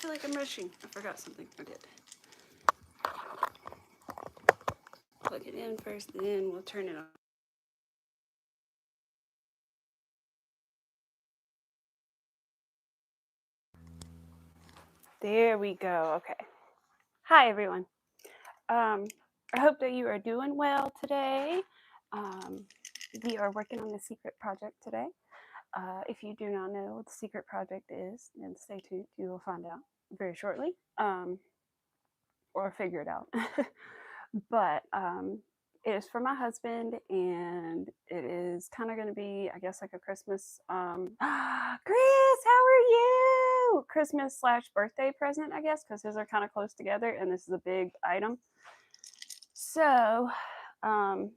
feel like I'm rushing. I forgot something. I did. Plug it in first, then we'll turn it on. There we go. Okay. Hi, everyone. I hope that you are doing well today. We are working on the secret project today. If you do not know what the secret project is, then stay tuned. You will find out very shortly, or figure it out. But it is for my husband, and it is kind of going to be, I guess, like a Christmas. Chris, how are you? Christmas / birthday present, I guess, because his are kind of close together, and this is a big item. So I'm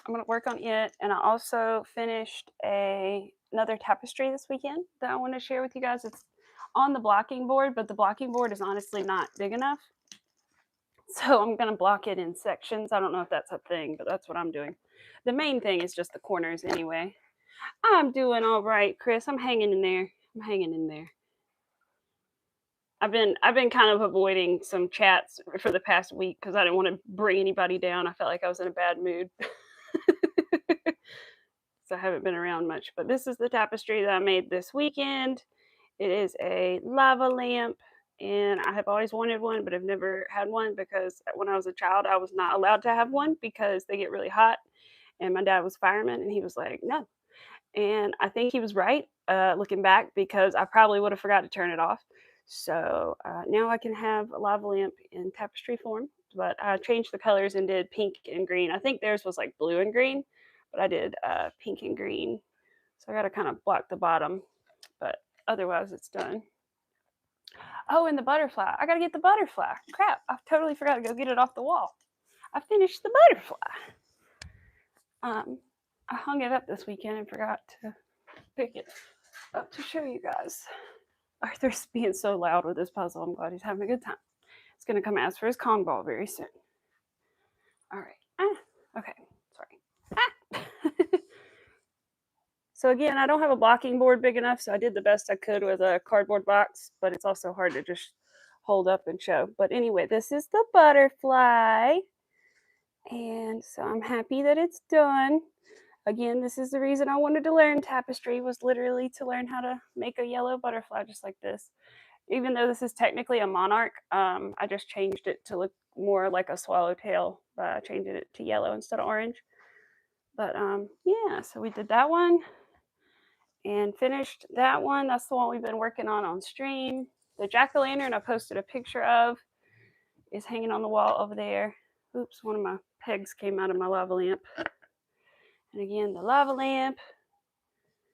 going to work on it, and I also finished another tapestry this weekend that I want to share with you guys. It's on the blocking board, but the blocking board is honestly not big enough. So I'm going to block it in sections. I don't know if that's a thing, but that's what I'm doing. The main thing is just the corners anyway. I'm doing all right, Chris. I'm hanging in there. I've been kind of avoiding some chats for the past week because I didn't want to bring anybody down. I felt like I was in a bad mood. So I haven't been around much. But this is the tapestry that I made this weekend. It is a lava lamp. And I have always wanted one, but I've never had one because when I was a child, I was not allowed to have one because they get really hot. And my dad was a fireman, and he was like, no. And I think he was right, looking back, because I probably would have forgot to turn it off. So now I can have a lava lamp in tapestry form, but I changed the colors and did pink and green. I think theirs was like blue and green, but I did pink and green. So I got to kind of block the bottom, but otherwise it's done. Oh, and the butterfly. I got to get the butterfly. Crap, I totally forgot to go get it off the wall. I finished the butterfly. I hung it up this weekend and forgot to pick it up to show you guys. Arthur's being so loud with this puzzle. I'm glad he's having a good time. He's going to come ask for his Kong ball very soon. All right. Okay. Sorry. So again, I don't have a blocking board big enough, so I did the best I could with a cardboard box, but it's also hard to just hold up and show. But anyway, this is the butterfly. And so I'm happy that it's done. Again, this is the reason I wanted to learn tapestry, was literally to learn how to make a yellow butterfly just like this. Even though this is technically a monarch, I just changed it to look more like a swallowtail by changing it to yellow instead of orange. But yeah, so we did that one and finished that one. That's the one we've been working on stream. The jack-o'-lantern I posted a picture of is hanging on the wall over there. Oops, one of my pegs came out of my lava lamp. And again, the lava lamp.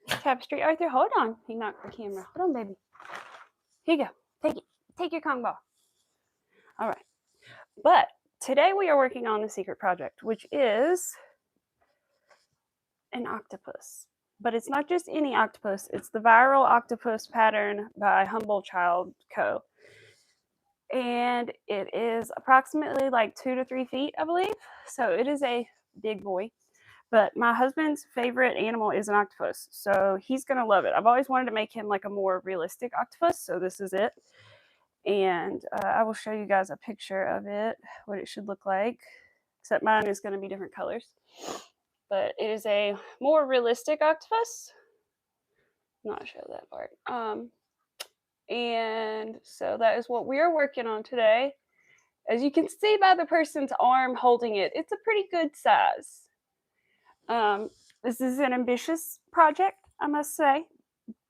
Tapestry. Arthur, hold on. He knocked the camera. Hold on, baby. Here you go. Take it. Take your Kong ball. All right. But today we are working on the secret project, which is an octopus. But it's not just any octopus. It's the viral octopus pattern by HumbleChildCo. And it is approximately like 2 to 3 feet, I believe. So it is a big boy. But my husband's favorite animal is an octopus, so he's going to love it. I've always wanted to make him like a more realistic octopus, so this is it. And I will show you guys a picture of it, what it should look like, except mine is going to be different colors. But it is a more realistic octopus. Not show that part. And so that is what we are working on today. As you can see by the person's arm holding it, it's a pretty good size. This is an ambitious project, I must say,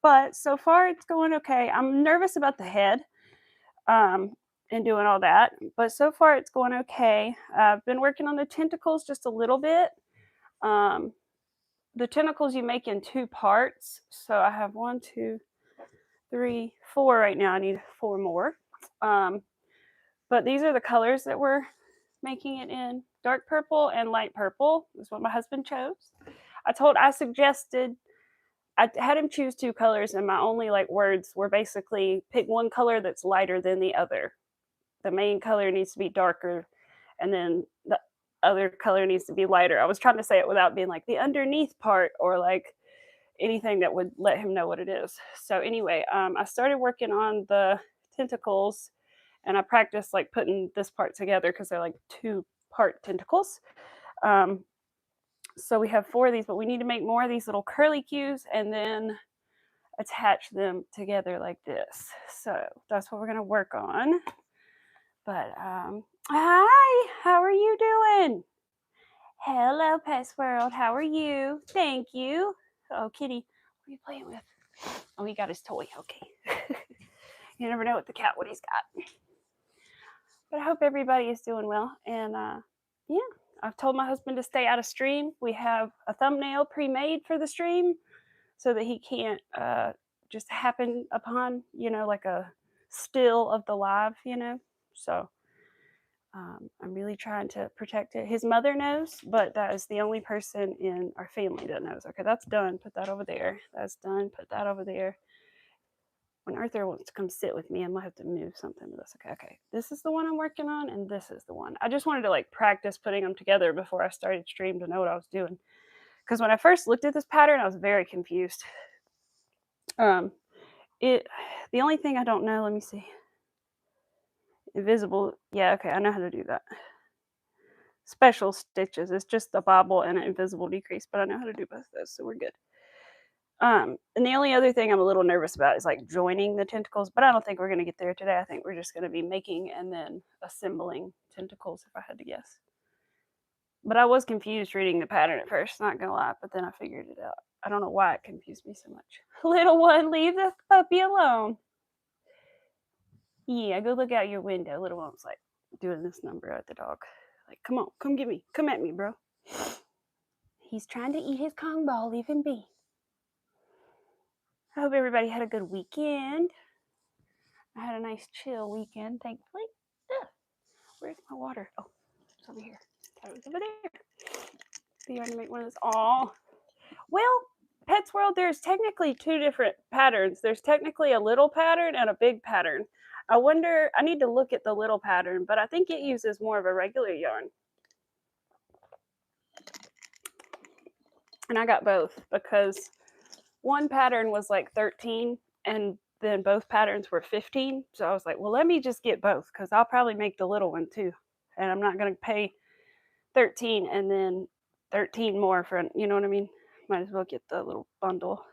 but so far it's going okay. I'm nervous about the head and doing all that, but so far it's going okay. I've been working on the tentacles just a little bit. The tentacles you make in 2 parts, so I have 1, 2, 3, 4 right now. I need 4 more. But these are the colors that we're making it in. Dark purple and light purple is what my husband chose. I suggested, I had him choose 2 colors, and my only words were basically pick one color that's lighter than the other. The main color needs to be darker, and then the other color needs to be lighter. I was trying to say it without being like the underneath part or like anything that would let him know what it is. So anyway, I started working on the tentacles, and I practiced like putting this part together because they're like 2-part tentacles. So we have 4 of these, but we need to make more of these little curly cues and then attach them together like this. So that's what we're gonna work on. But hi, how are you doing? Hello, Pets World. How are you? Thank you. Oh, kitty, what are you playing with? Oh, he got his toy. Okay. You never know with the cat what he's got. But I hope everybody is doing well. And yeah, I've told my husband to stay out of stream. We have a thumbnail pre-made for the stream so that he can't just happen upon, like a still of the live, So I'm really trying to protect it. His mother knows, but that is the only person in our family that knows. Okay, that's done. Put that over there. That's done. Put that over there. When Arthur wants to come sit with me, I'm gonna have to move something to this. Okay. This is the one I'm working on, and this is the one. I just wanted to like practice putting them together before I started stream to know what I was doing. Because when I first looked at this pattern, I was very confused. The only thing I don't know, let me see. Invisible, yeah, okay, I know how to do that. Special stitches, it's just a bobble and an invisible decrease, but I know how to do both of those, so we're good. And the only other thing I'm a little nervous about is like joining the tentacles, but I don't think we're gonna get there today. I think we're just gonna be making and then assembling tentacles if I had to guess. But I was confused reading the pattern at first, not gonna lie, but then I figured it out. I don't know why it confused me so much. Little one, leave the puppy alone. Yeah, go look out your window. Little one was like doing this number at the dog. Like, come on, come get me. Come at me, bro. He's trying to eat his Kong ball. Leave him be. I hope everybody had a good weekend. I had a nice chill weekend, thankfully. Ugh. Where's my water? Oh, it's over here. It was over there. So you want to make one of those? Oh, well, Pets World, there's technically 2 different patterns. There's technically a little pattern and a big pattern. I wonder, I need to look at the little pattern, but I think it uses more of a regular yarn. And I got both because one pattern was like 13 and then both patterns were 15. So I was like, well, let me just get both because I'll probably make the little one too. And I'm not going to pay 13 and then 13 more for, you know what I mean? Might as well get the little bundle.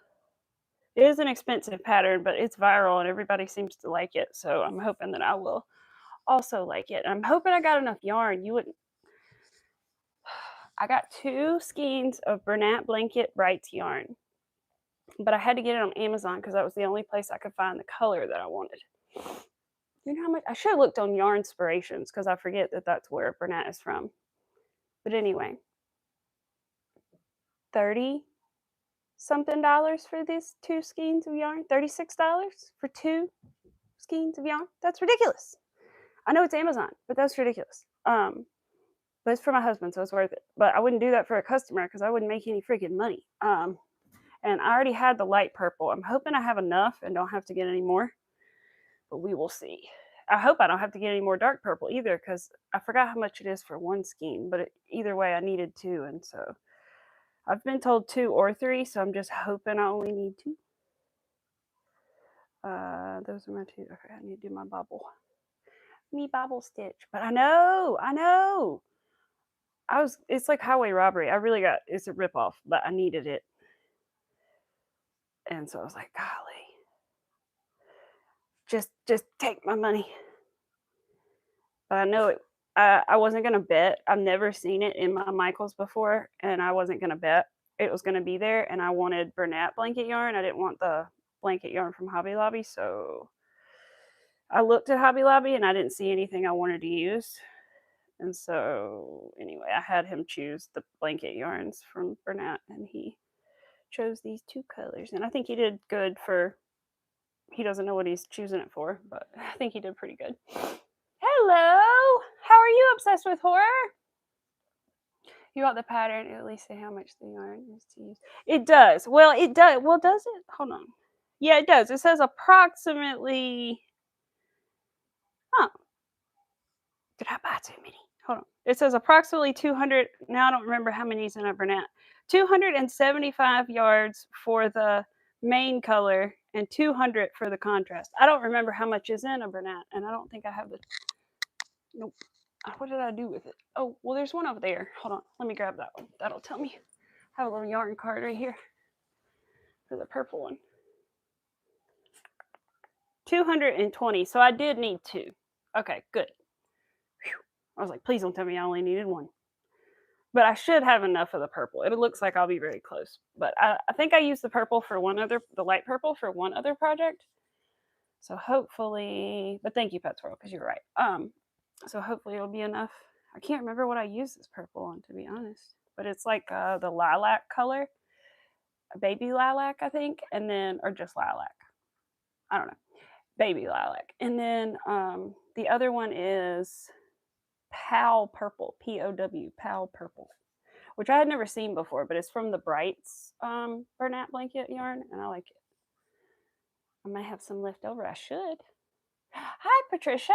It is an expensive pattern, but it's viral and everybody seems to like it. So I'm hoping that I will also like it. I'm hoping I got enough yarn. I got 2 skeins of Bernat Blanket Brights yarn, but I had to get it on Amazon because that was the only place I could find the color that I wanted. You know how much? I should have looked on Yarn Inspirations because I forget that that's where Bernat is from. But anyway, $30 something for these 2 skeins of yarn. $36 for 2 skeins of yarn. That's ridiculous. I know it's Amazon, but that's ridiculous. But it's for my husband, so it's worth it. But I wouldn't do that for a customer because I wouldn't make any freaking money. And I already had the light purple. I'm hoping I have enough and don't have to get any more, but we will see. I hope I don't have to get any more dark purple either because I forgot how much it is for 1 skein, but either way I needed 2, and so I've been told 2 or 3, so I'm just hoping I only need 2. Those are my 2. Okay, I need to do my bobble. Me bobble stitch. But I know. It's like highway robbery. It's a ripoff, but I needed it. And so I was like, golly, just take my money. But I know it. I wasn't gonna bet. I've never seen it in my Michaels before, and I wasn't gonna bet it was gonna be there. And I wanted Bernat blanket yarn. I didn't want the blanket yarn from Hobby Lobby, so I looked at Hobby Lobby and I didn't see anything I wanted to use. And so anyway, I had him choose the blanket yarns from Bernat, and he chose these 2 colors. And I think he did good for, he doesn't know what he's choosing it for, but I think he did pretty good. Hello! How are you, Obsessed with Horror? You got the pattern, at least say how much the yarn is to use. It does. Well, it does. Well, does it? Hold on. Yeah, it does. It says approximately. Oh. Did I buy too many? Hold on. It says approximately 200. Now I don't remember how many's in a Bernat. 275 yards for the main color and 200 for the contrast. I don't remember how much is in a Bernat, and I don't think I have the, nope. What did I do with it? Oh, well, there's one over there. Hold on, let me grab that one. That'll tell me. I have a little yarn card right here for the purple one. 220, so I did need 2. Okay, good. Whew. I was like, please don't tell me I only needed 1. But I should have enough of the purple. It looks like I'll be very close. But I think I used the purple for the light purple for one other project. So hopefully, but thank you, Pet Swirl, because you're right. So hopefully it'll be enough. I can't remember what I used this purple on, to be honest. But it's like the lilac color, baby lilac, I think, and then, or just lilac. I don't know. Baby lilac. And then the other one is Pow Purple, P-O-W, Pow Purple, which I had never seen before, but it's from the Brights Bernat blanket yarn, and I like it. I might have some left over. I should. Hi, Patricia.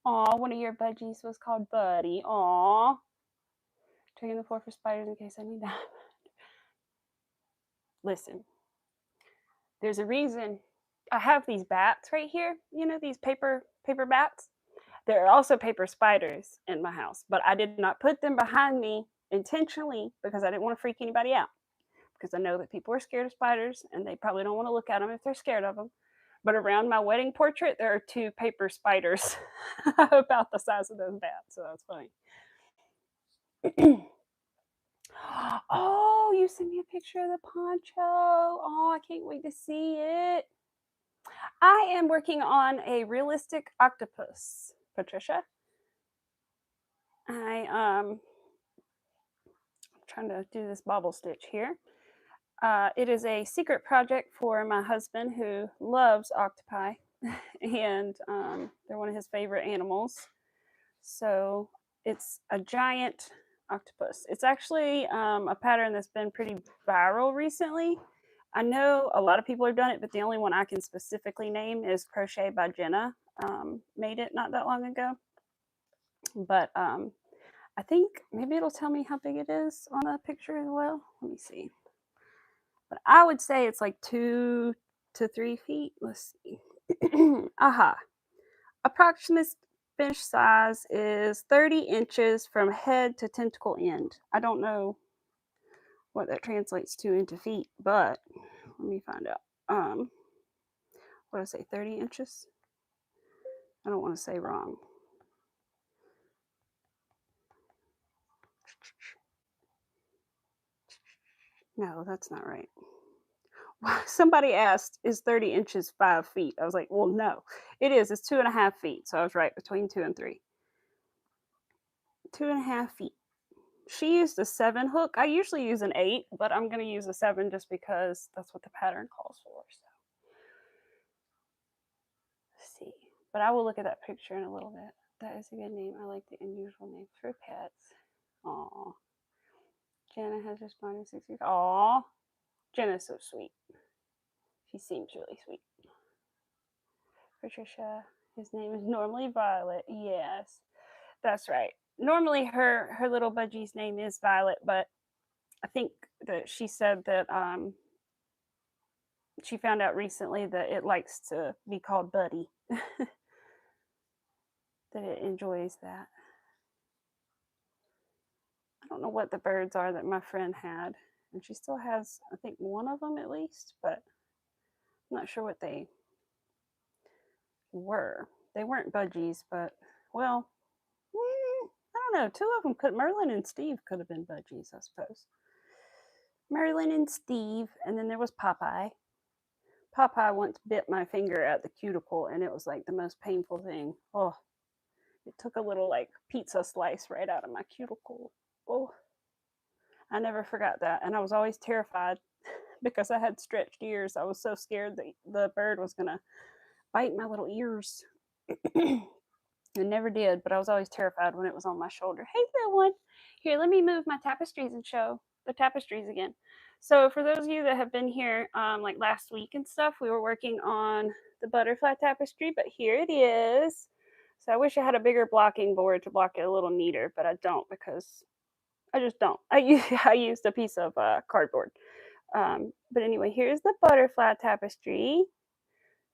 Aw, one of your budgies was called Buddy. Aw. Checking the floor for spiders in case I need that. Listen, there's a reason I have these bats right here. You know, these paper bats. There are also paper spiders in my house, but I did not put them behind me intentionally because I didn't want to freak anybody out. Because I know that people are scared of spiders and they probably don't want to look at them if they're scared of them. But around my wedding portrait, there are 2 paper spiders about the size of those bats. So that's funny. Oh, you sent me a picture of the poncho. Oh, I can't wait to see it. I am working on a realistic octopus, Patricia. I'm trying to do this bobble stitch here. It is a secret project for my husband who loves octopi, and they're one of his favorite animals. So it's a giant octopus. It's actually a pattern that's been pretty viral recently. I know a lot of people have done it, but the only one I can specifically name is Crochet by Jenna. Made it not that long ago. But I think maybe it'll tell me how big it is on the picture as well. Let me see. But I would say it's like 2 to 3 feet. Let's see. Aha. Approximate finished size is 30 inches from head to tentacle end. I don't know what that translates to into feet, but let me find out. What did I say, 30 inches? I don't want to say wrong. No, that's not right. Somebody asked, is 30 inches 5 feet? I was like, well, no, it is. It's 2.5 feet. So I was right, between 2 and 3. 2.5 feet. She used a 7 hook. I usually use an 8, but I'm going to use a 7 just because that's what the pattern calls for. So let's see. But I will look at that picture in a little bit. That is a good name. I like the unusual names for pets. Aw. Jenna has responded 6 weeks. Aw. Jenna's so sweet. She seems really sweet. Patricia, his name is normally Violet. Yes, that's right. Normally her little budgie's name is Violet, but I think that she said that she found out recently that it likes to be called Buddy. That it enjoys that. I don't know what the birds are that my friend had, and she still has, I think, one of them at least, but I'm not sure what they were. They weren't budgies, but, well, I don't know. 2 of them could, Merlin and Steve could have been budgies, I suppose. Merlin and Steve, and then there was Popeye. Popeye once bit my finger at the cuticle, and it was like the most painful thing. Oh, it took a little like pizza slice right out of my cuticle. Oh, I never forgot that, and I was always terrified because I had stretched ears. I was so scared that the bird was gonna bite my little ears. It never did, but I was always terrified when it was on my shoulder. Hey, little one. Here, let me move my tapestries and show the tapestries again. So for those of you that have been here like last week and stuff, we were working on the butterfly tapestry, but here it is. So I wish I had a bigger blocking board to block it a little neater, but I don't because I just don't. I used a piece of cardboard. But anyway, here's the butterfly tapestry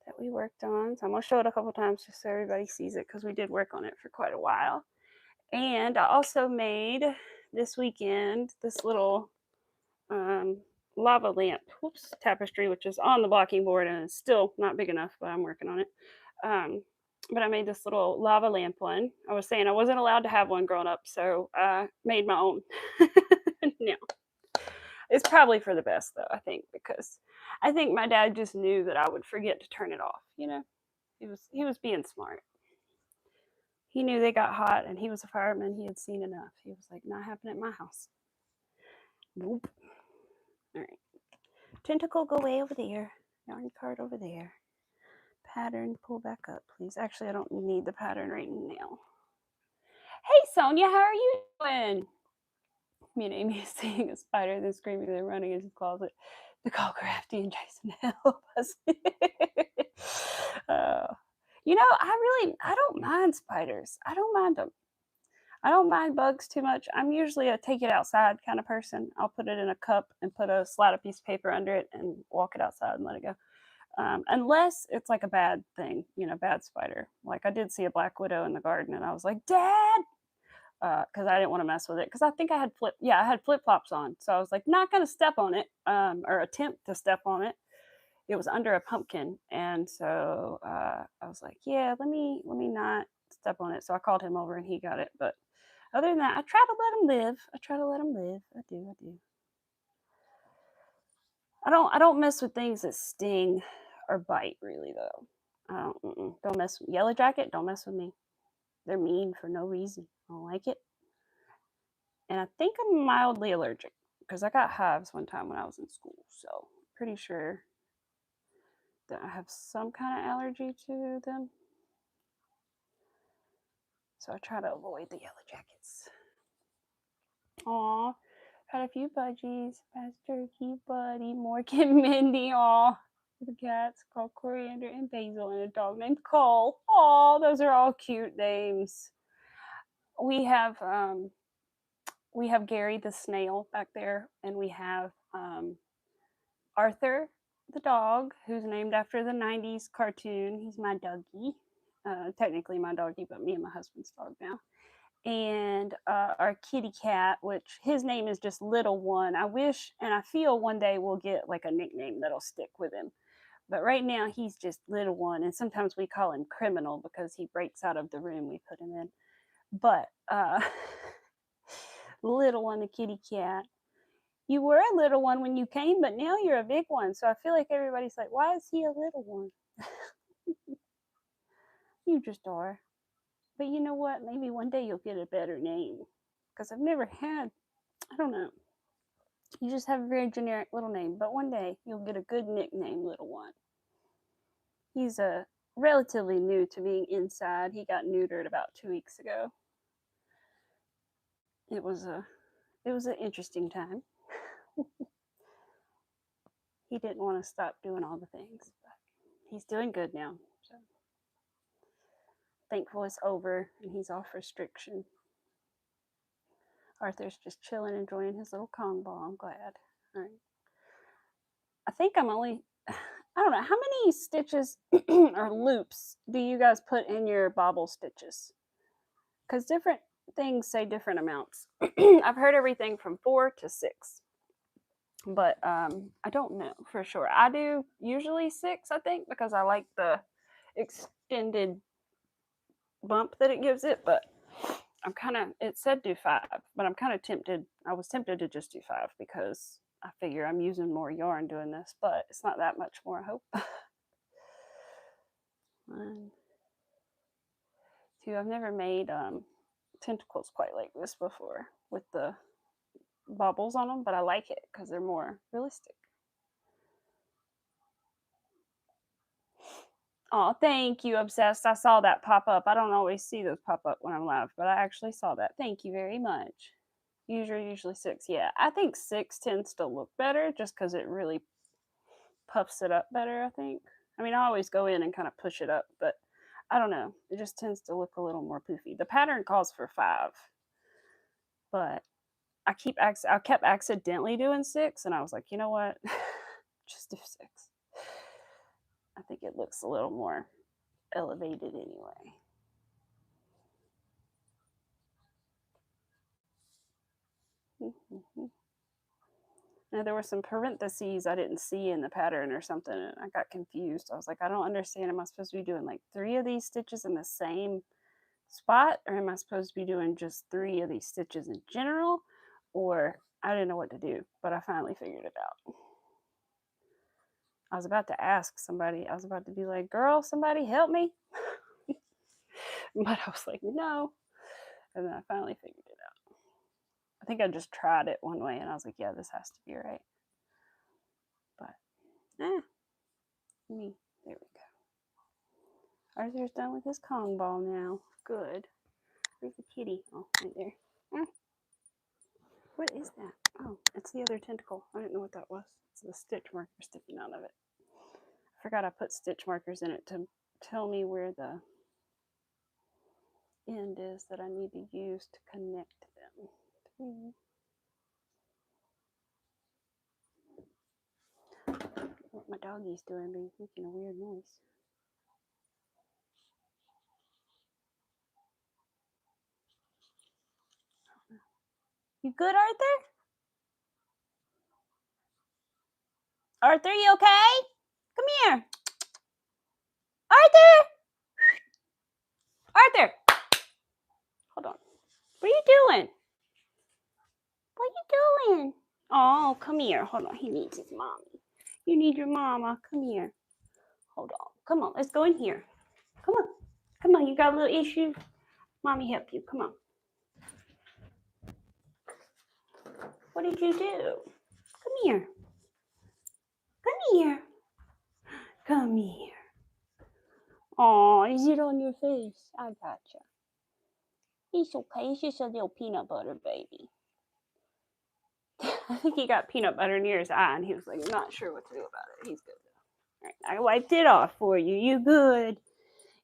that we worked on. So I'm going to show it a couple times just so everybody sees it because we did work on it for quite a while. And I also made this weekend this little lava lamp tapestry, which is on the blocking board and it's still not big enough, but I'm working on it. But I made this little lava lamp one. I was saying I wasn't allowed to have one growing up, so I made my own. No, it's probably for the best though, I think, because I think my dad just knew that I would forget to turn it off. He was being smart. He knew they got hot, and he was a fireman. He had seen enough. He was like, not happening at my house. Nope. All right. Tentacle, go way over there. Yarn card over there. Pattern, pull back up, please. Actually, I don't need the pattern right now. Hey, Sonia, how are you doing? Me and Amy is seeing a spider, then screaming, then running into the closet to call Crafty and Jason to help us. I don't mind spiders. I don't mind them. I don't mind bugs too much. I'm usually a take it outside kind of person. I'll put it in a cup and put a piece of paper under it and walk it outside and let it go. Unless it's like a bad thing, bad spider. Like I did see a black widow in the garden and I was like, Dad, because I didn't want to mess with it because I think I had flip flops on, so I was like not gonna step on it or attempt to step on it. It was under a pumpkin, and so I was like, yeah, let me not step on it. So I called him over and he got it. But other than that, I try to let him live. I do. I don't mess with things that sting or bite really though. Don't mess with yellow jacket. Don't mess with me. They're mean for no reason. I don't like it. And I think I'm mildly allergic because I got hives one time when I was in school. So pretty sure that I have some kind of allergy to them. So I try to avoid the yellow jackets. Aw, had a few budgies. Fast Jerky, Buddy, Morgan, Mindy. Aw, the cats called Coriander and Basil, and a dog named Cole. Aw, those are all cute names. We have Gary the snail back there, and we have Arthur the dog, who's named after the 90s cartoon. He's my doggy. Technically my doggy, but me and my husband's dog now. And our kitty cat, which his name is just Little One. I wish and I feel one day we'll get like a nickname that'll stick with him. But right now he's just Little One, and sometimes we call him Criminal because he breaks out of the room we put him in. But Little One, the kitty cat. You were a little one when you came, but now you're a big one. So I feel like everybody's like, why is he a little one? You just are. But you know what? Maybe one day you'll get a better name. Because I've never had, I don't know. You just have a very generic little name. But one day you'll get a good nickname, Little One. He's relatively new to being inside. He got neutered about 2 weeks ago. It was an interesting time. He didn't want to stop doing all the things, but he's doing good now. So thankful it's over and he's off restriction. Arthur's just chilling, enjoying his little Kong ball. I'm glad. All right. I think I'm only, I don't know, how many stitches or loops do you guys put in your bobble stitches? Because different things say different amounts. I've heard everything from 4 to 6. But I don't know for sure. I do usually 6, I think, because I like the extended bump that it gives it. But it said do 5, but I'm kind of tempted. I was tempted to just do 5 because I figure I'm using more yarn doing this, but it's not that much more, I hope. 1, 2. I've never made tentacles quite like this before with the bubbles on them, but I like it because they're more realistic. Oh, thank you, Obsessed. I saw that pop up. I don't always see those pop up when I'm live, but I actually saw that. Thank you very much. Usually 6. Yeah, I think 6 tends to look better just because it really puffs it up better, I think. I mean, I always go in and kind of push it up, but I don't know. It just tends to look a little more poofy. The pattern calls for 5, but I kept accidentally doing 6, and I was like, you know what? Just do 6. I think it looks a little more elevated anyway. Now there were some parentheses I didn't see in the pattern or something, and I got confused. I was like, I don't understand. Am I supposed to be doing like 3 of these stitches in the same spot, or am I supposed to be doing just 3 of these stitches in general? Or I didn't know what to do, but I finally figured it out. I was about to ask somebody. I was about to be like, girl, somebody help me. But I was like, no. And then I finally figured it out. I think I just tried it one way and I was like, yeah, this has to be right. But, there we go. Arthur's done with his Kong ball now. Good. Where's the kitty? Oh, right there. What is that? Oh, it's the other tentacle. I didn't know what that was. It's the stitch marker sticking out of it. I forgot I put stitch markers in it to tell me where the end is that I need to use to connect them. What my doggy's doing, but he's making a weird noise. You good, Arthur? Arthur, you okay? Come here. Arthur! Arthur! Hold on. What are you doing? What are you doing? Oh, come here. Hold on. He needs his mommy. You need your mama. Come here. Hold on. Come on. Let's go in here. Come on. Come on. You got a little issue? Mommy help you. Come on. What did you do? Come here. Come here. Come here. Oh, is it on your face? I gotcha. He's okay. He's just a little peanut butter baby. I think he got peanut butter near his eye, and he was like, not sure what to do about it. He's good though. All right, I wiped it off for you. You good?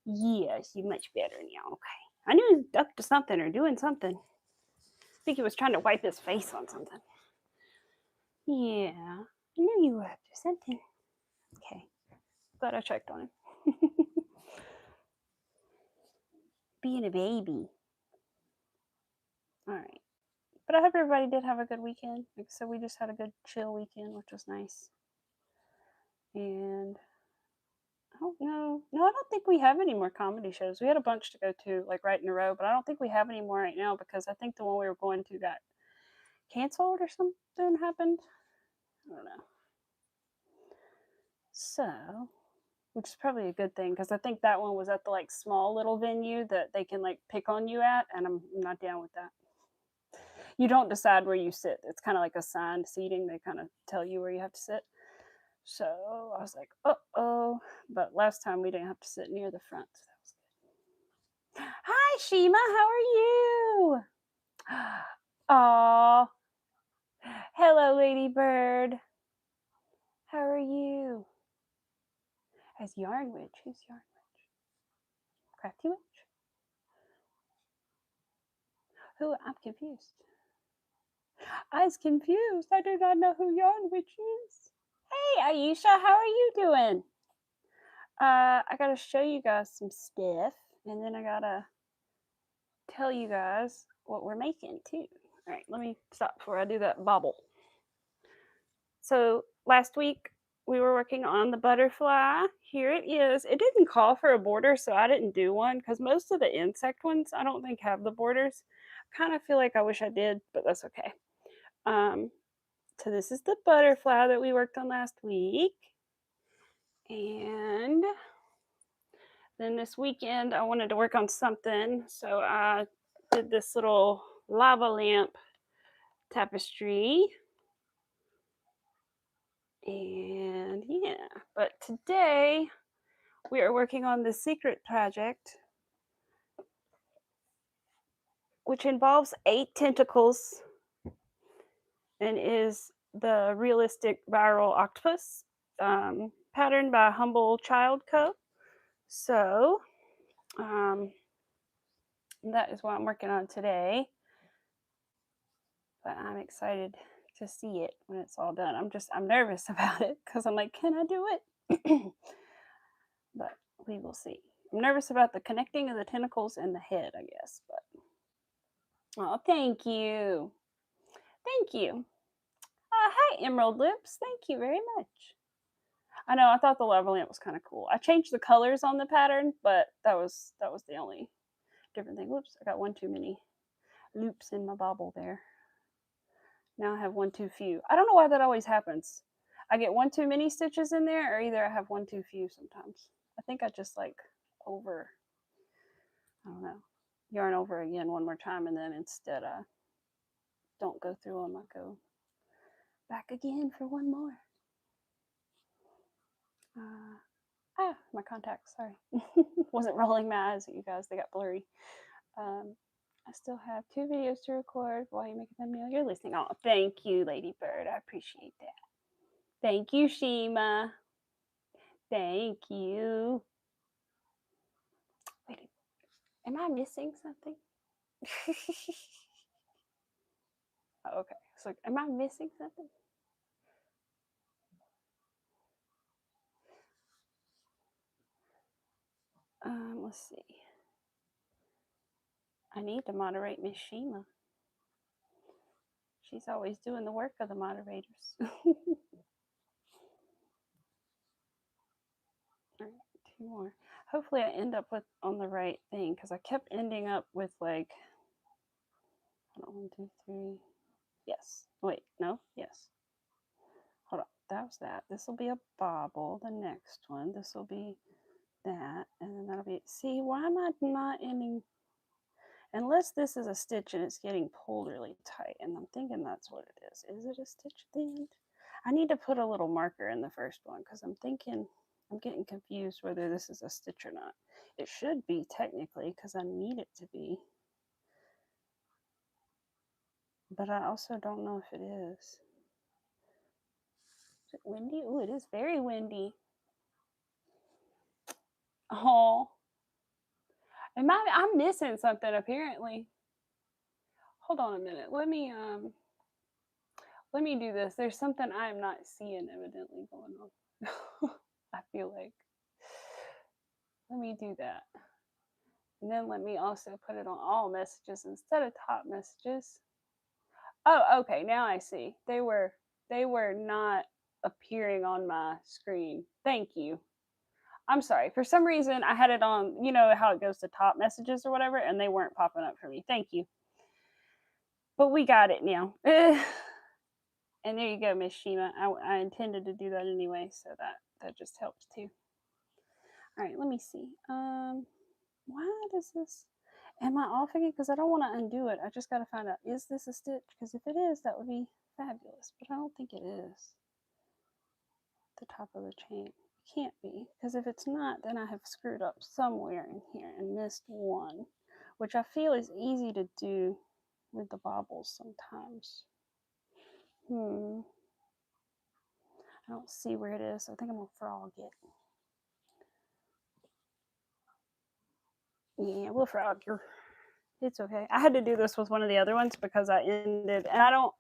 Yes, you're much better now. Okay. I knew he was up to something or doing something. I think he was trying to wipe his face on something. Yeah, I knew you were up to something. Okay. Glad I checked on him. Being a baby. All right. But I hope everybody did have a good weekend. Like I said, we just had a good chill weekend, which was nice. And I don't know. No, I don't think we have any more comedy shows. We had a bunch to go to, like right in a row, but I don't think we have any more right now because I think the one we were going to got canceled or something happened. I don't know. So, which is probably a good thing because I think that one was at the like small little venue that they can like pick on you at, and I'm not down with that. You don't decide where you sit. It's kind of like assigned seating. They kind of tell you where you have to sit. So I was like, uh-oh. But last time we didn't have to sit near the front, so that was good. Hi, Shima. How are you? Aw. Hello, Ladybird. How are you? As Yarn Witch. Who's Yarn Witch? Crafty Witch? Who? I'm confused. I was confused. I do not know who Yarn Witch is. Hey, Aisha. How are you doing? I gotta show you guys some stuff, and then I gotta tell you guys what we're making too. All right, let me stop before I do that bobble. So last week we were working on the butterfly. Here it is. It didn't call for a border, so I didn't do one because most of the insect ones I don't think have the borders. Kind of feel like I wish I did, but that's okay. So this is the butterfly that we worked on last week. And then this weekend I wanted to work on something, so I did this little lava lamp tapestry. And yeah, but today we are working on the secret project, which involves 8 tentacles and is the realistic viral octopus pattern by HumbleChildCo. So that is what I'm working on today. but I'm excited to see it when it's all done. I'm nervous about it because I'm like, can I do it? But we will see. I'm nervous about the connecting of the tentacles and the head, I guess, but oh, thank you. Thank you. Hi, Emerald Lips. Thank you very much. I know, I thought the lava lamp was kind of cool. I changed the colors on the pattern, but that was the only different thing. Whoops, I got one too many loops in my bobble there. Now I have one too few. I don't know why that always happens. I get one too many stitches in there, or either I have one too few sometimes. I think I just like I don't know, yarn over again one more time, and then instead I don't go through them, I go back again for one more. My contacts, sorry. Wasn't rolling my eyes at you guys, they got blurry. I still have 2 videos to record while you're making thumbnail. You're listening. Oh, thank you, Lady Bird. I appreciate that. Thank you, Shima. Thank you. Wait, am I missing something? Oh, okay, so am I missing something? Let's see. I need to moderate Miss Shima. She's always doing the work of the moderators. All right, 2 more. Hopefully I end up with on the right thing, because I kept ending up with like, hold on, 1, 2, 3. Yes. Wait, no, yes. Hold on, that was that. This will be a bobble, the next one. This will be that, and then that'll be, see, why am I not ending, unless this is a stitch and it's getting pulled really tight, and I'm thinking that's what it is. Is it a stitch at the end? I need to put a little marker in the first one, because I'm thinking, I'm getting confused whether this is a stitch or not. It should be technically, because I need it to be, but I also don't know if it is. Is it windy? Oh, it is very windy. Oh, I'm missing something apparently. Hold on a minute. Let me do this. There's something I'm not seeing evidently going on. I feel like. Let me do that. And then let me also put it on all messages instead of top messages. Oh, okay. Now I see. They were not appearing on my screen. Thank you. I'm sorry. For some reason, I had it on, you know how it goes to top messages or whatever, and they weren't popping up for me. Thank you. But we got it now. And there you go, Miss Shima. I intended to do that anyway, so that just helped too. All right, let me see. Why does this? Am I off again? Because I don't want to undo it. I just got to find out, is this a stitch? Because if it is, that would be fabulous. But I don't think it is. The top of the chain. It can't be. Because if it's not, then I have screwed up somewhere in here and missed one. Which I feel is easy to do with the bobbles sometimes. I don't see where it is. So I think I'm going to frog it. Yeah, we'll frog you. It's okay. I had to do this with one of the other ones because I ended, and I don't,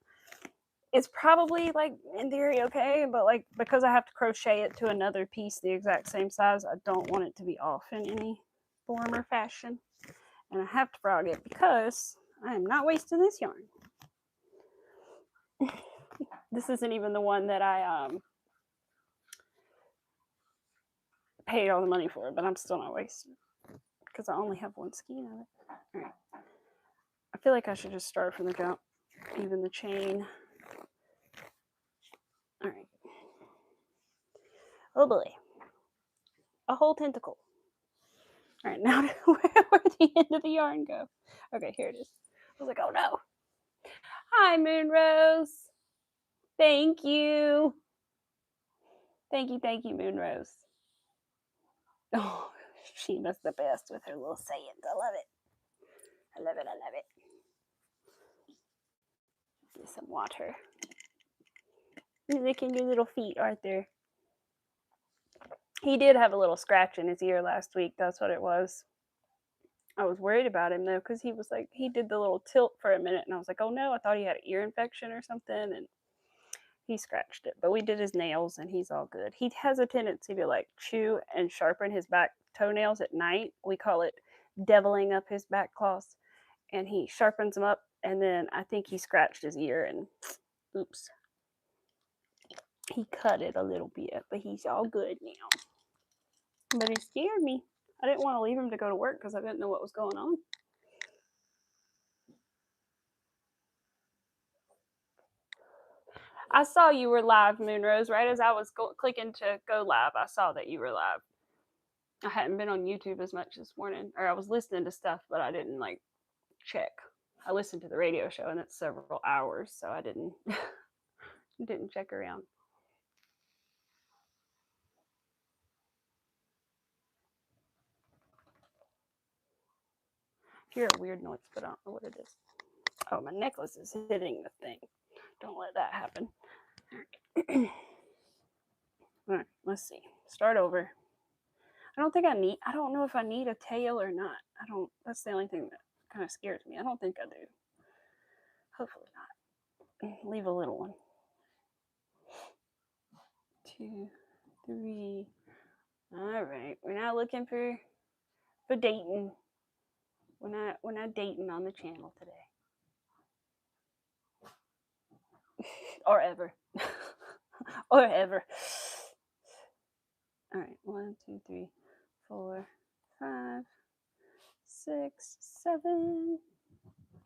it's probably like in theory okay, but like because I have to crochet it to another piece the exact same size, I don't want it to be off in any form or fashion. And I have to frog it because I am not wasting this yarn. This isn't even the one that I paid all the money for, but I'm still not wasting it because I only have one skein of it. All right. I feel like I should just start from the jump, even the chain. All right. Oh boy. A whole tentacle. All right, now where'd the end of the yarn go? Okay, here it is. I was like, oh no. Hi, Moonrose. Thank you. Thank you, Moonrose. Oh, Shima's the best with her little sayings. I love it. I love it. I love it. Get some water. You're licking your little feet, Arthur. He did have a little scratch in his ear last week. That's what it was. I was worried about him though, because he was like, he did the little tilt for a minute, and I was like, oh no, I thought he had an ear infection or something, and he scratched it. But we did his nails, and he's all good. He has a tendency to like chew and sharpen his back toenails at night. We call it deviling up his back claws, and he sharpens them up, and then I think he scratched his ear, and oops, he cut it a little bit, but he's all good now. But he scared me. I didn't want to leave him to go to work because I didn't know what was going on. I saw you were live, Moonrose. Right as I was clicking to go live, I saw that you were live. I hadn't been on YouTube as much this morning, or I was listening to stuff, but I didn't like check. I listened to the radio show, and it's several hours, so I didn't didn't check around. I hear a weird noise, but I don't know what it is. Oh, my necklace is hitting the thing. Don't let that happen. All right, let's see. Start over. I don't know if I need a tail or not. That's the only thing that kind of scares me. I don't think I do. Hopefully not. Leave a little one. 2, 3. All right, we're not looking for dating. We're not dating on the channel today. Or ever. Or ever. All right, 1, 2, 3, 4, 5, 6, 7,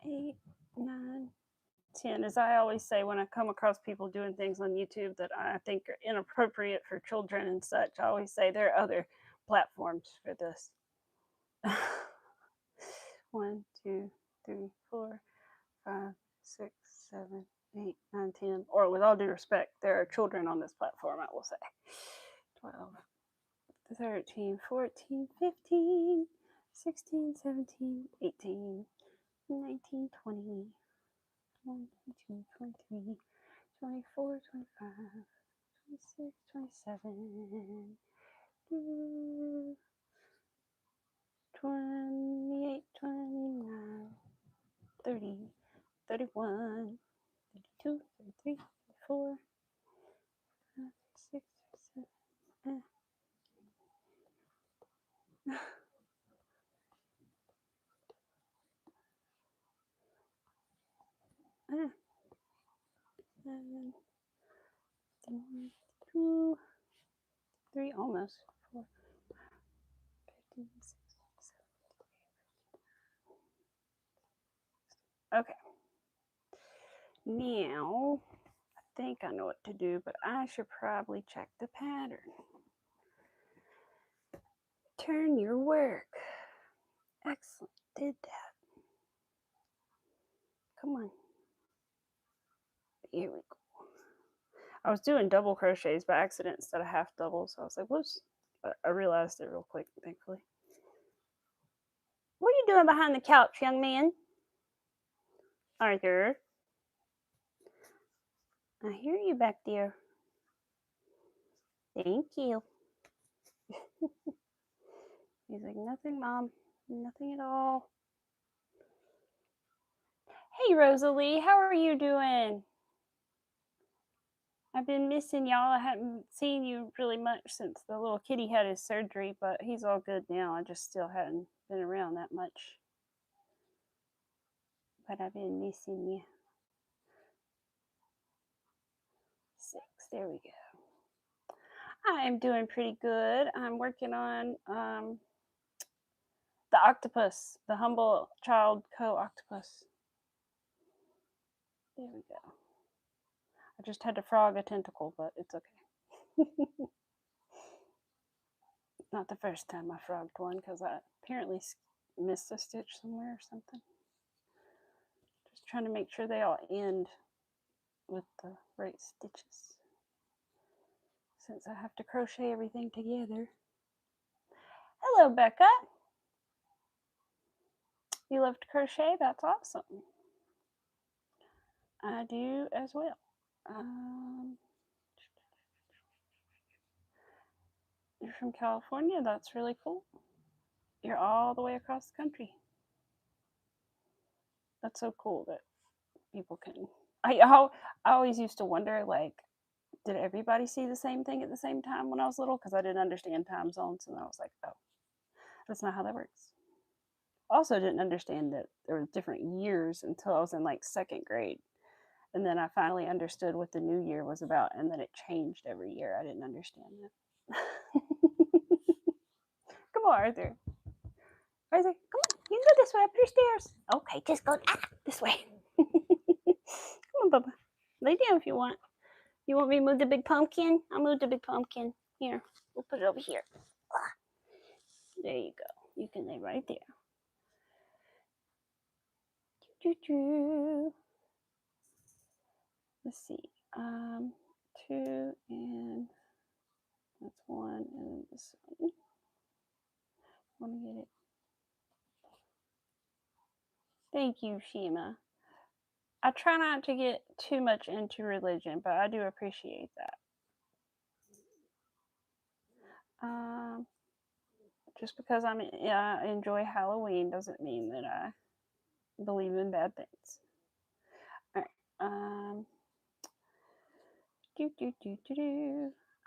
8, 9, 10. As I always say when I come across people doing things on YouTube that I think are inappropriate for children and such, I always say there are other platforms for this. 1, 2, 3, 4, 5, 6, 7, 8, 9, 10. Or with all due respect, there are children on this platform, I will say. 12, 13, 14, 15, 16, 17, 18, 19, 20, 22, 23, 24, 25, 26, 27, 28, 29, 30, 31, 32, 33, 34, 5, 6, 7, 7, 2, 3, almost. 4, 15, 16, 17. Okay. Now, I think I know what to do, but I should probably check the pattern. Turn your work. Excellent. Did that. Come on. Here we go. I was doing double crochets by accident instead of half double, so I was like, whoops. But I realized it real quick, thankfully. What are you doing behind the couch, young man? Arthur. I hear you back there. Thank you. He's like, nothing, Mom. Nothing at all. Hey, Rosalie. How are you doing? I've been missing y'all. I haven't seen you really much since the little kitty had his surgery, but he's all good now. I just still hadn't been around that much. But I've been missing you. 6. There we go. I am doing pretty good. I'm working on the octopus, the HumbleChildCo octopus. There we go. I just had to frog a tentacle, but it's okay. Not the first time I frogged one because I apparently missed a stitch somewhere or something. Just trying to make sure they all end with the right stitches, since I have to crochet everything together. Hello, Becca. You love to crochet? That's awesome. I do as well. You're from California? That's really cool. You're all the way across the country. That's so cool that people can. I always used to wonder, like, did everybody see the same thing at the same time when I was little? Because I didn't understand time zones, and I was like, oh, that's not how that works. Also, didn't understand that there were different years until I was in like second grade, and then I finally understood what the new year was about, and then it changed every year. I didn't understand that. Come on, Arthur. Arthur, come on. You can go this way up your stairs. Okay, just go this way. Come on, Bubba. Lay down if you want. You want me to move the big pumpkin? I'll move the big pumpkin. Here, we'll put it over here. There you go. You can lay right there. Let's see. 2 and that's 1 and then this one. Want to get it. Thank you, Shima. I try not to get too much into religion, but I do appreciate that. Just because I enjoy Halloween doesn't mean that I believe in bad things. All right.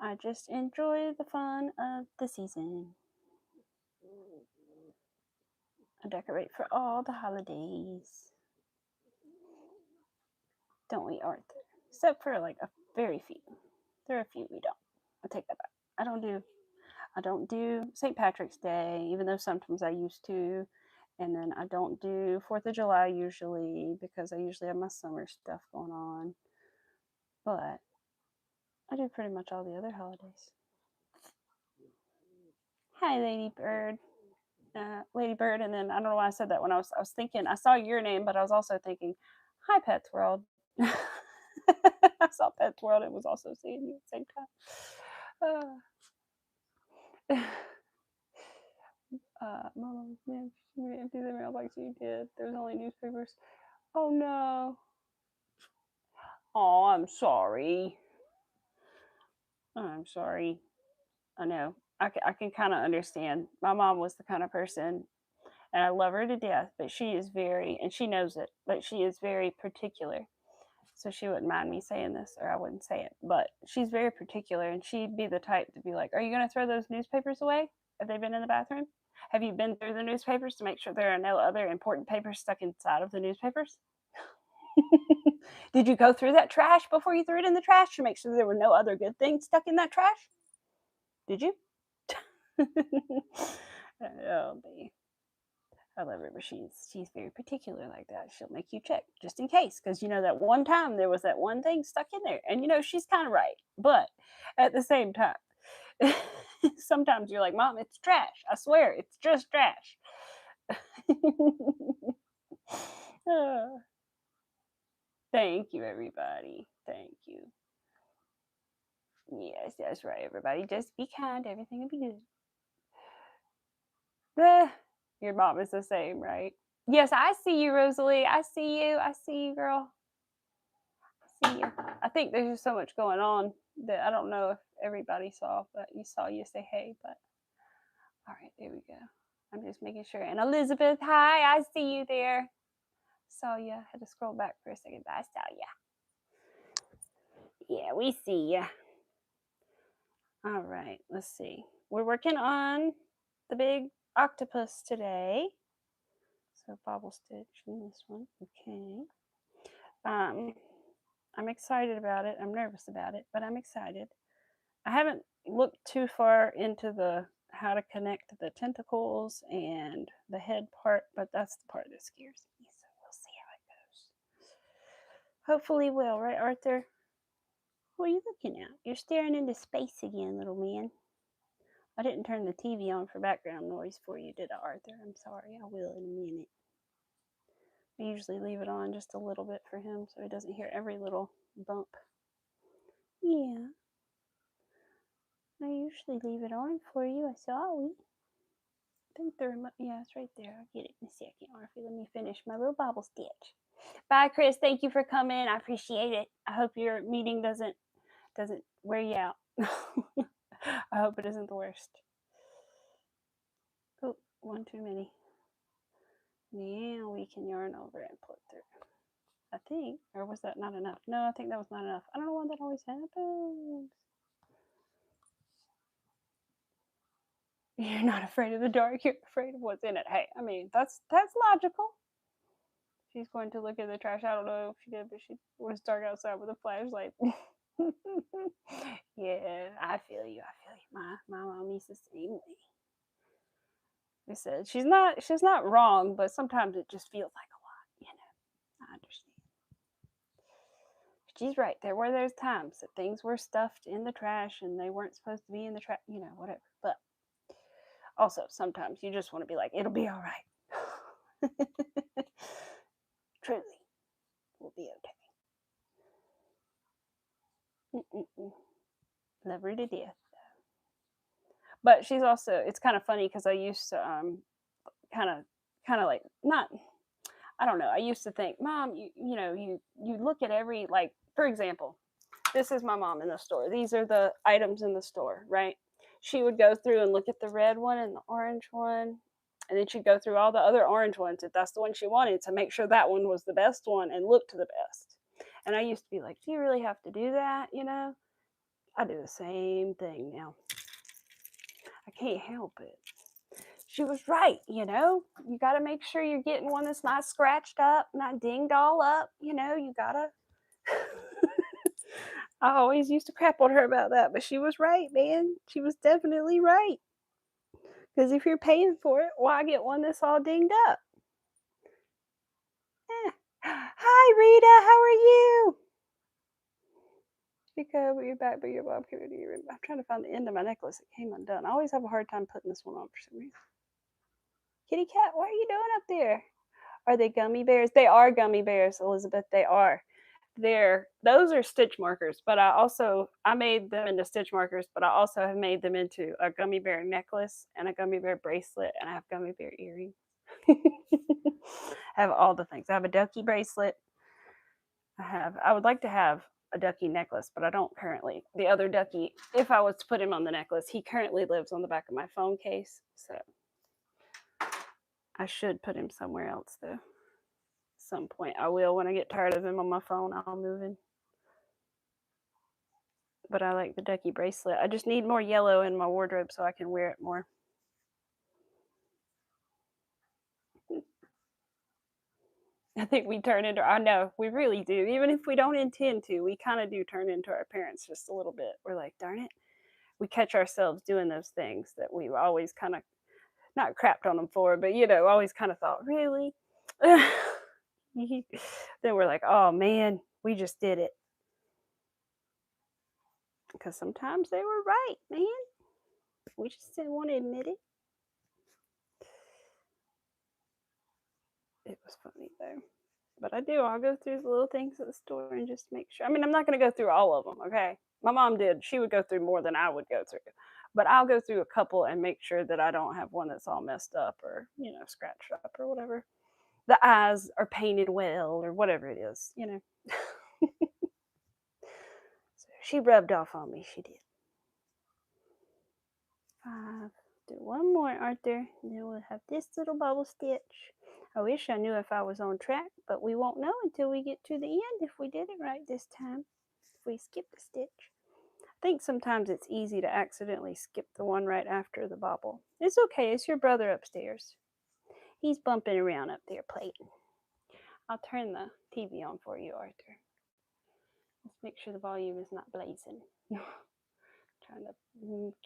I just enjoy the fun of the season. I decorate for all the holidays. Don't we, Arthur? Except for like a very few. There are a few we don't. I'll take that back. I don't do St. Patrick's Day, even though sometimes I used to. And then I don't do 4th of July usually because I usually have my summer stuff going on. But I do pretty much all the other holidays. Hi, Lady Bird. Lady Bird, and then I don't know why I said that when I was thinking, I saw your name, but I was also thinking, hi, Pets World. I saw Pets World and was also seeing you at the same time. Mama, man, she didn't empty the mailbox. You did. There's only newspapers. Oh no. Oh, I'm sorry. I'm sorry. I know. I can kind of understand. My mom was the kind of person, and I love her to death, but she is very, and she knows it, but she is very particular. So she wouldn't mind me saying this, or I wouldn't say it, but she's very particular, and she'd be the type to be like, are you going to throw those newspapers away? Have they been in the bathroom? Have you been through the newspapers to make sure there are no other important papers stuck inside of the newspapers? Did you go through that trash before you threw it in the trash to make sure there were no other good things stuck in that trash? Did you? Oh, baby. I love her, but she's very particular like that. She'll make you check just in case, because you know that one time there was that one thing stuck in there, and you know she's kind of right, but at the same time, sometimes you're like, Mom, it's trash. I swear, it's just trash. Thank you, everybody. Thank you. Yes, that's right, everybody. Just be kind. Everything will be good. Your mom is the same, right? Yes, I see you, Rosalie. I see you. I see you, girl. I see you. I think there's just so much going on that I don't know if everybody saw, but you saw you say hey. But all right, there we go. I'm just making sure. And Elizabeth, hi, I see you there. Saw you. Had to scroll back for a second, but I saw you. Yeah, we see you. All right, let's see. We're working on the big octopus today. So bobble stitch in this one. Okay. I'm excited about it. I'm nervous about it, but I'm excited. I haven't looked too far into the how to connect the tentacles and the head part, but that's the part that scares me. So we'll see how it goes. Hopefully well, right, Arthur? What are you looking at? You're staring into space again, little man. I didn't turn the TV on for background noise for you, did I, Arthur? I'm sorry. I will in a minute. I usually leave it on just a little bit for him so he doesn't hear every little bump. Yeah. I usually leave it on for you. I saw it. I think the remote, yeah, it's right there. I'll get it in a second. Arthur, let me finish my little bobble stitch. Bye, Chris. Thank you for coming. I appreciate it. I hope your meeting doesn't wear you out. I hope it isn't the worst. Oh, 1 one too many. Now we can yarn over and pull it through. I think, or was that not enough? No, I think that was not enough. I don't know why that always happens. You're not afraid of the dark, you're afraid of what's in it. Hey, I mean, that's logical. She's going to look at the trash. I don't know if she did, but she was dark outside with a flashlight. Yeah, I feel you. My mommy's the same way. I said she's not wrong, but sometimes it just feels like a lot, you know. I understand. She's right. There were those times that things were stuffed in the trash and they weren't supposed to be in the trash, you know, whatever. But also sometimes you just want to be like, it'll be all right. Truly, we'll be okay. Love her to death. But she's also, it's kind of funny because I used to kind of like, not, I don't know, I used to think, Mom, you look at every, like, for example, this is my mom in the store. These are the items in the store, right? She would go through and look at the red one and the orange one, and then she'd go through all the other orange ones if that's the one she wanted to make sure that one was the best one and looked the best. And I used to be like, do you really have to do that, you know? I do the same thing now. I can't help it. She was right, you know? You got to make sure you're getting one that's not scratched up, not dinged all up, you know? You got to... I always used to crap on her about that, but she was right, man. She was definitely right. Because if you're paying for it, why get one that's all dinged up? Hi, Rita. How are you? Speak up, you're back, but your bob community. I'm trying to find the end of my necklace. It came undone. I always have a hard time putting this one on for some reason. Kitty cat, what are you doing up there? Are they gummy bears? They are gummy bears, Elizabeth. They are. Those are stitch markers, but I made them into stitch markers, but I also have made them into a gummy bear necklace and a gummy bear bracelet, and I have gummy bear earrings. I have all the things. I have a ducky bracelet. I would like to have a ducky necklace, but I don't currently. The other ducky, if I was to put him on the necklace, he currently lives on the back of my phone case, so I should put him somewhere else though. Some point I will. When I get tired of him on my phone, I'll move him. But I like the ducky bracelet. I just need more yellow in my wardrobe so I can wear it more. I think we turn into, I know, we really do. Even if we don't intend to, we kind of do turn into our parents just a little bit. We're like, darn it. We catch ourselves doing those things that we always kind of, not crapped on them for, but, you know, always kind of thought, really? Then we're like, oh man, we just did it. Because sometimes they were right, man. We just didn't want to admit it. It was funny though. But I'll go through the little things at the store and just make sure. I mean, I'm not going to go through all of them, okay? My mom did. She would go through more than I would go through. But I'll go through a couple and make sure that I don't have one that's all messed up or, you know, scratched up or whatever. The eyes are painted well or whatever it is, you know. So she rubbed off on me. She did. 5. Do one more, Arthur. And then we'll have this little bubble stitch. I wish I knew if I was on track, but we won't know until we get to the end if we did it right this time. If we skip a stitch. I think sometimes it's easy to accidentally skip the one right after the bobble. It's okay. It's your brother upstairs. He's bumping around up there playing. I'll turn the TV on for you, Arthur. Let's make sure the volume is not blazing. Trying to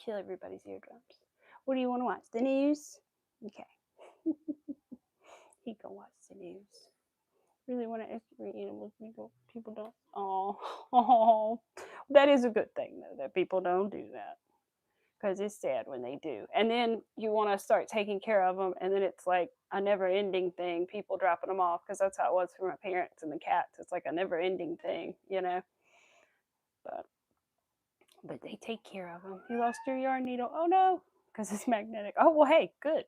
kill everybody's eardrums. What do you want to watch? The news? Okay. He can watch the news. Really want to execute animals. People don't. Oh, that is a good thing though that people don't do that, because it's sad when they do. And then you want to start taking care of them, and then it's like a never-ending thing. People dropping them off, because that's how it was for my parents and the cats. It's like a never-ending thing, you know. But they take care of them. You lost your yarn needle. Oh no, because it's magnetic. Oh well, hey, good.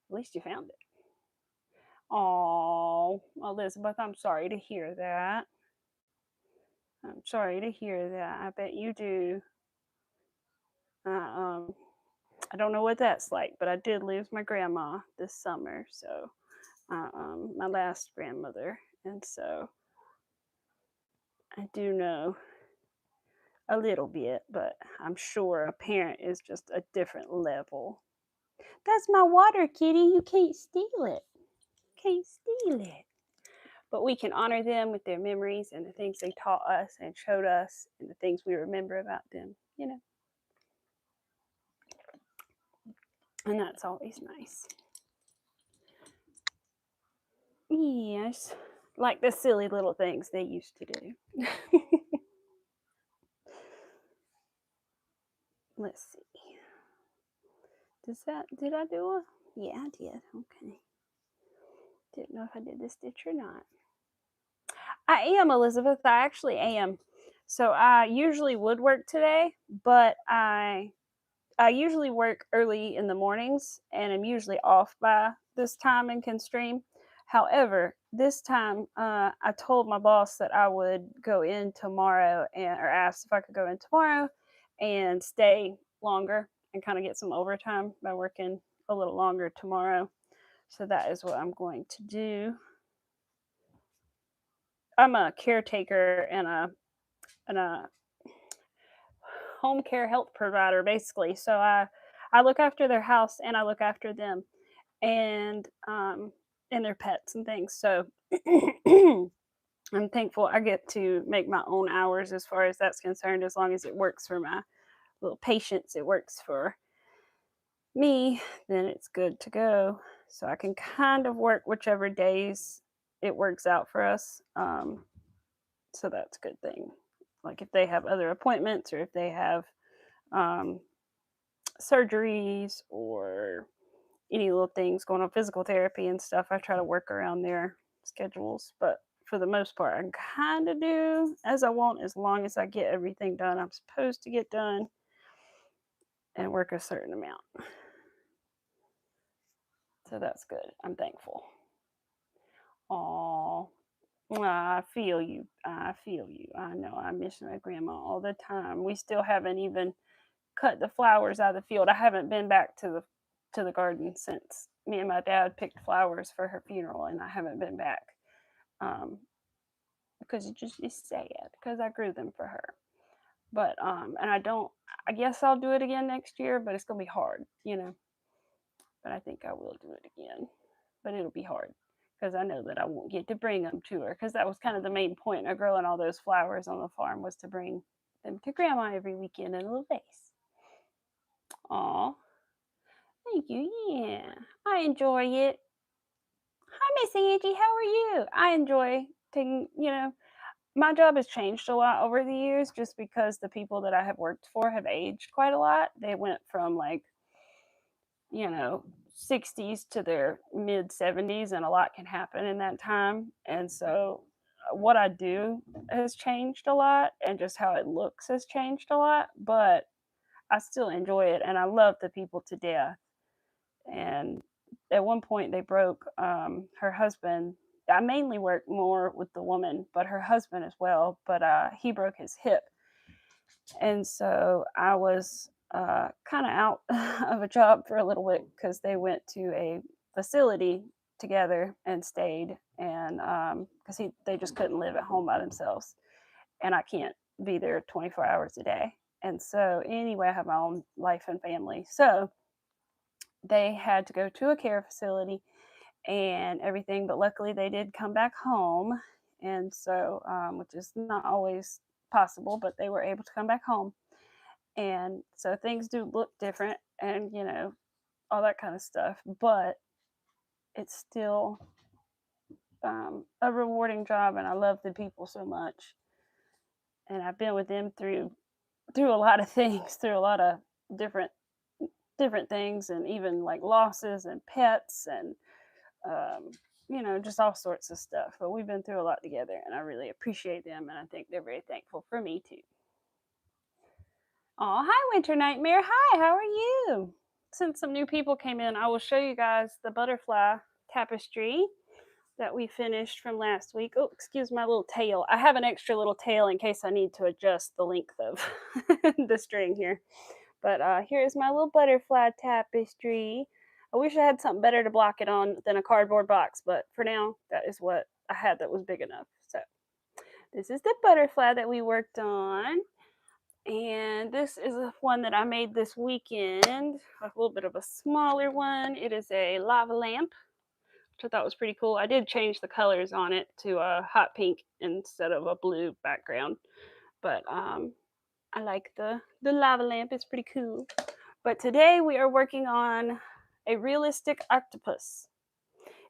At least you found it. Oh, Elizabeth, I'm sorry to hear that. I'm sorry to hear that. I bet you do. I don't know what that's like, but I did lose my grandma this summer, so my last grandmother, and so I do know a little bit, but I'm sure a parent is just a different level. That's my water, kitty. You can't steal it. Can't steal it. But we can honor them with their memories and the things they taught us and showed us and the things we remember about them, you know. And that's always nice. Yes. Like the silly little things they used to do. Let's see. Did I do a? Yeah, I did. Okay. Didn't know if I did this stitch or not. I am, Elizabeth. I actually am. So I usually would work today, but I usually work early in the mornings and I'm usually off by this time and can stream. However, this time I told my boss that I would go in tomorrow or asked if I could go in tomorrow and stay longer and kind of get some overtime by working a little longer tomorrow. So that is what I'm going to do. I'm a caretaker and a home care health provider basically. So I look after their house and I look after them and their pets and things. So I'm thankful I get to make my own hours as far as that's concerned, as long as it works for my little patients, it works for me, then it's good to go. So I can kind of work whichever days it works out for us. So that's a good thing. Like if they have other appointments or if they have surgeries or any little things going on, physical therapy and stuff, I try to work around their schedules. But for the most part, I kind of do as I want, as long as I get everything done I'm supposed to get done and work a certain amount. So that's good. I'm thankful. Aw, I feel you. I feel you. I know I miss my grandma all the time. We still haven't even cut the flowers out of the field. I haven't been back to the garden since me and my dad picked flowers for her funeral, and I haven't been back because it just is sad because I grew them for her. But and I guess I'll do it again next year, but it's gonna be hard, you know. But I think I will do it again, but it'll be hard because I know that I won't get to bring them to her, because that was kind of the main point of growing all those flowers on the farm, was to bring them to Grandma every weekend in a little vase. Aw, thank you. Yeah, I enjoy it. Hi, Miss Angie. How are you? I enjoy taking, my job has changed a lot over the years just because the people that I have worked for have aged quite a lot. They went from like, 60s to their mid 70s, and a lot can happen in that time. And so what I do has changed a lot, and just how it looks has changed a lot, but I still enjoy it and I love the people to death. And at one point they broke her husband. I mainly work more with the woman, but her husband as well, but he broke his hip. And so I was kind of out of a job for a little bit because they went to a facility together and stayed, and because they just couldn't live at home by themselves, and I can't be there 24 hours a day. And so anyway, I have my own life and family, so they had to go to a care facility and everything, but luckily they did come back home. And so which is not always possible, but they were able to come back home. And so things do look different, and all that kind of stuff, but it's still a rewarding job, and I love the people so much, and I've been with them through a lot of things, through a lot of different things, and even like losses and pets and just all sorts of stuff. But we've been through a lot together, and I really appreciate them, and I think they're very thankful for me too. Oh, hi, Winter Nightmare. Hi, how are you? Since some new people came in, I will show you guys the butterfly tapestry that we finished from last week. Oh, excuse my little tail. I have an extra little tail in case I need to adjust the length of the string here. But here is my little butterfly tapestry. I wish I had something better to block it on than a cardboard box, but for now, that is what I had that was big enough. So this is the butterfly that we worked on. And this is one that I made this weekend, a little bit of a smaller one. It is a lava lamp, which I thought was pretty cool. I did change the colors on it to a hot pink instead of a blue background, but I like the lava lamp. It's pretty cool. But today we are working on a realistic octopus.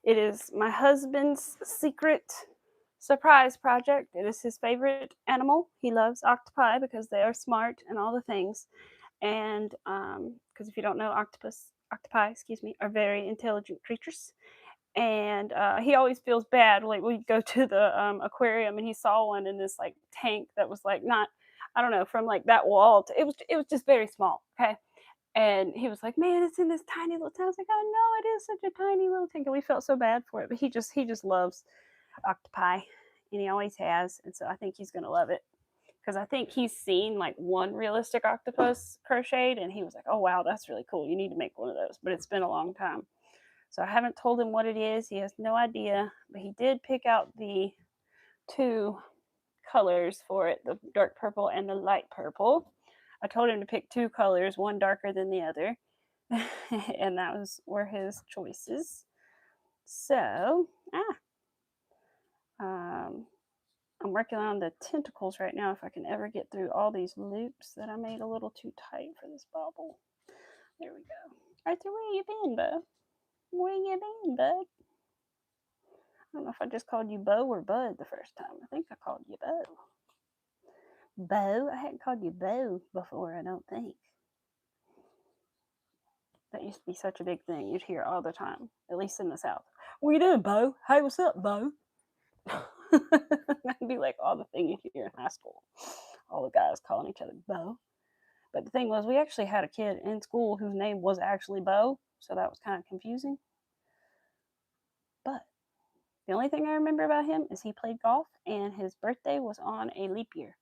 It is my husband's secret surprise project. It is his favorite animal. He loves octopi because they are smart and all the things. And because if you don't know, octopi, excuse me, are very intelligent creatures. And he always feels bad. Like we go to the aquarium and he saw one in this like tank that was like not, I don't know, from like that wall. It was just very small. Okay. And he was like, "Man, it's in this tiny little tank." I was like, "Oh no, it is such a tiny little tank." And we felt so bad for it, but he just loves octopi, and he always has. And so I think he's gonna love it because I think he's seen like one realistic octopus crocheted, and he was like, "Oh wow, that's really cool. You need to make one of those." But it's been a long time, so I haven't told him what it is. He has no idea, but he did pick out the two colors for it, the dark purple and the light purple. I told him to pick two colors, one darker than the other, and were his choices. So, I'm working on the tentacles right now. If I can ever get through all these loops that I made a little too tight for this bobble. There we go. Arthur, where you been, bud? Where you been, bud? I don't know if I just called you Bo or Bud the first time. I think I called you Bo. Bo? I hadn't called you Bo before, I don't think. That used to be such a big thing. You'd hear all the time, at least in the South. "What you doing, Bo? Hey, what's up, Bo?" That'd be like all the thing you'd hear in high school. All the guys calling each other Bo. But the thing was, we actually had a kid in school whose name was actually Bo, so that was kind of confusing. But the only thing I remember about him is he played golf, and his birthday was on a leap year.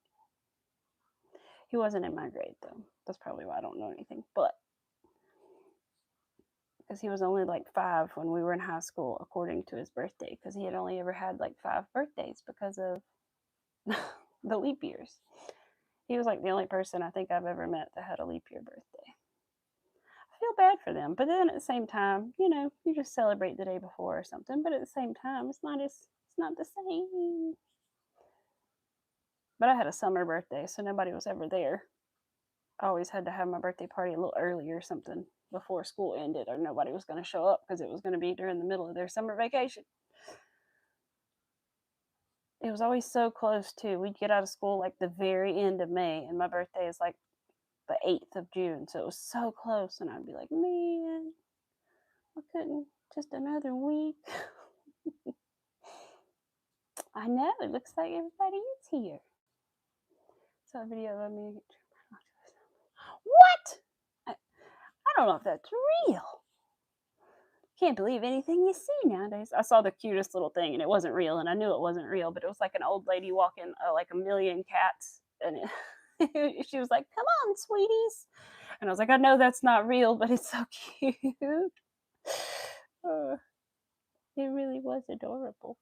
He wasn't in my grade, though. That's probably why I don't know anything. But because he was only like 5 when we were in high school, according to his birthday, because he had only ever had like 5 birthdays because of the leap years. He was like the only person I think I've ever met that had a leap year birthday. I feel bad for them, but then at the same time, you just celebrate the day before or something. But at the same time, it's not the same. But I had a summer birthday, so nobody was ever there. I always had to have my birthday party a little early or something before school ended, or nobody was going to show up because it was going to be during the middle of their summer vacation. It was always so close too. We'd get out of school like the very end of May, and my birthday is like the 8th of June, so it was so close. And I'd be like, "Man, I couldn't just another week." I know, it looks like everybody is here. Saw a video of me. What? I don't know if that's real. Can't believe anything you see nowadays. I saw the cutest little thing, and it wasn't real, and I knew it wasn't real, but it was like an old lady walking like a million cats, and she was like, "Come on, sweeties," and I was like, "I know that's not real, but it's so cute." It really was adorable.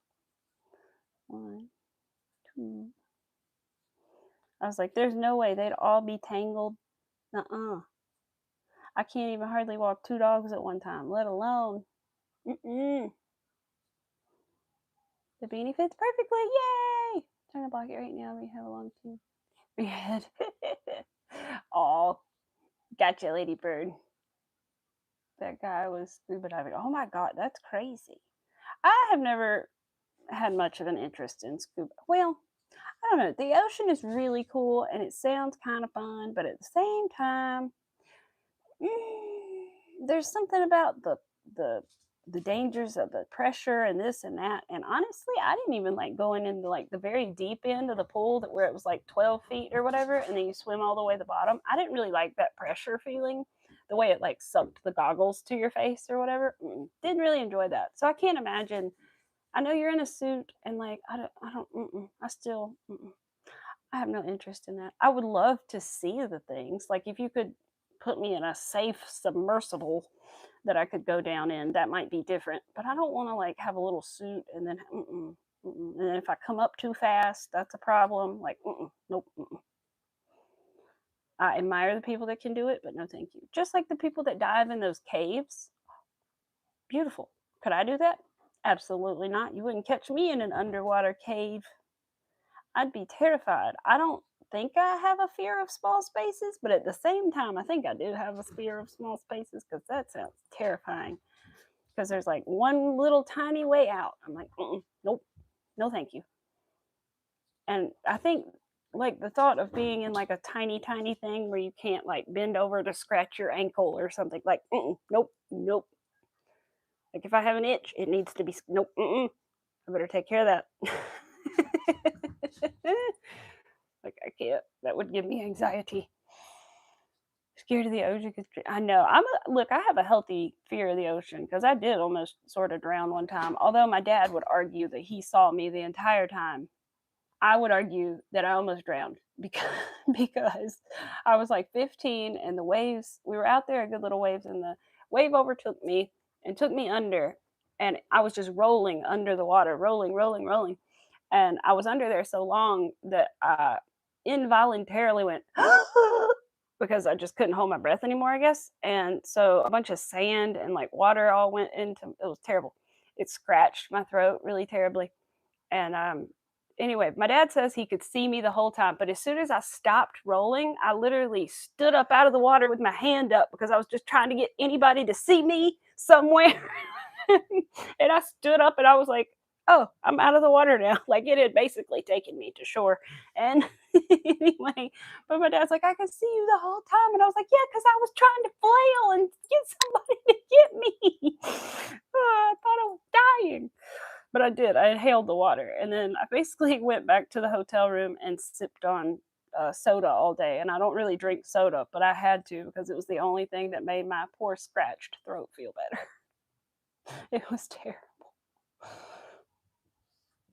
1, 2. I was like, "There's no way they'd all be tangled." I can't even hardly walk 2 dogs at one time, let alone. The beanie fits perfectly. Yay! Trying to block it right now. We have a long tube. Your head. Oh, gotcha, ladybird. That guy was scuba diving. Oh my god, that's crazy. I have never had much of an interest in scuba. Well, I don't know. The ocean is really cool and it sounds kind of fun, but at the same time, there's something about the dangers of the pressure and this and that. And honestly, I didn't even like going into like the very deep end of the pool where it was like 12 feet or whatever, and then you swim all the way to the bottom. I didn't really like that pressure feeling, the way it like sucked the goggles to your face or whatever. Didn't really enjoy that. So I can't imagine. I know you're in a suit and like I have no interest in that. I would love to see the things. Like if you could put me in a safe submersible that I could go down in, that might be different. But I don't want to like have a little suit and then, and then if I come up too fast, that's a problem. Like, nope. I admire the people that can do it, but no, thank you. Just like the people that dive in those caves. Beautiful. Could I do that? Absolutely not. You wouldn't catch me in an underwater cave. I'd be terrified. I don't think I have a fear of small spaces, but at the same time, I think I do have a fear of small spaces because that sounds terrifying. Because there's like one little tiny way out. I'm like, nope, no, thank you. And I think like the thought of being in like a tiny, tiny thing where you can't like bend over to scratch your ankle or something, like, nope, nope. Like if I have an itch, it needs to be, nope, I better take care of that. Like I can't. That would give me anxiety. Scared of the ocean. I know. Look. I have a healthy fear of the ocean because I did almost sort of drown one time. Although my dad would argue that he saw me the entire time, I would argue that I almost drowned because I was like 15 and the waves. We were out there, good little waves, and the wave overtook me and took me under, and I was just rolling under the water, rolling, rolling, rolling. And I was under there so long that I involuntarily went because I just couldn't hold my breath anymore, I guess. And so a bunch of sand and like water all went into it. Was terrible. It scratched my throat really terribly. And anyway, my dad says he could see me the whole time, but as soon as I stopped rolling, I literally stood up out of the water with my hand up because I was just trying to get anybody to see me somewhere. And I stood up and I was like, oh, I'm out of the water now. Like it had basically taken me to shore. And anyway, but my dad's like, I could see you the whole time. And I was like, yeah, because I was trying to flail and get somebody to get me. Oh, I thought I was dying. But I did. I inhaled the water. And then I basically went back to the hotel room and sipped on soda all day. And I don't really drink soda, but I had to because it was the only thing that made my poor scratched throat feel better. It was terrible.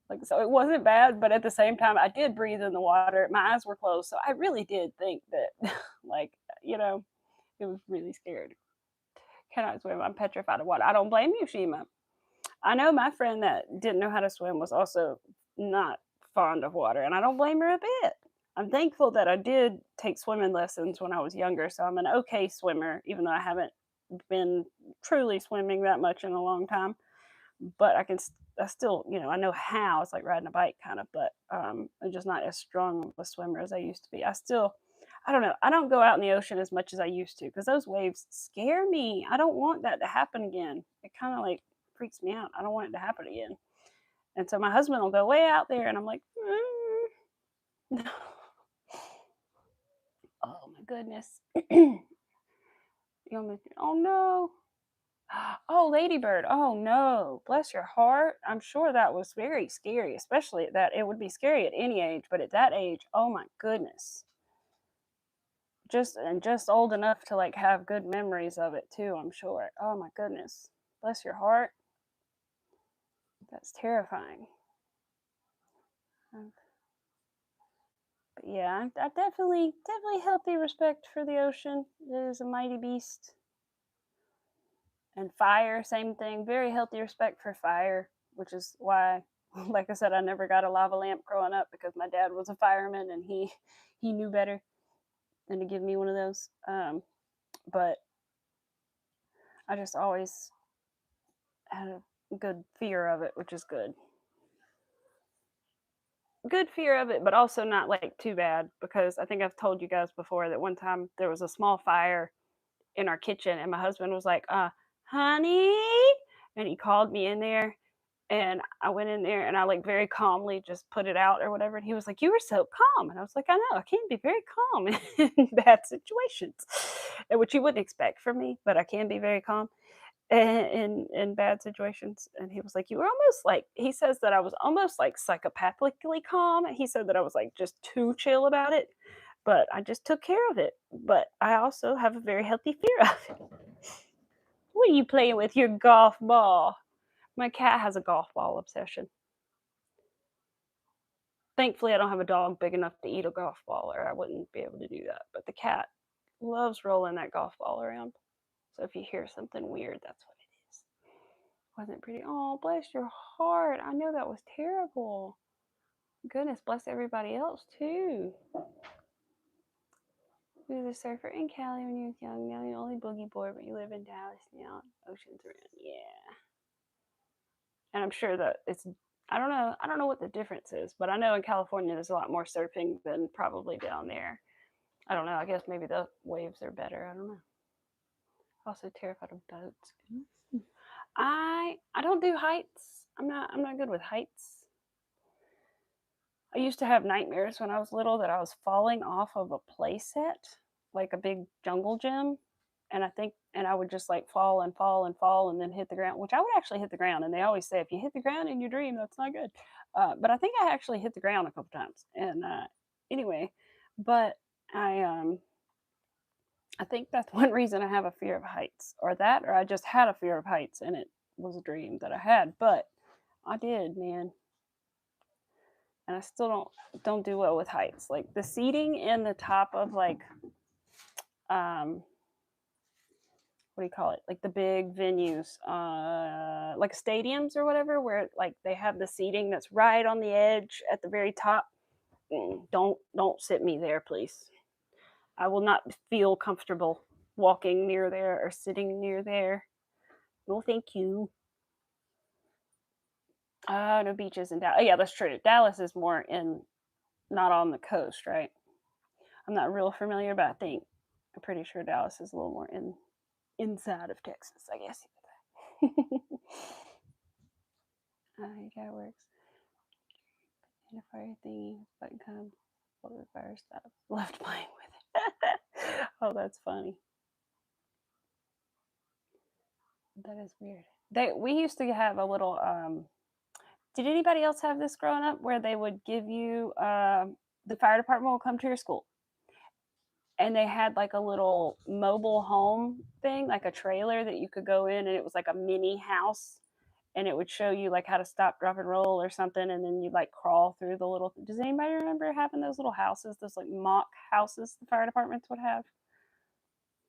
Like, so it wasn't bad, but at the same time, I did breathe in the water. My eyes were closed. So I really did think that, like, it was really scared. Cannot swim. I'm petrified of water. I don't blame you, Shima. I know my friend that didn't know how to swim was also not fond of water, and I don't blame her a bit. I'm thankful that I did take swimming lessons when I was younger, so I'm an okay swimmer, even though I haven't been truly swimming that much in a long time. But I still, I know how. It's like riding a bike kind of, but I'm just not as strong of a swimmer as I used to be. I don't know. I don't go out in the ocean as much as I used to because those waves scare me. I don't want that to happen again. It kind of like freaks me out. I don't want it to happen again. And so my husband will go way out there, and I'm like, oh my goodness. Oh no. Oh, Ladybird. Oh no. Bless your heart. I'm sure that was very scary, especially at that. It would be scary at any age, but at that age, oh my goodness. Just old enough to like have good memories of it too, I'm sure. Oh my goodness. Bless your heart. That's terrifying. But yeah, I definitely healthy respect for the ocean. It is a mighty beast. And fire, same thing. Very healthy respect for fire, which is why, like I said, I never got a lava lamp growing up because my dad was a fireman and he knew better than to give me one of those. But I just always had a good fear of it, which is good. Good fear of it, but also not like too bad because I think I've told you guys before that one time there was a small fire in our kitchen and my husband was like, honey, and he called me in there and I went in there and I like very calmly just put it out or whatever. And he was like, you were so calm. And I was like, I know, I can be very calm in bad situations, which you wouldn't expect from me, but I can be very calm in bad situations. And he was like, you were almost like, he says that I was almost like psychopathically calm. He said that I was like just too chill about it, but I just took care of it. But I also have a very healthy fear of it. What are you playing with your golf ball? My cat has a golf ball obsession. Thankfully, I don't have a dog big enough to eat a golf ball, or I wouldn't be able to do that. But the cat loves rolling that golf ball around. So if you hear something weird, that's what it is. Wasn't pretty. Oh, bless your heart. I know that was terrible. Goodness, bless everybody else too. You were a surfer in Cali when you were young. Now you're only boogie board, but you live in Dallas now. Oceans around. Yeah. And I'm sure that it's, I don't know what the difference is, but I know in California there's a lot more surfing than probably down there. I don't know. I guess maybe the waves are better. I don't know. Also terrified of boats. I don't do heights. I'm not good with heights. I used to have nightmares when I was little that I was falling off of a play set, like a big jungle gym, and I would just like fall and fall and fall and then hit the ground, which I would actually hit the ground. And they always say if you hit the ground in your dream, that's not good. But I think I actually hit the ground a couple times. And anyway, but I think that's one reason I have a fear of heights, or I just had a fear of heights, and it was a dream that I had. But I did, man, and I still don't do well with heights. Like the seating in the top of like what do you call it? Like the big venues, like stadiums or whatever, where like they have the seating that's right on the edge at the very top. Don't sit me there, please. I will not feel comfortable walking near there or sitting near there. No, thank you. No beaches in Dallas. Oh, yeah, that's true. Dallas is more not on the coast, right? I'm not real familiar, but I'm pretty sure Dallas is a little more inside of Texas, I guess. Yeah, it works. And a fire thingy, button come, what the fire stuff. Left playing with it. Oh, that's funny. That is weird. We used to have a little. Did anybody else have this growing up where they would give you the fire department will come to your school, and they had like a little mobile home thing, like a trailer that you could go in, and it was like a mini house, and it would show you like how to stop, drop, and roll or something, and then you'd like crawl through the little. Does anybody remember having those little houses, those like mock houses the fire departments would have?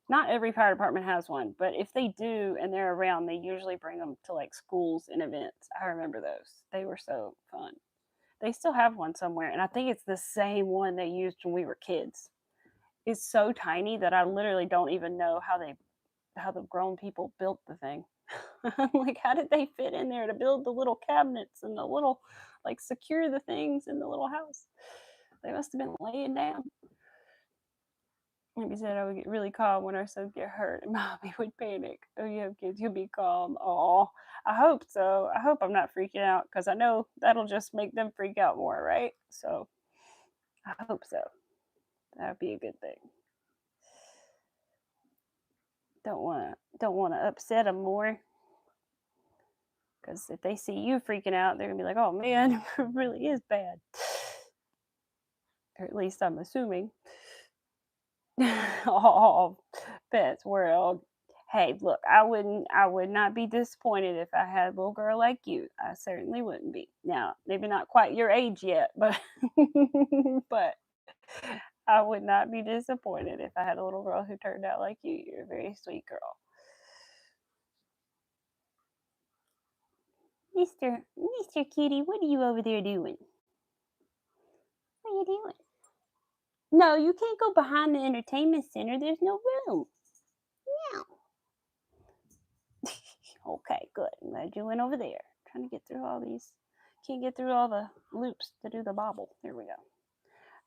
Not every fire department has one, but if they do and they're around, they usually bring them to like schools and events. I remember those. They were so fun. They still have one somewhere, and I think it's the same one they used when we were kids. It's so tiny that I literally don't even know how the grown people built the thing. Like, how did they fit in there to build the little cabinets and the little, like, secure the things in the little house? They must have been laying down. Like I said, I would get really calm when our sons get hurt, and mommy would panic. Oh, you have kids, you'll be calm. Oh, I hope so. I hope I'm not freaking out, because I know that'll just make them freak out more, right? So I hope so. That would be a good thing. Don't want to upset them more, because if they see you freaking out, they're gonna be like, "Oh man, it really is bad." Or at least I'm assuming. Oh, Pets World. Hey, look, I would not be disappointed if I had a little girl like you. I certainly wouldn't be. Now, maybe not quite your age yet, but but I would not be disappointed if I had a little girl who turned out like you. You're a very sweet girl. Mr. Kitty, what are you over there doing? What are you doing? No, you can't go behind the entertainment center. There's no room. No. Okay, good. I'm glad you went over there. I'm trying to get through all these. Can't get through all the loops to do the bobble. There we go.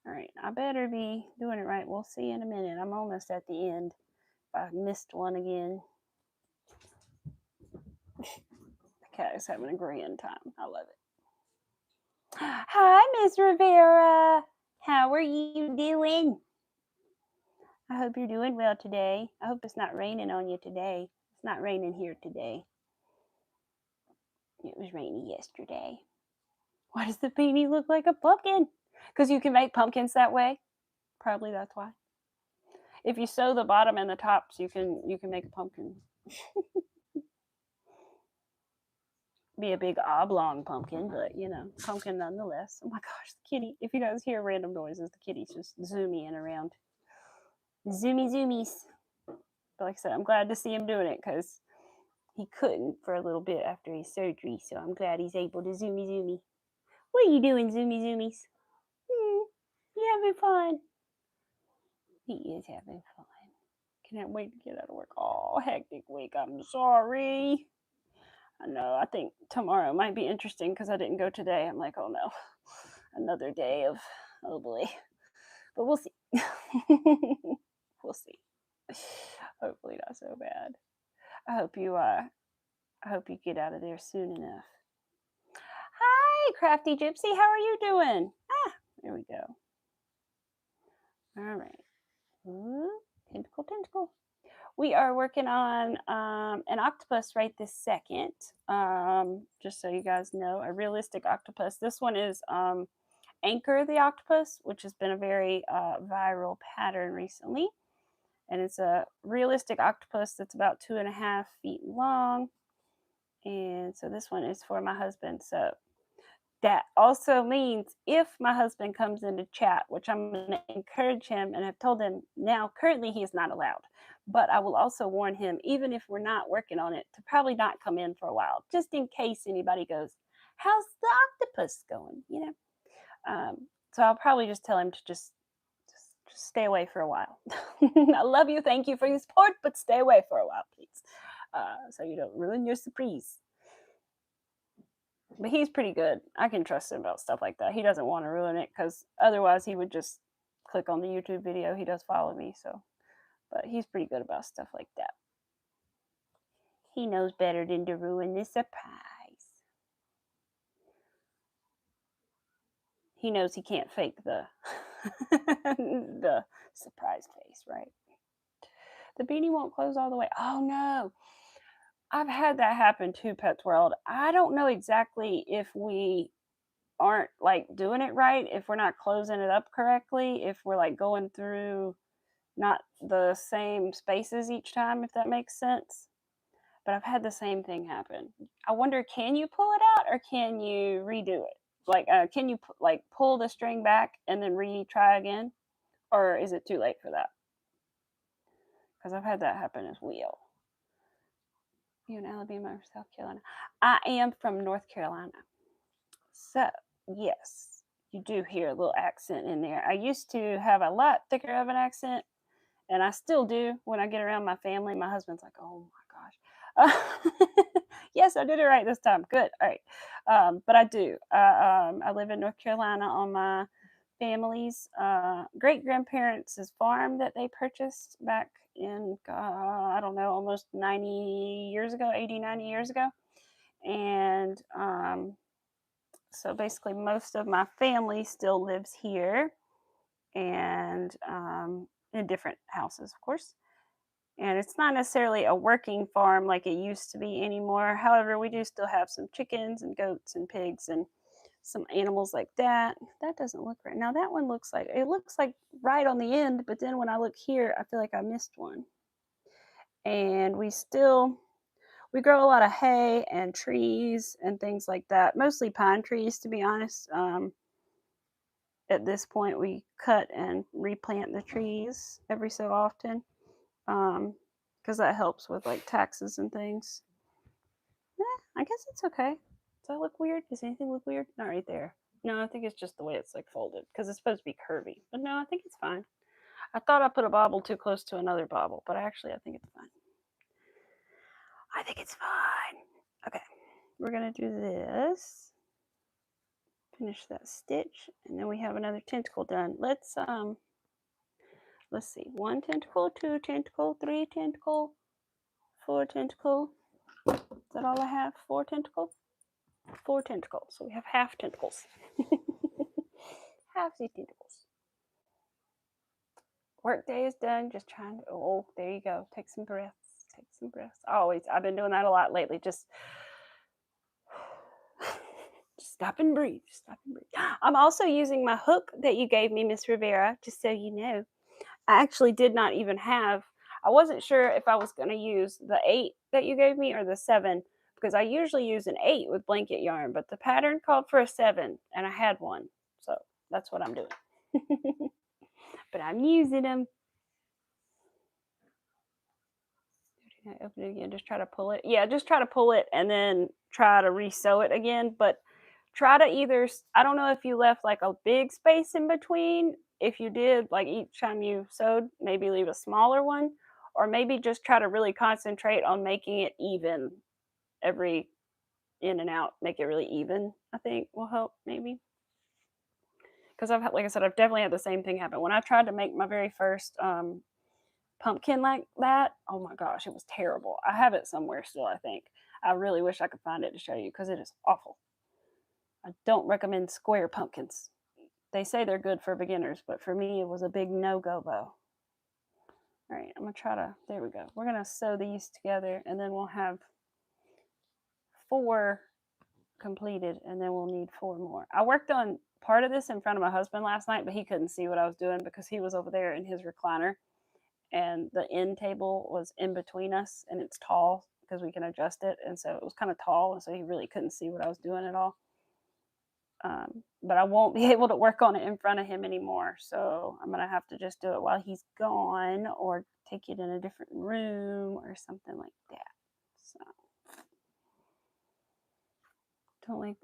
All right, I better be doing it right. We'll see in a minute. I'm almost at the end. If I missed one again. The cat is having a grand time. I love it. Hi, Miss Rivera. How are you doing? I hope you're doing well today. I hope it's not raining on you today. It's not raining here today. It was rainy yesterday. Why does the beanie look like a pumpkin? Because you can make pumpkins that way. Probably that's why. If you sew the bottom and the tops, you can make a pumpkin. Be a big oblong pumpkin, but pumpkin nonetheless. Oh my gosh, the kitty. If you guys hear random noises, the kitty's just zooming around. Zoomies. But like I said, I'm glad to see him doing it because he couldn't for a little bit after his surgery. So I'm glad he's able to zoomy. What are you doing, zoomies? You having fun? He is having fun. Can't wait to get out of work. Oh, hectic week. I'm sorry. I know. I think tomorrow might be interesting because I didn't go today. I'm like, oh no, another day of, oh boy. But we'll see. We'll see. Hopefully not so bad. I hope you get out of there soon enough. Hi, Crafty Gypsy. How are you doing? There we go. All right. Ooh, tentacle. We are working on an octopus right this second. Just so you guys know, a realistic octopus. This one is Anchor the Octopus, which has been a very viral pattern recently. And it's a realistic octopus that's about 2.5 feet long. And so this one is for my husband. So that also means if my husband comes into chat, which I'm going to encourage him, and I've told him now, currently he is not allowed, but I will also warn him, even if we're not working on it, to probably not come in for a while, just in case anybody goes, how's the octopus going? So I'll probably just tell him to just stay away for a while. I love you. Thank you for your support, but stay away for a while, please. So you don't ruin your surprise. But he's pretty good. I can trust him about stuff like that. He doesn't want to ruin it because otherwise he would just click on the YouTube video. He does follow me, so. But he's pretty good about stuff like that. He knows better than to ruin the surprise. He knows he can't fake the the surprise face, right? The beanie won't close all the way. Oh no. I've had that happen too, Pets World. I don't know exactly if we aren't like doing it right, if we're not closing it up correctly, if we're like going through not the same spaces each time, if that makes sense. But I've had the same thing happen. I wonder, can you pull it out or can you redo it? Like, can you like pull the string back and then retry again? Or is it too late for that? Because I've had that happen as well. You in Alabama or South Carolina? I am from North Carolina. So, yes, you do hear a little accent in there. I used to have a lot thicker of an accent, and I still do when I get around my family. My husband's like, oh my gosh. Yes, I did it right this time. Good. All right. But I do. I live in North Carolina on my family's great-grandparents' farm that they purchased back in, I don't know, almost 90 years ago, 80, 90 years ago. And so basically most of my family still lives here and in different houses, of course. And it's not necessarily a working farm like it used to be anymore. However, we do still have some chickens and goats and pigs and some animals like that. That doesn't look right. Now that one looks like right on the end, but then when I look here, I feel like I missed one. And we grow a lot of hay and trees and things like that, mostly pine trees, to be honest. At this point, we cut and replant the trees every so often because that helps with like taxes and things. I guess it's okay. Does that look weird? Does anything look weird? Not right there. No, I think it's just the way it's like folded because it's supposed to be curvy. But no, I think it's fine. I thought I put a bobble too close to another bobble, but actually I think it's fine. I think it's fine. Okay, we're gonna do this. Finish that stitch, and then we have another tentacle done. Let's see. 1 tentacle, 2 tentacle, 3 tentacle, 4 tentacle. Is that all I have? 4 tentacles? 4 tentacles. So we have half tentacles. Half the tentacles. Work day is done. Just trying to. Oh, there you go. Take some breaths. Take some breaths. Always. I've been doing that a lot lately. Just stop and breathe. Stop and breathe. I'm also using my hook that you gave me, Miss Rivera, just so you know. I actually did not even have. I wasn't sure if I was going to use the 8 that you gave me or the 7 because I usually use an 8 with blanket yarn, but the pattern called for a 7 and I had one. So that's what I'm doing. But I'm using them. Can I open it again? Just try to pull it. Yeah, just try to pull it and then try to re-sew it again. But try to either, I don't know if you left like a big space in between. If you did, like each time you sewed, maybe leave a smaller one, or maybe just try to really concentrate on making it even every in and out. Make it really even, I think will help maybe. Because I've had, like I said, I've definitely had the same thing happen. When I tried to make my very first pumpkin like that, oh my gosh, it was terrible. I have it somewhere still, I think. I really wish I could find it to show you because it is awful. I don't recommend square pumpkins. They say they're good for beginners, but for me, it was a big no-go though. All right, I'm gonna try to, there we go. We're gonna sew these together and then we'll have 4 completed and then we'll need 4 more. I worked on part of this in front of my husband last night, but he couldn't see what I was doing because he was over there in his recliner and the end table was in between us and it's tall because we can adjust it. And so it was kind of tall. And so he really couldn't see what I was doing at all. But I won't be able to work on it in front of him anymore. So I'm going to have to just do it while he's gone or take it in a different room or something like that. So don't like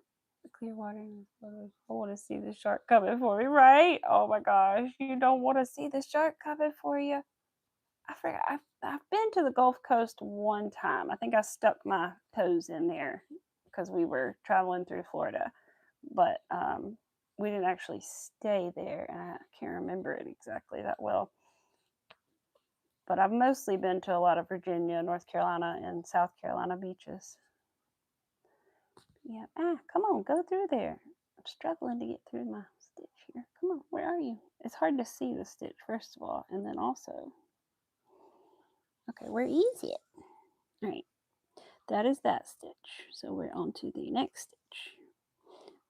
the clear water in the photos. I want to see the shark coming for me, right? Oh my gosh, you don't want to see the shark coming for you. I forgot. I've been to the Gulf Coast one time. I think I stuck my toes in there because we were traveling through Florida, but we didn't actually stay there, and I can't remember it exactly that well. But I've mostly been to a lot of Virginia, North Carolina, and South Carolina beaches. Yeah. Come on, go through there. I'm struggling to get through my stitch here. Come on, where are you? It's hard to see the stitch, first of all, and then also. Okay, where is it? All right, that is that stitch. So we're on to the next stitch,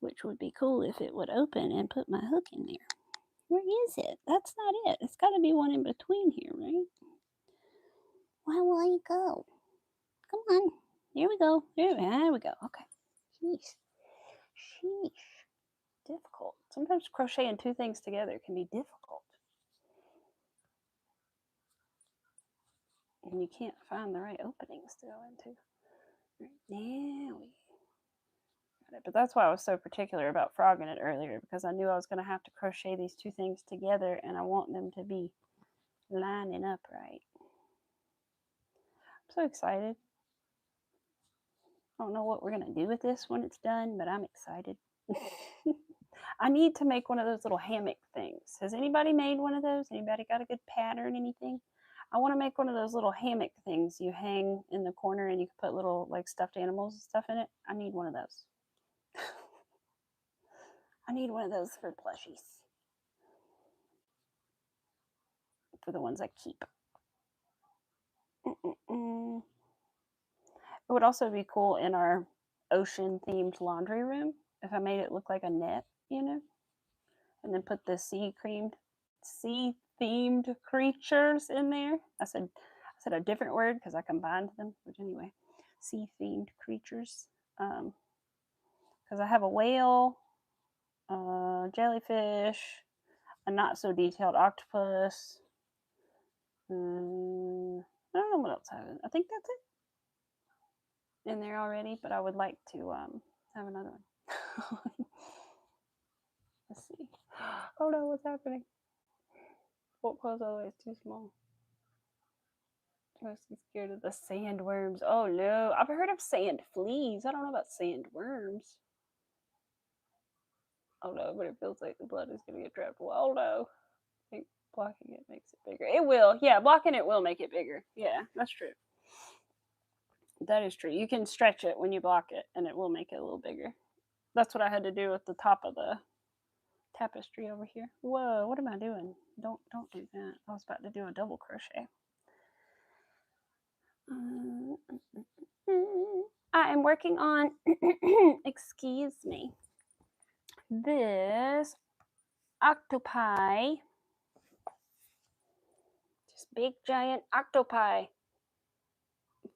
which would be cool if it would open and put my hook in there. Where is it? That's not it. It's got to be one in between here, right? Why will I go? Come on. Here we go. There we go. Okay. Sheesh. Difficult. Sometimes crocheting 2 things together can be difficult. And you can't find the right openings to go into. Right, now we got it. But that's why I was so particular about frogging it earlier, because I knew I was going to have to crochet these 2 things together and I want them to be lining up right. I'm so excited. I don't know what we're going to do with this when it's done, but I'm excited. I need to make one of those little hammock things. Has anybody made one of those? Anybody got a good pattern, anything? I want to make one of those little hammock things you hang in the corner and you can put little like stuffed animals and stuff in it. I need one of those. I need one of those for plushies. For the ones I keep. It would also be cool in our ocean themed laundry room if I made it look like a net, you know, and then put the sea themed creatures in there. I said a different word because I combined them, but anyway, sea themed creatures. Because I have a whale, jellyfish, a not so detailed octopus. I don't know what else I have. I think that's it in there already, but I would like to have another one. Let's see. Oh no, what's happening? What puzzle is too small? Mostly scared of the sandworms. Oh no, I've heard of sand fleas. I don't know about sandworms. Oh no, but it feels like the blood is going to get trapped. Well, no. I think blocking it makes it bigger. It will. Yeah, blocking it will make it bigger. Yeah, that's true. That is true. You can stretch it when you block it, and it will make it a little bigger. That's what I had to do with the top of the tapestry over here. Whoa, what am I doing? Don't do that. I was about to do a double crochet. I am working on, excuse me, this octopi. This big giant octopi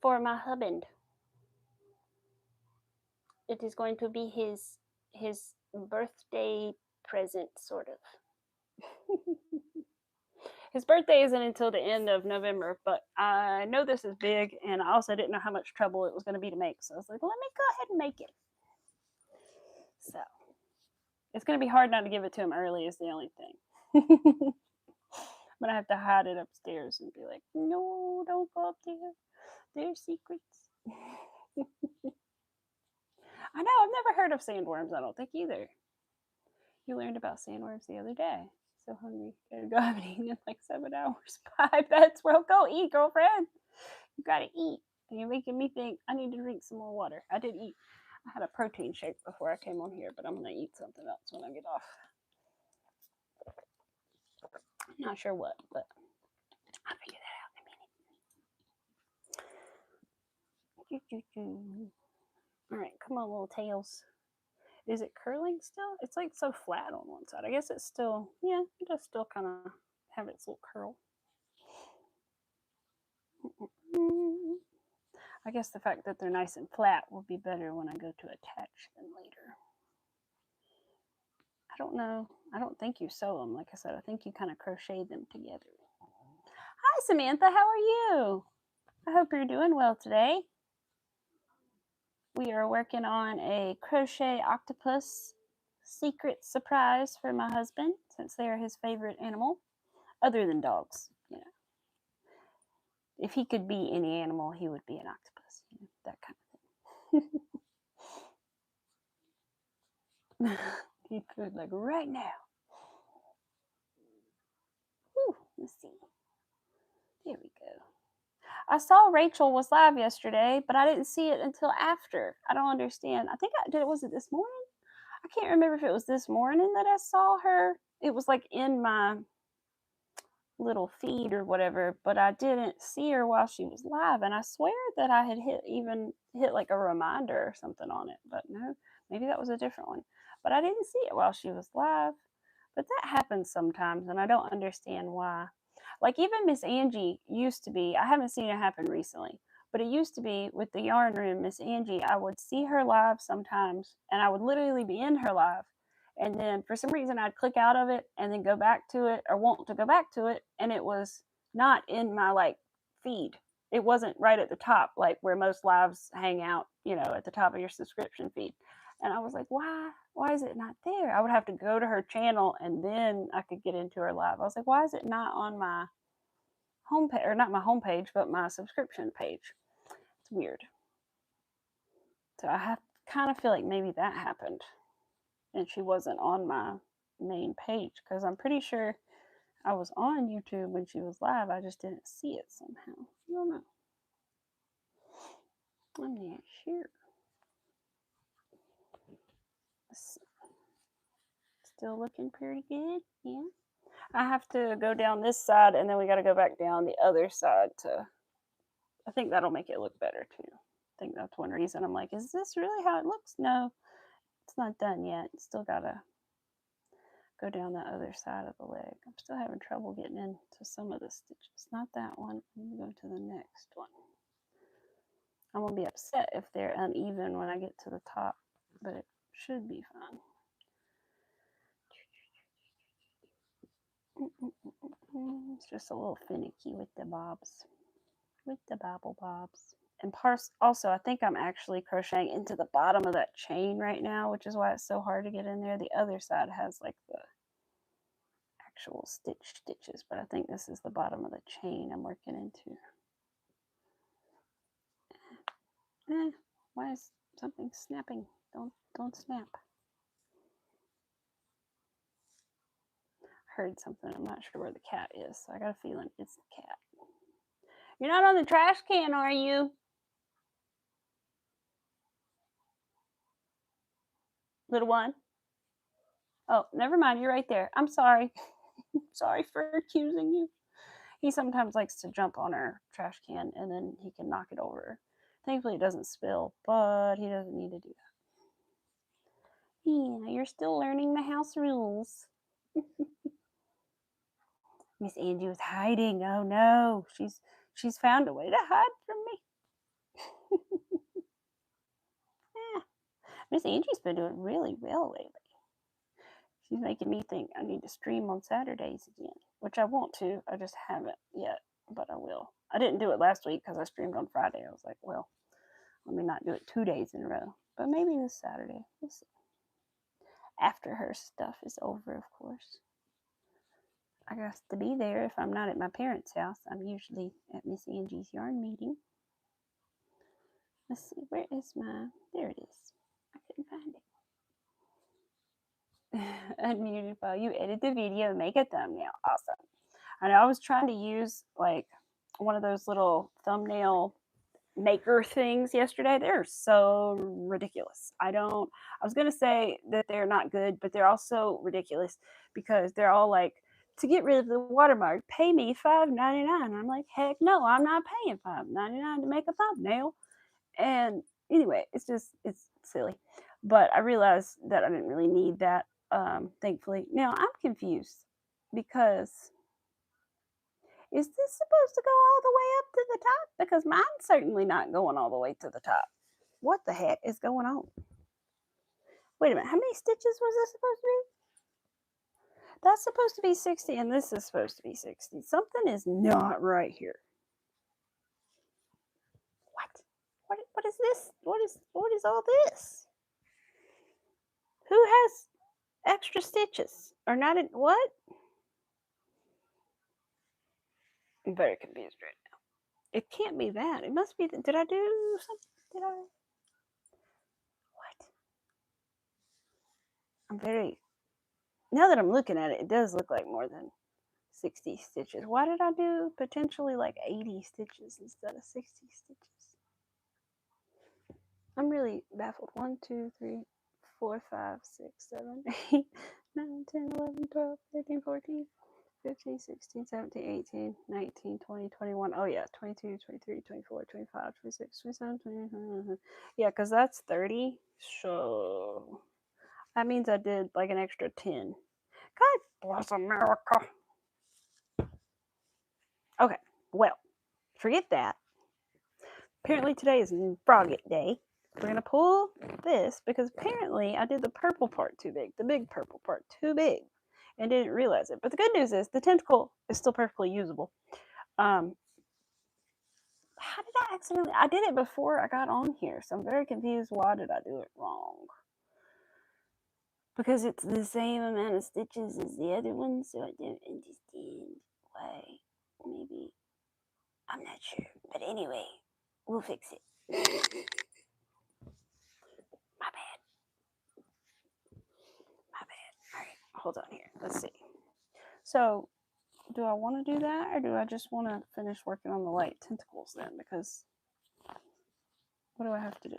for my husband. It is going to be his birthday present, sort of. His birthday isn't until the end of November, but I know this is big, and I also didn't know how much trouble it was going to be to make. So I was like, let me go ahead and make it. So it's going to be hard not to give it to him early is the only thing. I'm going to have to hide it upstairs and be like, no, don't go up there. There's secrets. I know, I've never heard of sandworms, I don't think either. You learned about sandworms the other day. So hungry. Gotta go. I haven't eaten in like 7 hours. Bye, Bets. Well, go eat, girlfriend. You gotta eat. And you're making me think I need to drink some more water. I did eat. I had a protein shake before I came on here, but I'm gonna eat something else when I get off. Not sure what, but I'll figure that out in a minute. All right, come on, little tails. Is it curling still? It's like so flat on one side. I guess it's still, yeah, it does still kind of have its little curl. I guess the fact that they're nice and flat will be better when I go to attach them later. I don't know. I don't think you sew them. Like I said, I think you kind of crochet them together. Hi, Samantha. How are you? I hope you're doing well today. We are working on a crochet octopus secret surprise for my husband, since they are his favorite animal, other than dogs. You know, if he could be any animal, he would be an octopus. You know, that kind of thing. He could, like, right now. Whew, let's see. There we go. I saw Rachel was live yesterday, but I didn't see it until after. I don't understand. I think I did. Was it this morning? I can't remember if it was this morning that I saw her. It was like in my little feed or whatever, but I didn't see her while she was live, and I swear that I had hit like a reminder or something on it, but no, maybe that was a different one. But I didn't see it while she was live. But that happens sometimes, and I don't understand why. Like, even Miss Angie used to be, I haven't seen it happen recently, but it used to be with the yarn room, Miss Angie, I would see her live sometimes, and I would literally be in her live, and then for some reason I'd click out of it and then go back to it, or want to go back to it, and it was not in my like feed. It wasn't right at the top, like where most lives hang out, you know, at the top of your subscription feed. And I was like, why is it not there? I would have to go to her channel and then I could get into her live. I was like, why is it not on my homepage, or not my homepage, but my subscription page? It's weird. So I kind of feel like maybe that happened and she wasn't on my main page, because I'm pretty sure I was on YouTube when she was live. I just didn't see it somehow. I don't know. I'm not sure. Still looking pretty good. Yeah. I have to go down this side, and then we got to go back down the other side to, I think that'll make it look better too. I think that's one reason I'm like, is this really how it looks? No, it's not done yet. It's still got to go down the other side of the leg. I'm still having trouble getting into some of the stitches. Not that one. I'm going to go to the next one. I'm going to be upset if they're uneven when I get to the top, but it should be fine. It's just a little finicky with the bobs. With the bobble bobs. And also, I think I'm actually crocheting into the bottom of that chain right now, which is why it's so hard to get in there. The other side has like the actual stitches, but I think this is the bottom of the chain I'm working into. Why is something snapping? Don't snap. I heard something. I'm not sure where the cat is, so I got a feeling it's the cat. You're not on the trash can, are you? Little one? Oh, never mind. You're right there. I'm sorry. Sorry for accusing you. He sometimes likes to jump on our trash can and then he can knock it over. Thankfully, it doesn't spill, but he doesn't need to do that. Yeah, you're still learning the house rules. Miss Angie was hiding. Oh no, she's found a way to hide from me. Yeah. Miss Angie's been doing really well lately. She's making me think I need to stream on Saturdays again. which I want to. I just haven't yet, but I will. I didn't do it last week because I streamed on Friday. I was like, well, let me not do it 2 days in a row. But maybe this Saturday. We'll see. After her stuff is over, of course. I got to be there. If I'm not at my parents' house, I'm usually at Miss Angie's yarn meeting. Let's see, where is my... There it is. I couldn't find it. Unmuted while you edit the video and make a thumbnail. Awesome. I know I was trying to use like one of those little thumbnail maker things yesterday. They're so ridiculous. I was going to say that they're not good, but they're also ridiculous because they're all like, to get rid of the watermark, pay me $5.99. I'm like, heck no, I'm not paying $5.99 to make a thumbnail. And anyway, it's silly. But I realized that I didn't really need that, thankfully. Now, I'm confused because is this supposed to go all the way up to the top? Because mine's certainly not going all the way to the top. What the heck is going on? Wait a minute. How many stitches was this supposed to be? That's supposed to be 60, and this is supposed to be 60. Something is not right here. What is this? What is all this? Who has extra stitches? Or not in what? I'm very confused right now. It can't be that. It must be that. Did I do something? Did I? What? I'm very... Now that I'm looking at it, it does look like more than 60 stitches. Why did I do potentially like 80 stitches instead of 60 stitches? I'm really baffled. 1, 2, 3, 4, 5, 6, 7, 8, 9, 10, 11, 12, 13, 14, 15, 16, 17, 18, 19, 20, 21. Oh yeah, 22, 23, 24, 25, 26, 27, 28. Yeah, because that's 30. So that means I did like an extra 10. God bless America. Okay, well, forget that. Apparently today is Frog It Day. We're going to pull this because apparently I did the purple part too big, the big purple part too big, and didn't realize it. But the good news is the tentacle is still perfectly usable. How did I accidentally... I did it before I got on here, so I'm very confused. Why did I do it wrong? Because it's the same amount of stitches as the other one, so I don't understand why. Maybe... I'm not sure. But anyway, we'll fix it. My bad. All right, hold on here. Let's see. So, do I want to do that, or do I just want to finish working on the light tentacles then? Because what do I have to do?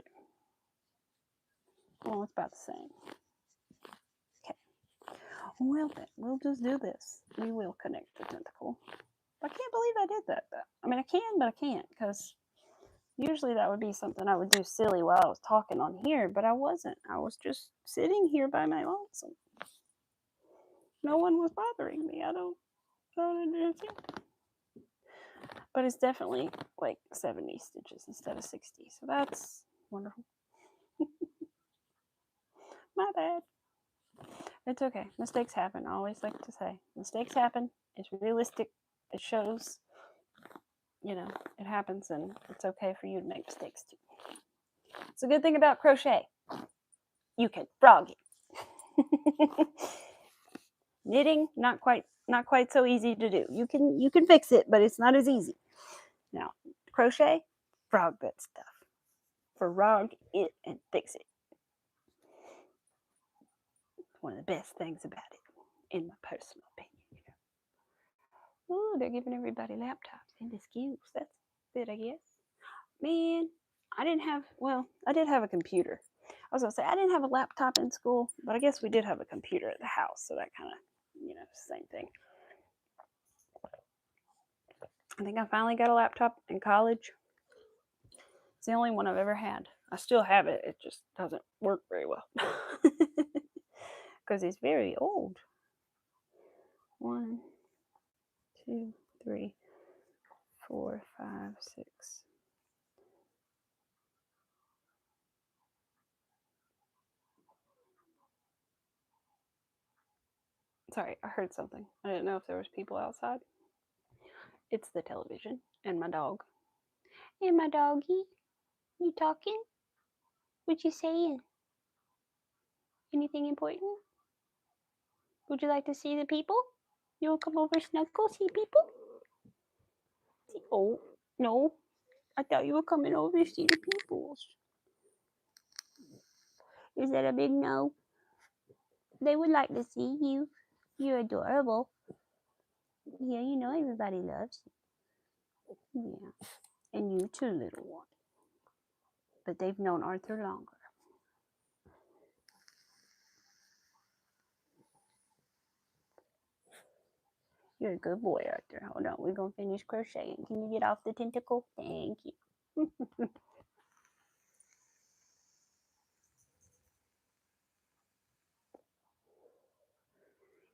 Well, it's about the same. Okay. Well, then, we'll just do this. We will connect the tentacle. I can't believe I did that, though. I mean, I can, but I can't, because usually that would be something I would do silly while I was talking on here, but I wasn't. I was just sitting here by my lonesome. No one was bothering me. I don't understand. But it's definitely like 70 stitches instead of 60, so that's wonderful. My bad. It's okay. Mistakes happen. I always like to say mistakes happen. It's realistic. It shows, you know, it happens, and it's okay for you to make mistakes too. It's a good thing about crochet. You can frog it. Knitting, not quite so easy to do. You can fix it, but it's not as easy. Now, crochet, frog that stuff. Frog it and fix it. One of the best things about it, in my personal opinion. Oh, they're giving everybody laptops into schools. That's good, I guess. Man, I did have a computer. I was going to say, I didn't have a laptop in school, but I guess we did have a computer at the house, so that kind of, same thing. I think I finally got a laptop in college. It's the only one I've ever had. I still have it. It just doesn't work very well. Because it's very old. 1, 2, 3, 4, 5, 6. Sorry, I heard something. I didn't know if there was people outside. It's the television and my dog. And my doggy, you talking? What you saying? Anything important? Would you like to see the people? You want to come over, snuggle, see people? Oh, no. I thought you were coming over to see the people. Is that a big no? They would like to see you. You're adorable. Yeah, you know everybody loves you. Yeah. And you too, little one. But they've known Arthur longer. You're a good boy, Arthur. Hold on, we're going to finish crocheting. Can you get off the tentacle? Thank you.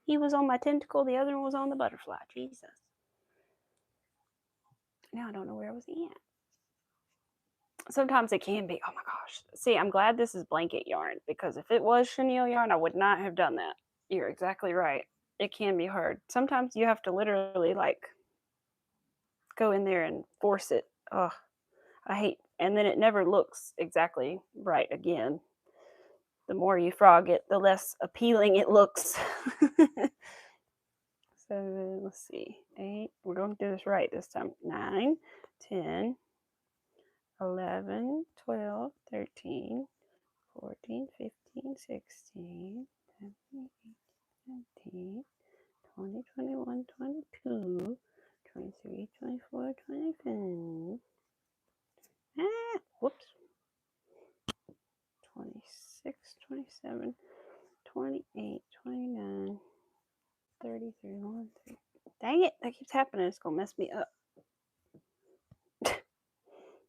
He was on my tentacle, the other one was on the butterfly. Jesus. Now I don't know where I was at. Sometimes it can be. Oh my gosh. See, I'm glad this is blanket yarn, because if it was chenille yarn, I would not have done that. You're exactly right. It can be hard. Sometimes you have to literally like go in there and force it. Ugh, I hate. And then it never looks exactly right again. The more you frog it, the less appealing it looks. So let's see. 8. We're going to do this right this time. 9, 10, 11, 12, 13, 14, 15, 16, 17, 18, 19, 20, 21, 22, 23, 24, 25. Whoops. 26, 27, 28, 29, 30, 31, 30. Dang it, that keeps happening. It's going to mess me up.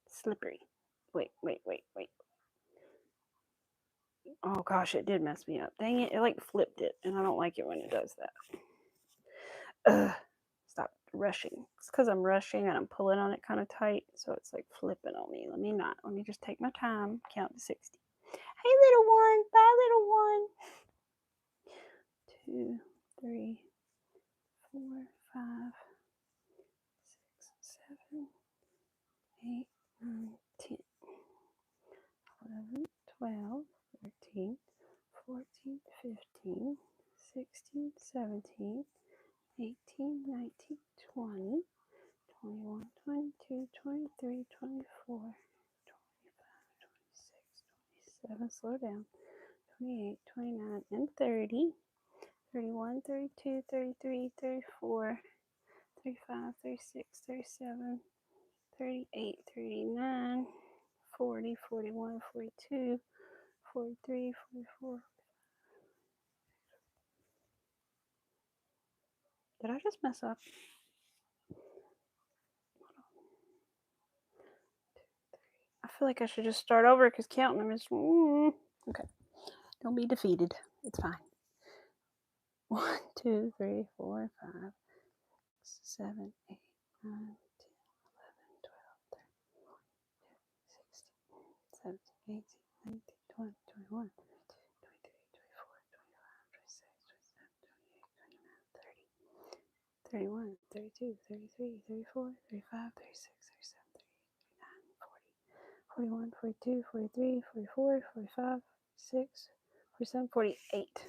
Slippery. Wait. Oh gosh, it did mess me up. Dang it, it like flipped it, and I don't like it when it does that. Ugh. Stop rushing. It's because I'm rushing and I'm pulling on it kind of tight, so it's like flipping on me. Let me just take my time, count to 60. Hey little one, bye little one. 2, 3, 4, 5, 6, 7, 8, 9, 10, 11, 12, 13, 14, 15, 16, 17, 18, 19, 20, 21, 22, 23, 24, 25, 26, 27, slow down, 28, 29, and 30, 31, 32, 33, 34, 35, 36, 37, 38, 39, 40, 41, 42, 43, 44. Did I just mess up? I feel like I should just start over because counting them is... Okay. Don't be defeated. It's fine. 1, 2, 3, 4, 5, 6, 7, 8, 9, 10, 11, 12, 13, 14, 15, 16, 17, 18, 19, 20, 21, 22, 23, 24, 25, 26, 27, 28, 29, 30, 31, 32, 33, 34, 35, 36, 37, 38, 39, 40, 41, 42, 43, 44, 45, 46, 47, 48.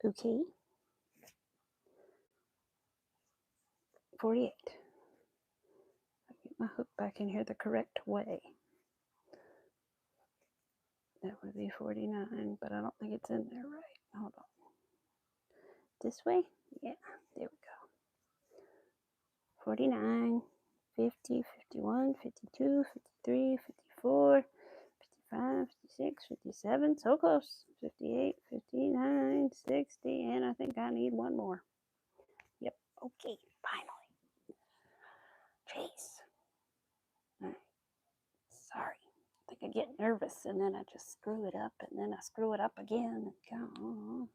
Okay. 48. I'll get my hook back in here the correct way. That would be 49, but I don't think it's in there right. Hold on. This way? Yeah, there we go. 49, 50, 51, 52, 53, 54, 55, 56, 57, so close. 58, 59, 60, and I think I need one more. Yep, okay, finally. Jeez. All right. Sorry. I think I get nervous and then I just screw it up and then I screw it up again. All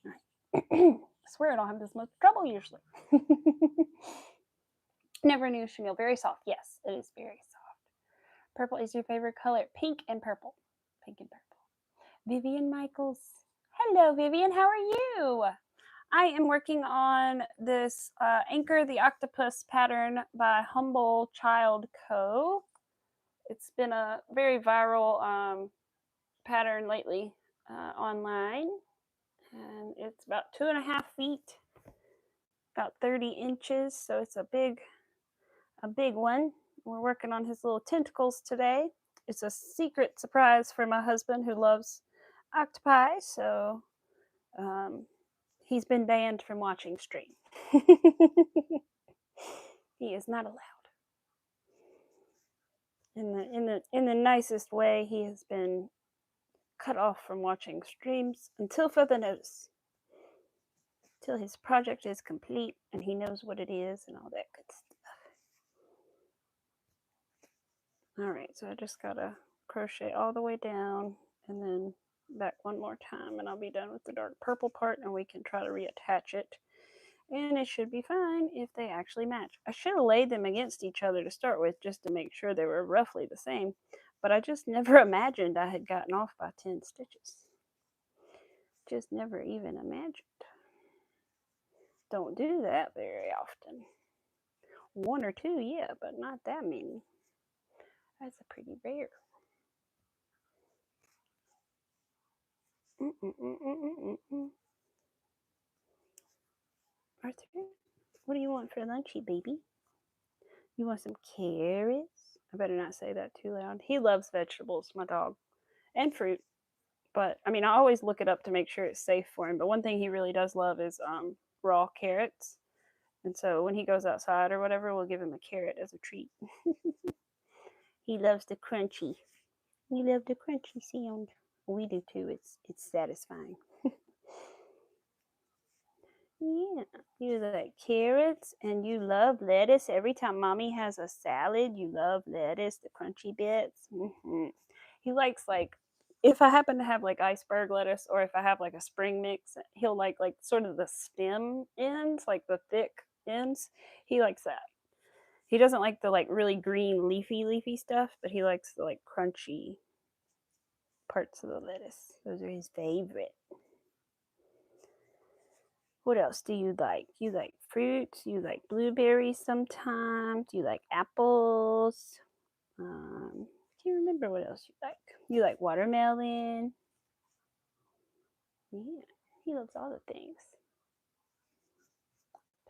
right. I swear I don't have this much trouble usually. Never knew chenille. Very soft. Yes, it is very soft. Purple is your favorite color. Pink and purple. Pink and purple. Vivian Michaels. Hello, Vivian. How are you? I am working on this Anchor the Octopus pattern by HumbleChildCo. It's been a very viral pattern lately online, and it's about 2.5 feet, about 30 inches, so it's a big one. We're working on his little tentacles today. It's a secret surprise for my husband who loves octopi, so he's been banned from watching stream. He is not allowed. In the nicest way, he has been cut off from watching streams until further notice. Till his project is complete and he knows what it is and all that good stuff. Alright, so I just gotta crochet all the way down and then back one more time and I'll be done with the dark purple part and we can try to reattach it. And it should be fine if they actually match. I should have laid them against each other to start with just to make sure they were roughly the same, but I just never imagined I had gotten off by 10 stitches. Just never even imagined. Don't do that very often. 1 or 2, yeah, but not that many. That's a pretty rare. Arthur, what do you want for lunchy, baby? You want some carrots? I better not say that too loud. He loves vegetables, my dog, and fruit. But I mean, I always look it up to make sure it's safe for him. But one thing he really does love is raw carrots. And so when he goes outside or whatever, we'll give him a carrot as a treat. He loves the crunchy. We love the crunchy sound. We do too. It's satisfying. Yeah, you like carrots and you love lettuce. Every time mommy has a salad, you love lettuce, the crunchy bits. He likes, like, if I happen to have like iceberg lettuce or if I have like a spring mix, he'll like sort of the stem ends, like the thick ends. He likes that. He doesn't like the like really green leafy stuff, but he likes the like crunchy parts of the lettuce. Those are his favorite. What else do you like? You like fruits? You like blueberries sometimes? You like apples? Do you remember what else you like? You like watermelon? Yeah, he loves all the things.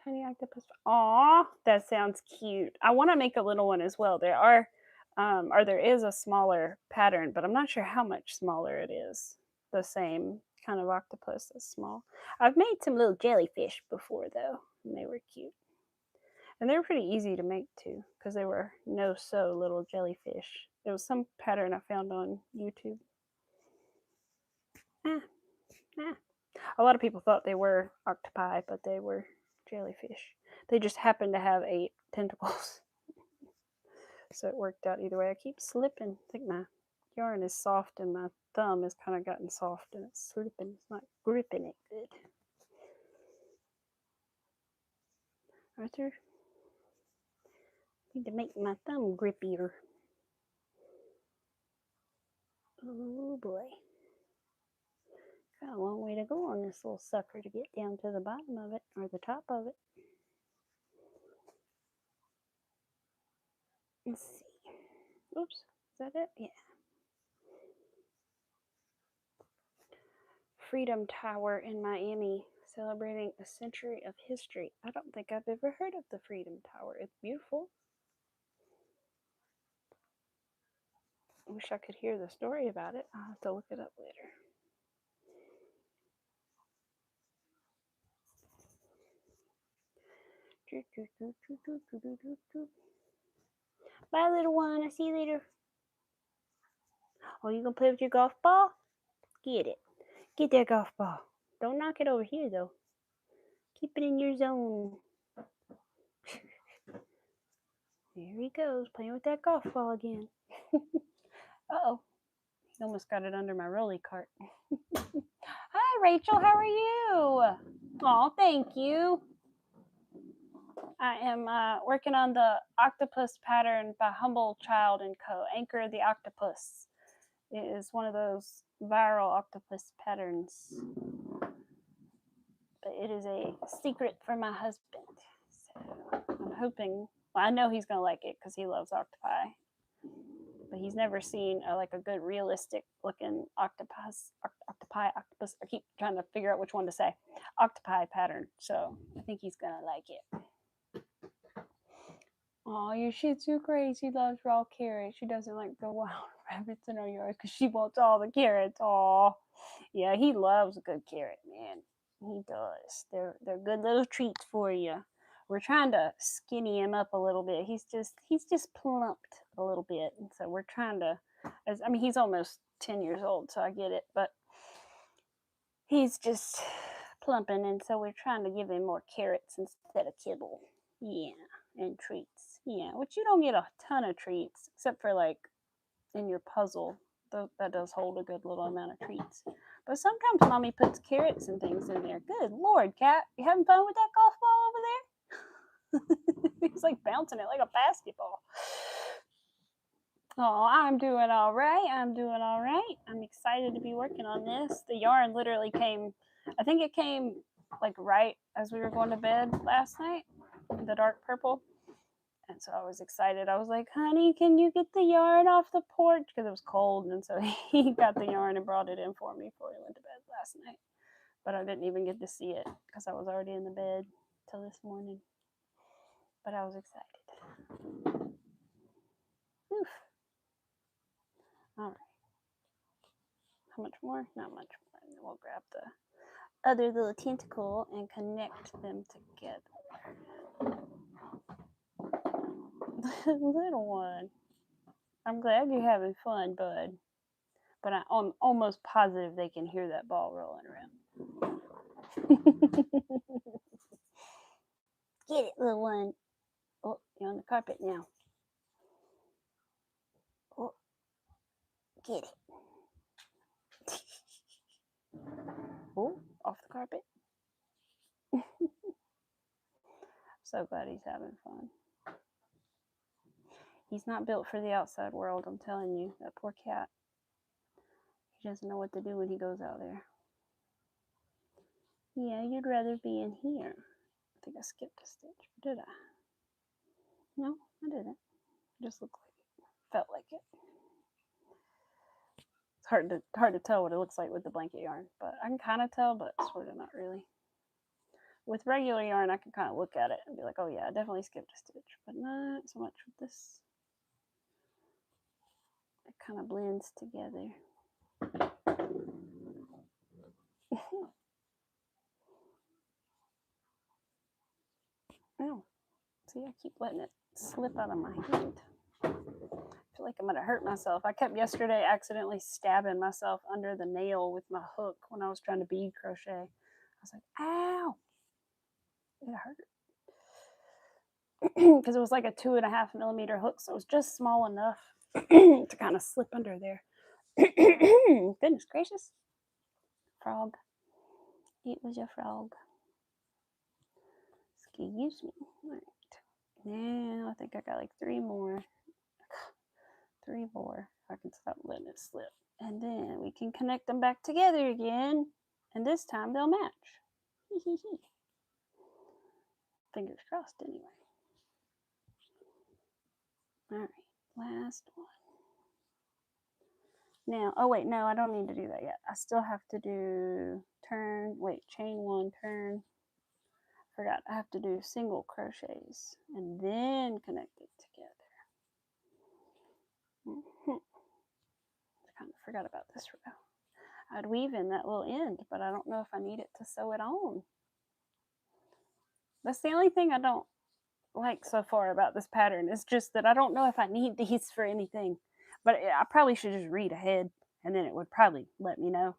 Tiny octopus. Aw, that sounds cute. I want to make a little one as well. There is a smaller pattern, but I'm not sure how much smaller it is. The same kind of octopus is small. I've made some little jellyfish before though, and they were cute. And they were pretty easy to make too, because they were no-sew little jellyfish. It was some pattern I found on YouTube. A lot of people thought they were octopi, but they were jellyfish. They just happened to have 8 tentacles. So it worked out either way. I keep slipping. I think my yarn is soft and my thumb has kind of gotten soft and it's slipping. It's not gripping it good. Arthur, I need to make my thumb grippier. Oh boy. Got a long way to go on this little sucker to get down to the bottom of it, or the top of it. Let's see. Oops, is that it? Yeah. Freedom Tower in Miami, celebrating a century of history. I don't think I've ever heard of the Freedom Tower. It's beautiful. I wish I could hear the story about it. I'll have to look it up later. Bye, little one. I'll see you later. Oh, you gonna play with your golf ball? Get it. Get that golf ball. Don't knock it over here, though. Keep it in your zone. There he goes, playing with that golf ball again. Uh-oh. He almost got it under my rolly cart. Hi, Rachel. How are you? Oh, thank you. I am working on the octopus pattern by HumbleChildCo, Anchor the Octopus. It is one of those viral octopus patterns, but it is a secret for my husband. So I'm hoping, well, I know he's going to like it because he loves octopi, but he's never seen like a good realistic looking octopus. I keep trying to figure out which one to say. Octopi pattern. So I think he's going to like it. Oh, your Shih Tzu crazy. She loves raw carrots. She doesn't like the wild rabbits in her yard because she wants all the carrots. Oh, yeah, he loves a good carrot, man. He does. They're good little treats for you. We're trying to skinny him up a little bit. He's just plumped a little bit, and so we're trying to. I mean, he's almost 10 years old, so I get it, but he's just plumping, and so we're trying to give him more carrots instead of kibble. Yeah, and treats. Yeah, which you don't get a ton of treats, except for like in your puzzle. That does hold a good little amount of treats. But sometimes Mommy puts carrots and things in there. Good Lord, Cat. You having fun with that golf ball over there? He's like bouncing it like a basketball. Oh, I'm doing all right. I'm doing all right. I'm excited to be working on this. The yarn literally came, I think it came like right as we were going to bed last night, the dark purple. And so I was excited. I was like, honey, can you get the yarn off the porch? Because it was cold. And so he got the yarn and brought it in for me before he went to bed last night. But I didn't even get to see it because I was already in the bed till this morning. But I was excited. Oof. All right. How much more? Not much more. And then we'll grab the other little tentacle and connect them together. Little one. I'm glad you're having fun, bud. But I'm almost positive they can hear that ball rolling around. Get it, little one. Oh, you're on the carpet now. Oh, get it. Oh, off the carpet. So glad he's having fun. He's not built for the outside world, I'm telling you. That poor cat. He doesn't know what to do when he goes out there. Yeah, you'd rather be in here. I think I skipped a stitch. Did I? No, I didn't. It just looked like it. Felt like it. It's hard to tell what it looks like with the blanket yarn, but I can kind of tell, but sort of not really. With regular yarn, I can kind of look at it and be like, oh yeah, I definitely skipped a stitch, but not so much with this. It kind of blends together. Oh, see, I keep letting it slip out of my hand. I feel like I'm going to hurt myself. I kept yesterday accidentally stabbing myself under the nail with my hook when I was trying to bead crochet. I was like, ow. It hurt. Because it was like a 2.5 millimeter hook, so it was just small enough to kind of slip under there. Goodness gracious. Frog. It was a frog. Excuse me. All right. Now I think I got like 3 more. 3 more. I can stop letting it slip. And then we can connect them back together again. And this time they'll match. Fingers crossed anyway. All right. Last one. Now, oh wait, no, I don't need to do that yet. I still have to do chain 1, turn. Forgot, I have to do single crochets and then connect it together. I kind of forgot about this row. I'd weave in that little end, but I don't know if I need it to sew it on. That's the only thing I don't like so far about this pattern. It's just that I don't know if I need these for anything. But I probably should just read ahead, and then it would probably let me know.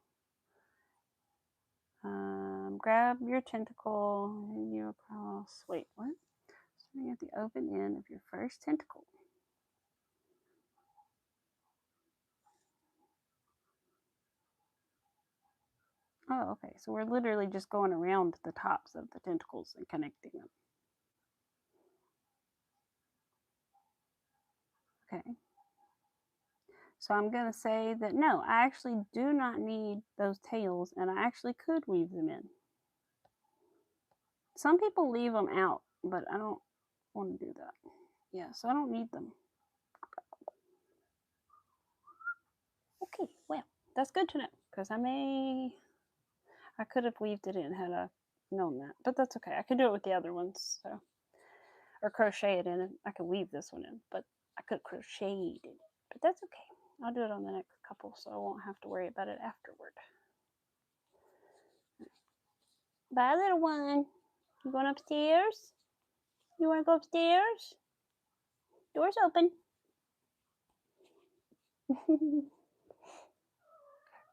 Grab your tentacle and you across. Wait, what? Starting at the open end of your first tentacle. Oh, okay. So we're literally just going around the tops of the tentacles and connecting them. Okay. So I'm going to say that no, I actually do not need those tails, and I actually could weave them in. Some people leave them out, but I don't want to do that. Yeah, so I don't need them. Okay, well, that's good to know, because I could have weaved it in had I known that, but that's okay. I could do it with the other ones, so, or crochet it in, and I could weave this one in, but I could crochet it in, but that's okay. I'll do it on the next couple, so I won't have to worry about it afterward. Bye, little one. You going upstairs? You want to go upstairs? Door's open.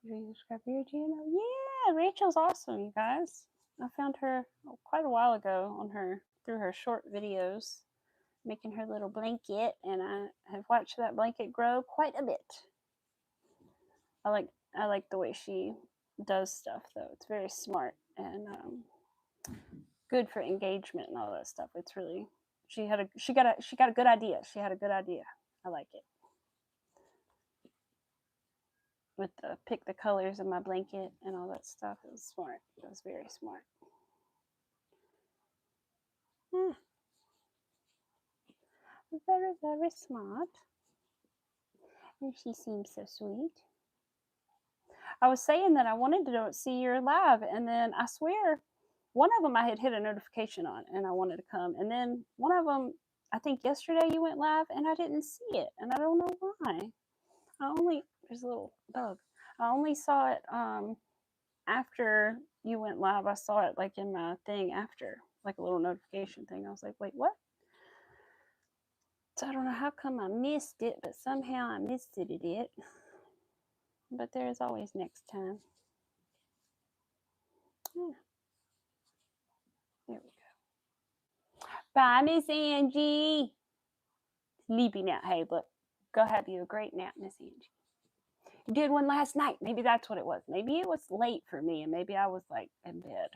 Subscribe to your channel. Yeah, Rachel's awesome, you guys. I found her quite a while ago on through her short videos, making her little blanket, and I have watched that blanket grow quite a bit. I like the way she does stuff, though. It's very smart and good for engagement and all that stuff. It's really she got a good idea. She had a good idea. I like it. With the pick the colors of my blanket and all that stuff. It was smart. It was very smart. Yeah. Very, very smart. And she seems so sweet. I was saying that I wanted to see your live, and then I swear one of them I had hit a notification on and I wanted to come, and then one of them, I think yesterday you went live and I didn't see it, and I don't know why. There's a little bug. I only saw it after you went live. I saw it like in my thing after, like a little notification thing. I was like, wait, what? So I don't know how come I missed it, but somehow I missed it. But there is always next time. Yeah. There we go. Bye, Miss Angie. Sleepy now. Hey, look, go have you a great nap, Miss Angie. You did one last night. Maybe that's what it was. Maybe it was late for me, and maybe I was like in bed.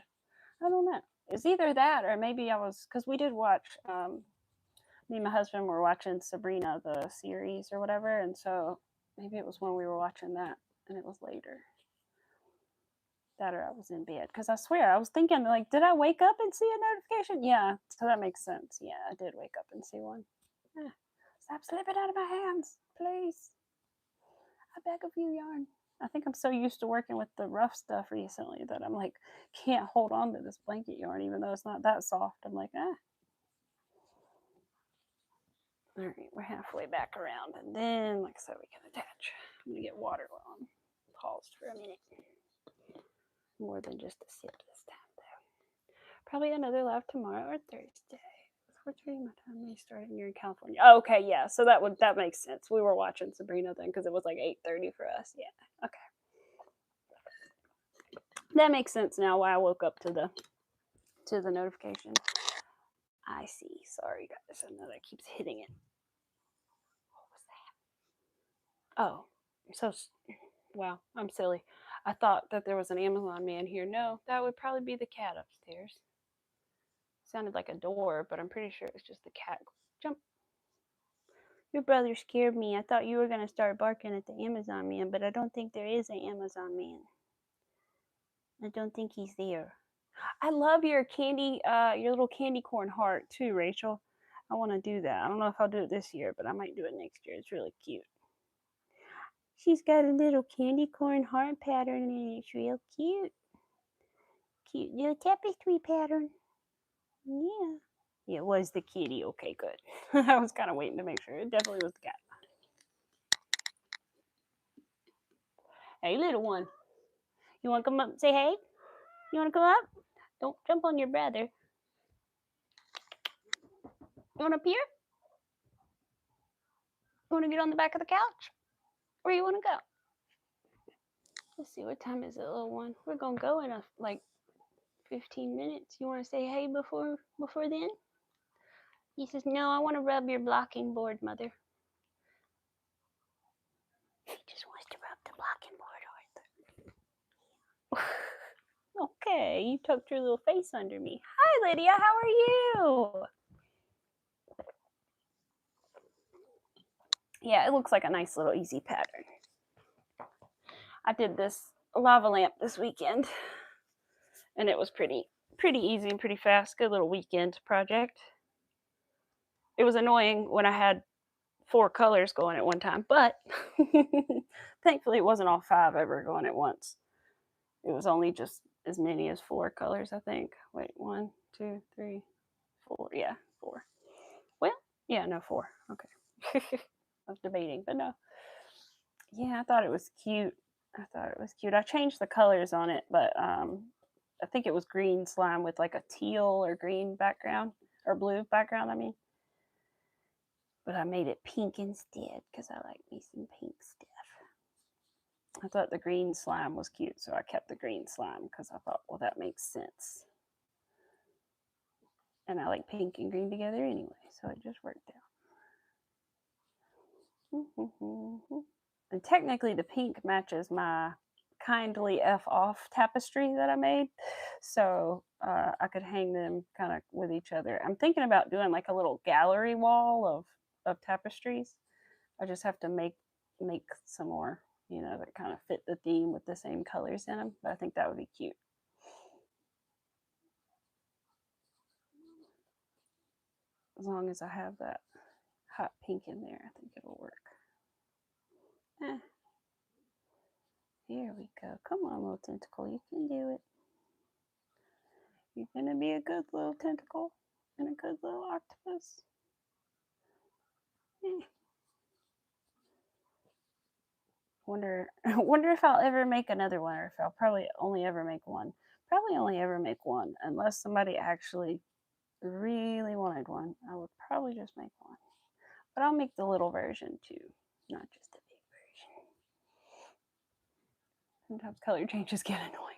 I don't know. It's either that or maybe I was, because we did watch, me and my husband were watching Sabrina, the series or whatever, and so maybe it was when we were watching that, and it was later. That or I was in bed, because I swear I was thinking, like, did I wake up and see a notification? Yeah, so that makes sense. Yeah, I did wake up and see one. Stop slipping out of my hands, please. I beg of you, yarn. I think I'm so used to working with the rough stuff recently that I'm like, can't hold on to this blanket yarn, even though it's not that soft. I'm like, ah. All right, we're halfway back around, and then, like I said, we can attach. I'm gonna get water while I'm paused for a minute. More than just a sip this time, though. Probably another live tomorrow or Thursday. 4:30 my time. They started. You're in California. Oh, okay, yeah. So that makes sense. We were watching Sabrina then because it was like 8:30 for us. Yeah. Okay. That makes sense now. Why I woke up to the notification. I see. Sorry, guys. I know that keeps hitting it. What was that? Oh, so wow. I'm silly. I thought that there was an Amazon man here. No, that would probably be the cat upstairs. Sounded like a door, but I'm pretty sure it's just the cat. Jump. Your brother scared me. I thought you were going to start barking at the Amazon man, but I don't think there is an Amazon man. I don't think he's there. I love your your little candy corn heart too, Rachel. I want to do that. I don't know if I'll do it this year, but I might do it next year. It's really cute. She's got a little candy corn heart pattern and it's real cute. Cute little tapestry pattern. Yeah. It was the kitty. Okay, good. I was kind of waiting to make sure. It definitely was the cat. Hey, little one. You want to come up and say hey? You want to come up? Don't jump on your brother. You want up here? You want to get on the back of the couch? Where you want to go? Let's see, what time is it, little one? We're going to go in like 15 minutes. You want to say hey before then? He says, no, I want to rub your blocking board, mother. He just wants to rub the blocking board, Arthur. Okay, you tucked your little face under me. Hi, Lydia, how are you? yeah, it looks like a nice little easy pattern. I did this lava lamp this weekend, and it was pretty easy and pretty fast. Good little weekend project. It was annoying when I had 4 colors going at one time, but thankfully it wasn't all 5 ever going at once. It was only just as many as 4 colors, I think. Wait, 1, 2, 3, 4. Yeah, 4. Well, yeah, no, 4. Okay. I was debating, but no. Yeah, I thought it was cute. I changed the colors on it, but I think it was green slime with like a teal or green background, or blue background, I mean. But I made it pink instead because I like me some pink stuff. I thought the green slime was cute, so I kept the green slime because I thought, well, that makes sense. And I like pink and green together anyway, so it just worked out. And technically the pink matches my kindly F off tapestry that I made, so I could hang them kind of with each other. I'm thinking about doing like a little gallery wall of tapestries. I just have to make some more, you know, that kind of fit the theme with the same colors in them, but I think that would be cute. As long as I have that hot pink in there, I think it'll work. Here we go. Come on, little tentacle. You can do it. You're going to be a good little tentacle and a good little octopus. Wonder if I'll ever make another one, or if I'll probably only ever make one. Probably only ever make one, unless somebody actually really wanted one. I would probably just make one. But I'll make the little version too, not just the big version. Sometimes color changes get annoying.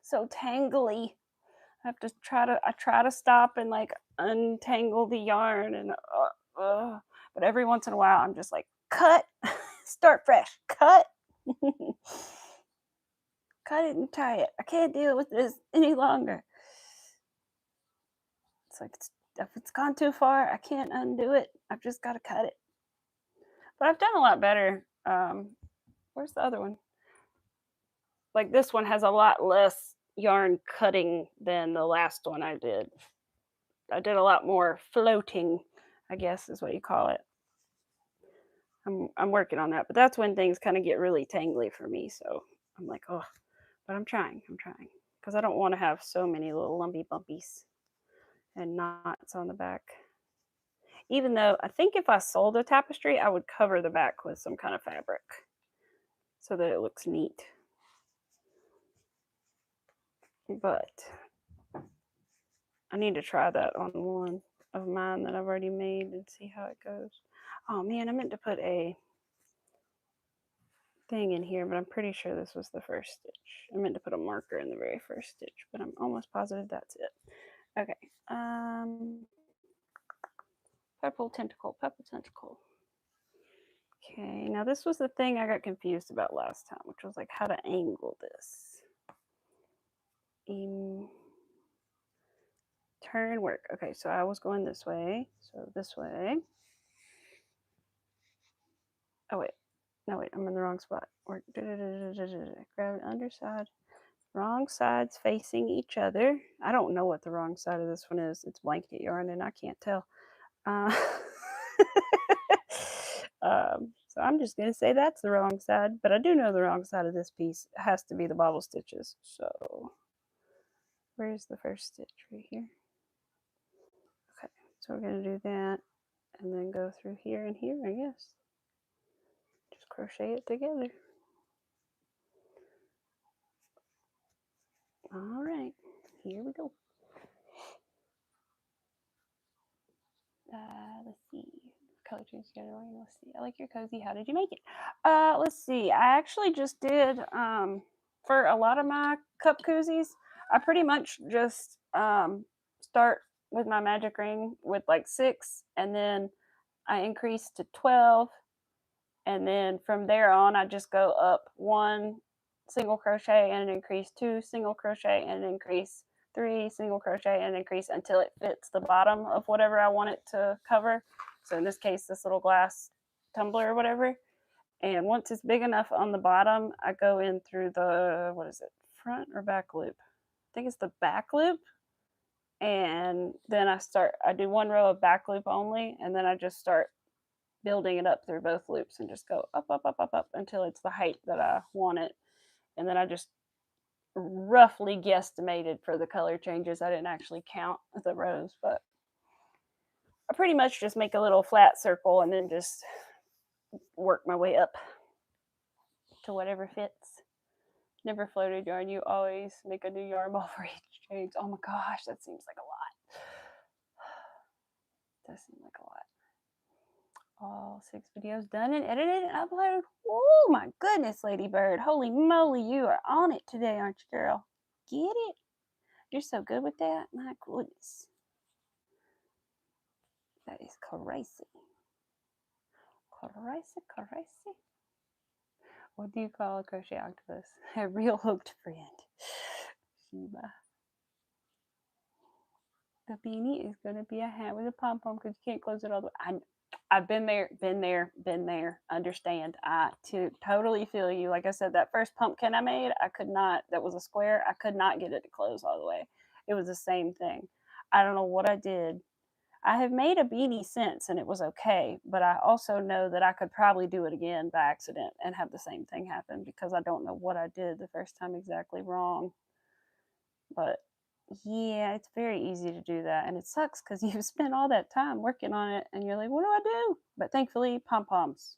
So tangly. I have to try to stop and like untangle the yarn, and but every once in a while I'm just like, cut, start fresh, cut. Cut it and tie it. I can't deal with this any longer. It's like, if it's gone too far, I can't undo it. I've just got to cut it. But I've done a lot better. Where's the other one? Like this one has a lot less yarn cutting than the last one I did. I did a lot more floating, I guess is what you call it. I'm working on that, but that's when things kind of get really tangly for me. So I'm like, oh, but I'm trying because I don't want to have so many little lumpy bumpies and knots on the back. Even though I think if I sold a tapestry, I would cover the back with some kind of fabric so that it looks neat. But I need to try that on one of mine that I've already made and see how it goes. Oh man, I meant to put a thing in here, but I'm pretty sure this was the first stitch. I meant to put a marker in the very first stitch, but I'm almost positive that's it. Okay. Purple tentacle. Okay, now this was the thing I got confused about last time, which was like how to angle this. Turn work. Okay, so I was going this way, so this way. Oh wait, no wait, I'm in the wrong spot. Grab an underside. Wrong sides facing each other. I don't know what the wrong side of this one is. It's blanket yarn and I can't tell. So I'm just going to say that's the wrong side, but I do know the wrong side of this piece has to be the bobble stitches. So where's the first stitch? Right here. Okay, so we're going to do that and then go through here and here, I guess. Just crochet it together. All right, here we go. Let's see. Color change together. Let's see. I like your cozy. How did you make it? Let's see. I actually just did for a lot of my cup koozies. I pretty much just start with my magic ring with like 6, and then I increase to 12, and then from there on I just go up 1 single crochet and increase 2 single crochet and increase 3 single crochet and increase until it fits the bottom of whatever I want it to cover. So in this case, this little glass tumbler or whatever. And once it's big enough on the bottom, I go in through the, what is it, front or back loop? I think it's the back loop. And then I do one row of back loop only, and then I just start building it up through both loops and just go up, up, up, up, up until it's the height that I want it. And then I just roughly guesstimated for the color changes. I didn't actually count the rows, but I pretty much just make a little flat circle and then just work my way up to whatever fits. Never floated yarn. You always make a new yarn ball for each change. Oh my gosh, that seems like a lot. Does seem like a lot. All 6 videos done and edited and uploaded. Oh my goodness, Ladybird. Holy moly, you are on it today, aren't you, girl? Get it? You're so good with that. My goodness. That is crazy. Crazy, crazy. What do you call a crochet octopus? A real hooked friend. Sheba. The beanie is going to be a hat with a pom-pom because you can't close it all the way. I've been there, understand. I totally feel you. Like I said, that first pumpkin I made, I could not, that was a square, I could not get it to close all the way. It was the same thing. I don't know what I did. I have made a beanie since and it was okay, but I also know that I could probably do it again by accident and have the same thing happen because I don't know what I did the first time exactly wrong. But yeah, it's very easy to do that. And it sucks because you've spent all that time working on it and you're like, what do I do? But thankfully, pom-poms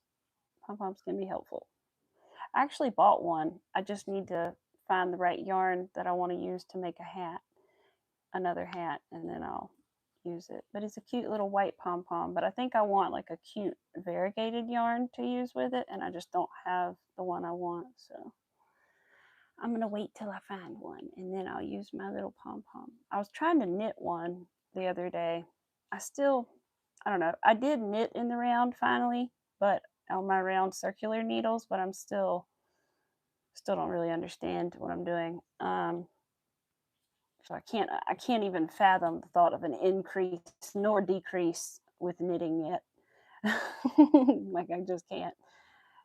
can be helpful. I actually bought one. I just need to find the right yarn that I want to use to make a hat, another hat, and then I'll use it. But it's a cute little white pom-pom. But I think I want like a cute variegated yarn to use with it. And I just don't have the one I want. So I'm going to wait till I find one and then I'll use my little pom-pom. I was trying to knit one the other day. I don't know. I did knit in the round finally, but on my round circular needles, but I'm still don't really understand what I'm doing. So I can't even fathom the thought of an increase nor decrease with knitting yet. Like I just can't.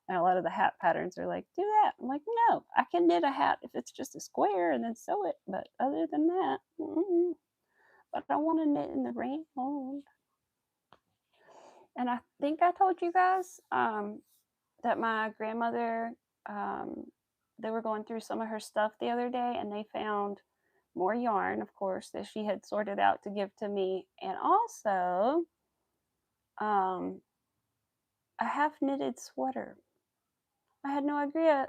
And a lot of the hat patterns are like, do that. I'm like, no, I can knit a hat if it's just a square and then sew it. But other than that, but I want to knit in the round. And I think I told you guys that my grandmother, they were going through some of her stuff the other day and they found more yarn, of course, that she had sorted out to give to me. And also a half knitted sweater. I have no idea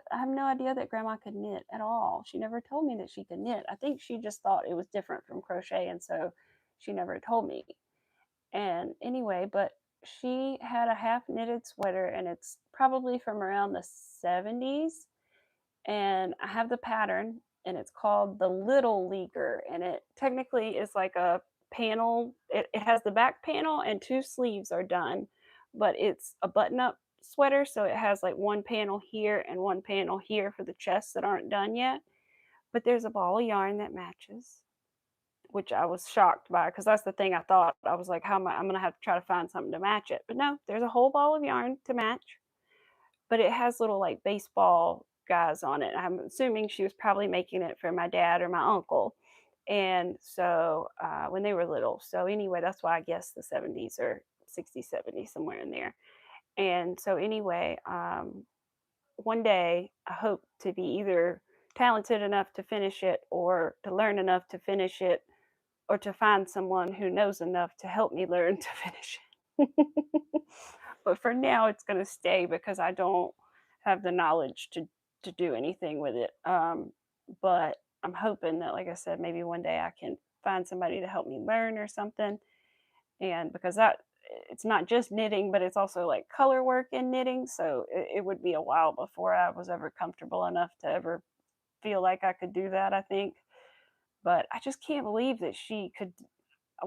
that Grandma could knit at all. She never told me that she could knit. I think she just thought it was different from crochet, and so she never told me. And anyway, but she had a half knitted sweater, and it's probably from around the 70s. And I have the pattern, and it's called the Little Leaguer, and it technically is like a panel. It has the back panel, and 2 sleeves are done, but it's a button-up sweater, so it has like one panel here and one panel here for the chests that aren't done yet. But there's a ball of yarn that matches, which I was shocked by because that's the thing I thought. I was like, I'm gonna have to try to find something to match it. But no, there's a whole ball of yarn to match, but it has little like baseball guys on it. I'm assuming she was probably making it for my dad or my uncle. And so when they were little. So anyway, that's why I guess the 70s or 60s, 70s, somewhere in there. And so anyway, one day I hope to be either talented enough to finish it or to learn enough to finish it or to find someone who knows enough to help me learn to finish it. But for now, it's going to stay because I don't have the knowledge to do anything with it. But I'm hoping that, like I said, maybe one day I can find somebody to help me learn or something. And because it's not just knitting, but it's also like color work in knitting. So it would be a while before I was ever comfortable enough to ever feel like I could do that, I think. But I just can't believe that she could,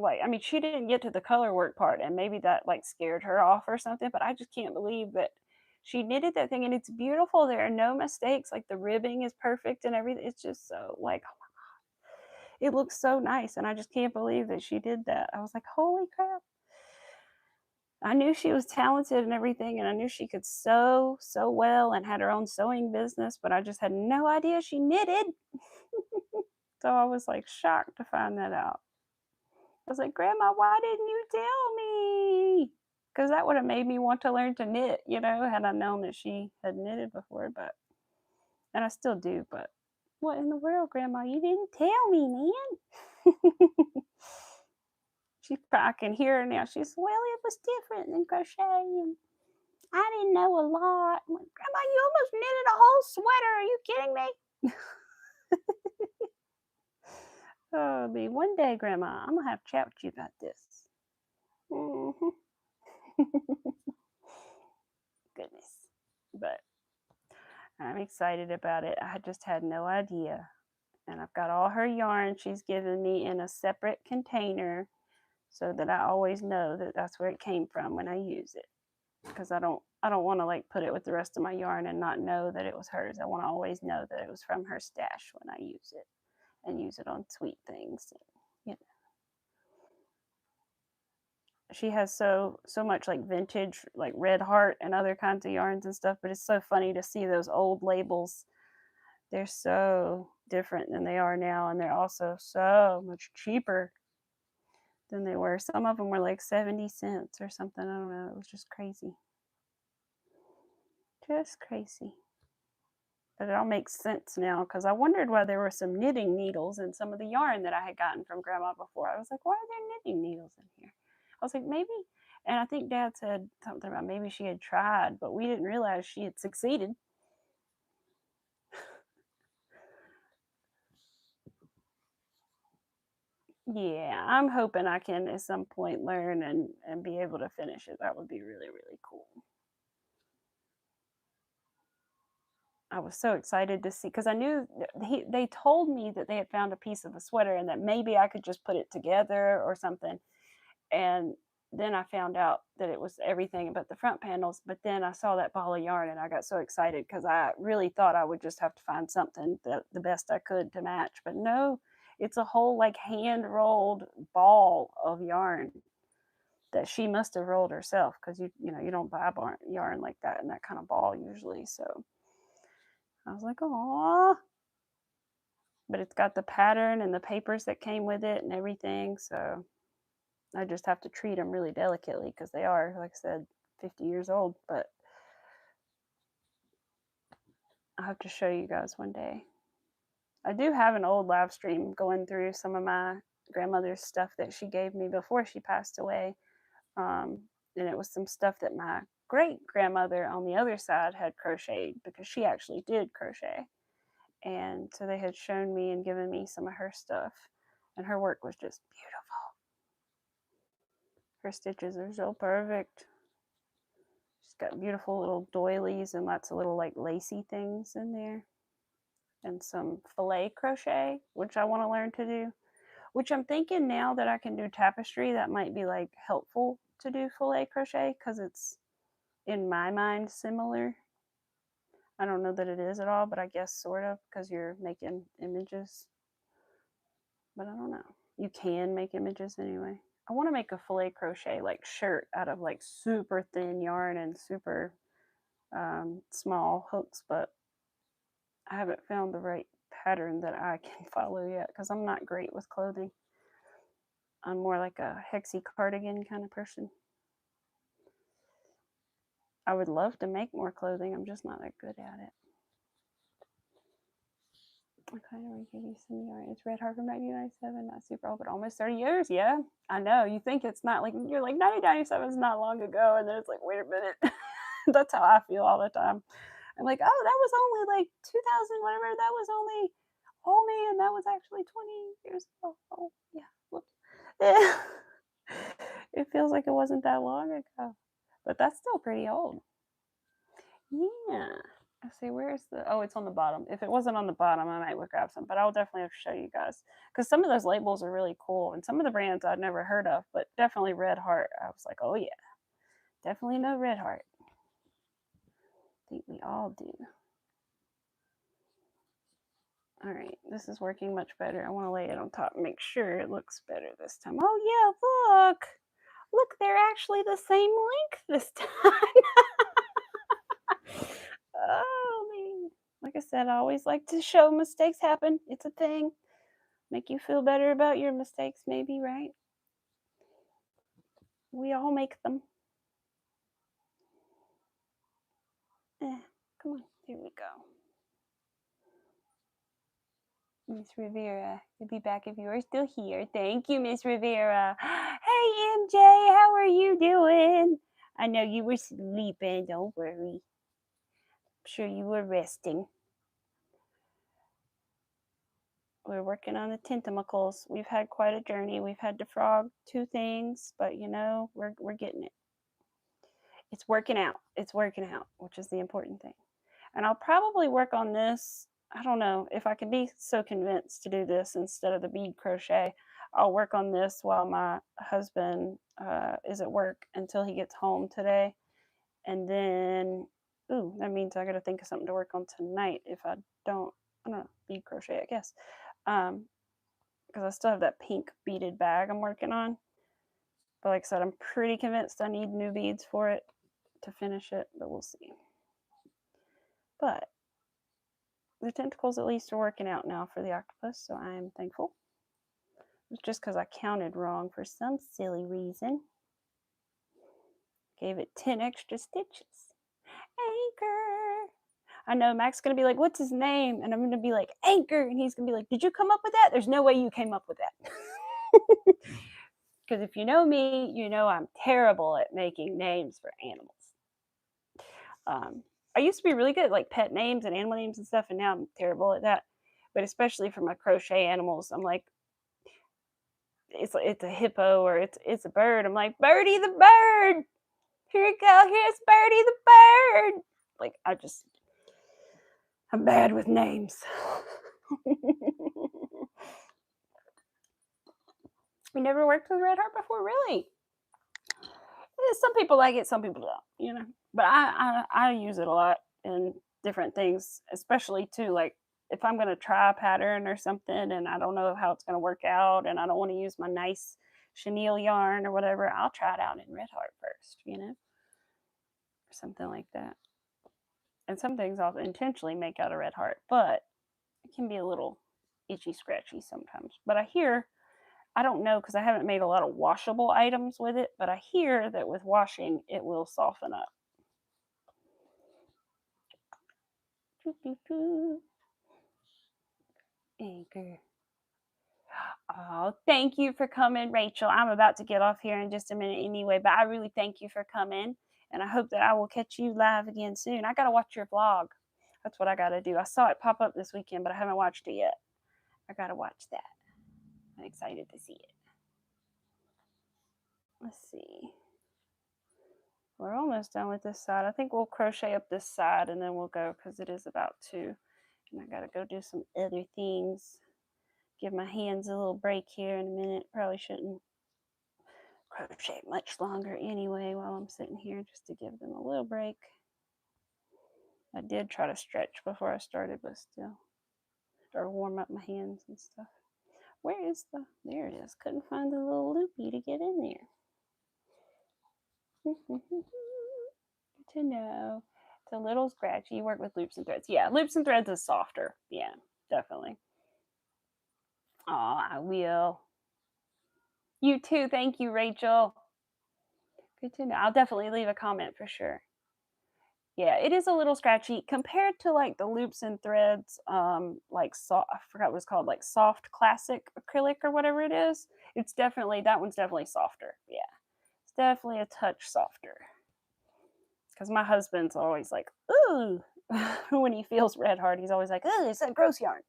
like, I mean, she didn't get to the color work part and maybe that like scared her off or something, but I just can't believe that she knitted that thing and it's beautiful. There are no mistakes. Like the ribbing is perfect and everything. It's just so like, oh my God, it looks so nice. And I just can't believe that she did that. I was like, holy crap. I knew she was talented and everything, and I knew she could sew so well and had her own sewing business, but I just had no idea she knitted. So I was like shocked to find that out. I was like, Grandma, why didn't you tell me? Because that would have made me want to learn to knit, you know, had I known that she had knitted before, but, and I still do, but what in the world, Grandma? You didn't tell me, man. I can hear her now. She's, well, it was different than crochet, and I didn't know a lot. I'm like, Grandma, you almost knitted a whole sweater. Are you kidding me? Oh, me. One day, Grandma, I'm going to have a chat with you about this. Mm-hmm. Goodness. But I'm excited about it. I just had no idea. And I've got all her yarn she's given me in a separate container so that I always know that that's where it came from when I use it. Because I don't want to like put it with the rest of my yarn and not know that it was hers. I want to always know that it was from her stash when I use it and use it on sweet things. You know. She has so much like vintage like Red Heart and other kinds of yarns and stuff, but it's so funny to see those old labels. They're so different than they are now, and they're also so much cheaper than they were. Some of them were like 70 cents or something. I don't know. It was just crazy. Just crazy. But it all makes sense now because I wondered why there were some knitting needles in some of the yarn that I had gotten from Grandma before. I was like, why are there knitting needles in here? I was like, maybe, and I think Dad said something about maybe she had tried, but we didn't realize she had succeeded. Yeah, I'm hoping I can at some point learn and be able to finish it. That would be really, really cool. I was so excited to see because I knew they told me that they had found a piece of a sweater and that maybe I could just put it together or something. And then I found out that it was everything but the front panels. But then I saw that ball of yarn and I got so excited because I really thought I would just have to find something that the best I could to match. But no, it's a whole like hand rolled ball of yarn that she must have rolled herself because you don't buy yarn like that in that kind of ball usually. So I was like, oh, but it's got the pattern and the papers that came with it and everything. So I just have to treat them really delicately because they are, like I said, 50 years old. But I'll have to show you guys one day. I do have an old live stream going through some of my grandmother's stuff that she gave me before she passed away. And it was some stuff that my great grandmother on the other side had crocheted because she actually did crochet. And so they had shown me and given me some of her stuff. And her work was just beautiful. Her stitches are so perfect. She's got beautiful little doilies and lots of little like lacy things in there. And some filet crochet, which I want to learn to do. Which I'm thinking now that I can do tapestry, that might be like helpful to do filet crochet because it's in my mind similar. I don't know that it is at all, but I guess sort of because you're making images. But I don't know. You can make images anyway. I want to make a filet crochet like shirt out of like super thin yarn and super small hooks, but I haven't found the right pattern that I can follow yet because I'm not great with clothing. I'm more like a hexy cardigan kind of person. I would love to make more clothing. I'm just not that good at it. Okay, we give you some yarn. It's Red Heart from 1997, not super old, but almost 30 years. Yeah, I know. You think it's not like, you're like 1997 is not long ago, and then it's like, wait a minute. That's how I feel all the time. I'm like, oh, that was only like 2000, whatever. That was only, oh man, that was actually 20 years ago. Oh, yeah. Whoops. Yeah. It feels like it wasn't that long ago, but that's still pretty old. Yeah. I see, where's the, oh, it's on the bottom. If it wasn't on the bottom, I might grab some, but I'll definitely have to show you guys because some of those labels are really cool and some of the brands I'd never heard of, but definitely Red Heart. I was like, oh yeah, definitely know Red Heart. I think we all do. All right, this is working much better. I want to lay it on top and make sure it looks better this time. Oh yeah, look. Look, they're actually the same length this time. Oh, man. Like I said, I always like to show mistakes happen. It's a thing. Make you feel better about your mistakes, maybe, right? We all make them. Come on. Here we go. Miss Rivera, you'll be back if you are still here. Thank you, Miss Rivera. Hey, MJ, how are you doing? I know you were sleeping. Don't worry. I'm sure you were resting. We're working on the tentacles. We've had quite a journey. We've had to frog 2 things, but you know, we're getting it. It's working out. It's working out, which is the important thing. And I'll probably work on this. I don't know if I can be so convinced to do this instead of the bead crochet. I'll work on this while my husband is at work until he gets home today. And then, ooh, that means I got to think of something to work on tonight if I don't know, bead crochet, I guess. Because I still have that pink beaded bag I'm working on. But like I said, I'm pretty convinced I need new beads for it to finish it, but we'll see. But the tentacles at least are working out now for the octopus, so I am thankful. It's just because I counted wrong for some silly reason. Gave it 10 extra stitches. Anchor. I know Mac's going to be like, what's his name? And I'm going to be like, Anchor. And he's going to be like, did you come up with that? There's no way you came up with that. Because if you know me, you know I'm terrible at making names for animals. I used to be really good at like pet names and animal names and stuff, and now I'm terrible at that. But especially for my crochet animals, I'm like, it's a hippo or it's a bird. I'm like, Birdie the bird. Here you go. Here's Birdie the bird. Like I'm bad with names. You never worked with red heart before, really? Some people like it, some people don't. You know, but I use it a lot in different things, especially too, like if I'm going to try a pattern or something and I don't know how it's going to work out and I don't want to use my nice chenille yarn or whatever, I'll try it out in red heart first, you know, or something like that. And some things I'll intentionally make out of red heart, but it can be a little itchy scratchy sometimes. But I don't know because I haven't made a lot of washable items with it, but I hear that with washing it will soften up. Anchor. Oh, thank you for coming, Rachel. I'm about to get off here in just a minute anyway, but I really thank you for coming, and I hope that I will catch you live again soon. I got to watch your vlog. That's what I got to do. I saw it pop up this weekend, but I haven't watched it yet. I got to watch that. I'm excited to see it. Let's see. We're almost done with this side. I think we'll crochet up this side, and then we'll go because it is about 2. And I got to go do some other things. Give my hands a little break here in a minute. Probably shouldn't crochet much longer anyway while I'm sitting here, just to give them a little break. I did try to stretch before I started, but still, or warm up my hands and stuff. Where is there it is. Couldn't find the little loopy to get in there. Good to know. It's a little scratchy. You work with loops and threads. Yeah, loops and threads is softer. Yeah, definitely. Oh, I will. You too. Thank you, Rachel. Good to know. I'll definitely leave a comment for sure. Yeah, it is a little scratchy compared to like the loops and threads, like I forgot what it's called, like soft classic acrylic or whatever it is. It's definitely, that one's definitely softer. Yeah, it's definitely a touch softer. Because my husband's always like, ooh, when he feels red heart, he's always like, ooh, it's that gross yarn.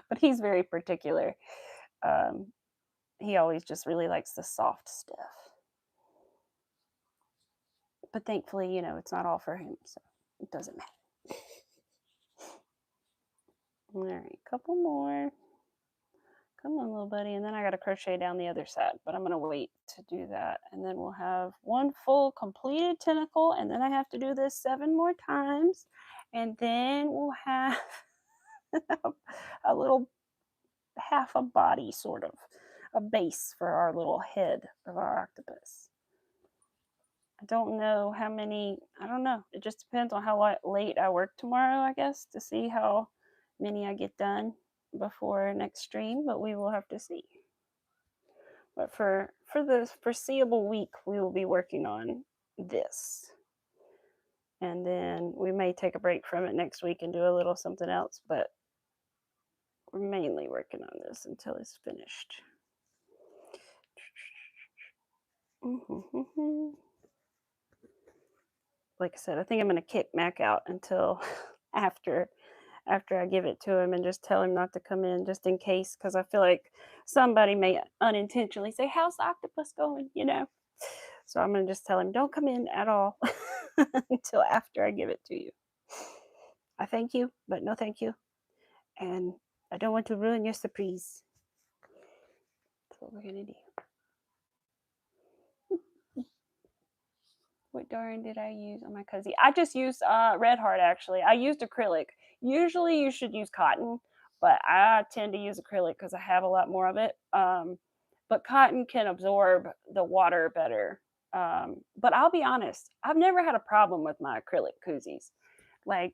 But he's very particular. He always just really likes the soft stuff. But thankfully, you know, it's not all for him, so it doesn't matter. All right, couple more. Come on, little buddy. And then I got to crochet down the other side, but I'm going to wait to do that. And then we'll have one full completed tentacle, and then I have to do this 7 more times. And then we'll have a little half a body, sort of. a base for our little head of our octopus. I don't know how many, I don't know. It just depends on how late I work tomorrow, I guess, to see how many I get done before next stream, but we will have to see. But for the foreseeable week, we will be working on this. And then we may take a break from it next week and do a little something else, but we're mainly working on this until it's finished. Like I said, I think I'm going to kick Mac out until after I give it to him and just tell him not to come in just in case, because I feel like somebody may unintentionally say, how's the octopus going, you know? So I'm going to just tell him, don't come in at all until after I give it to you. I thank you, but no thank you. And I don't want to ruin your surprise. That's what we're going to do. What darn did I use on my cozy? I just used Red Heart, actually. I used acrylic. Usually you should use cotton, but I tend to use acrylic because I have a lot more of it. But cotton can absorb the water better. But I'll be honest, I've never had a problem with my acrylic koozies. Like,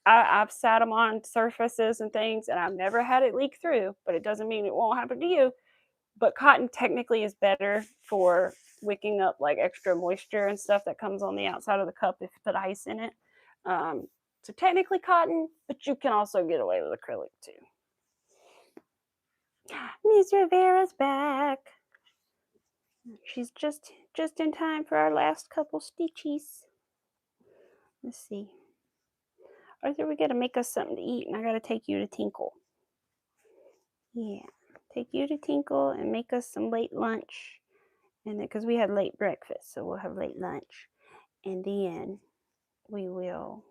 I've sat them on surfaces and things, and I've never had it leak through, but it doesn't mean it won't happen to you. But cotton technically is better for wicking up like extra moisture and stuff that comes on the outside of the cup if you put ice in it. So technically cotton, but you can also get away with acrylic too. Miss Rivera's back. She's just in time for our last couple stitches. Let's see. Arthur, we gotta make us something to eat, and I gotta take you to Tinkle. Yeah, take you to Tinkle and make us some late lunch. And then, because we had late breakfast, so we'll have late lunch. And then we will,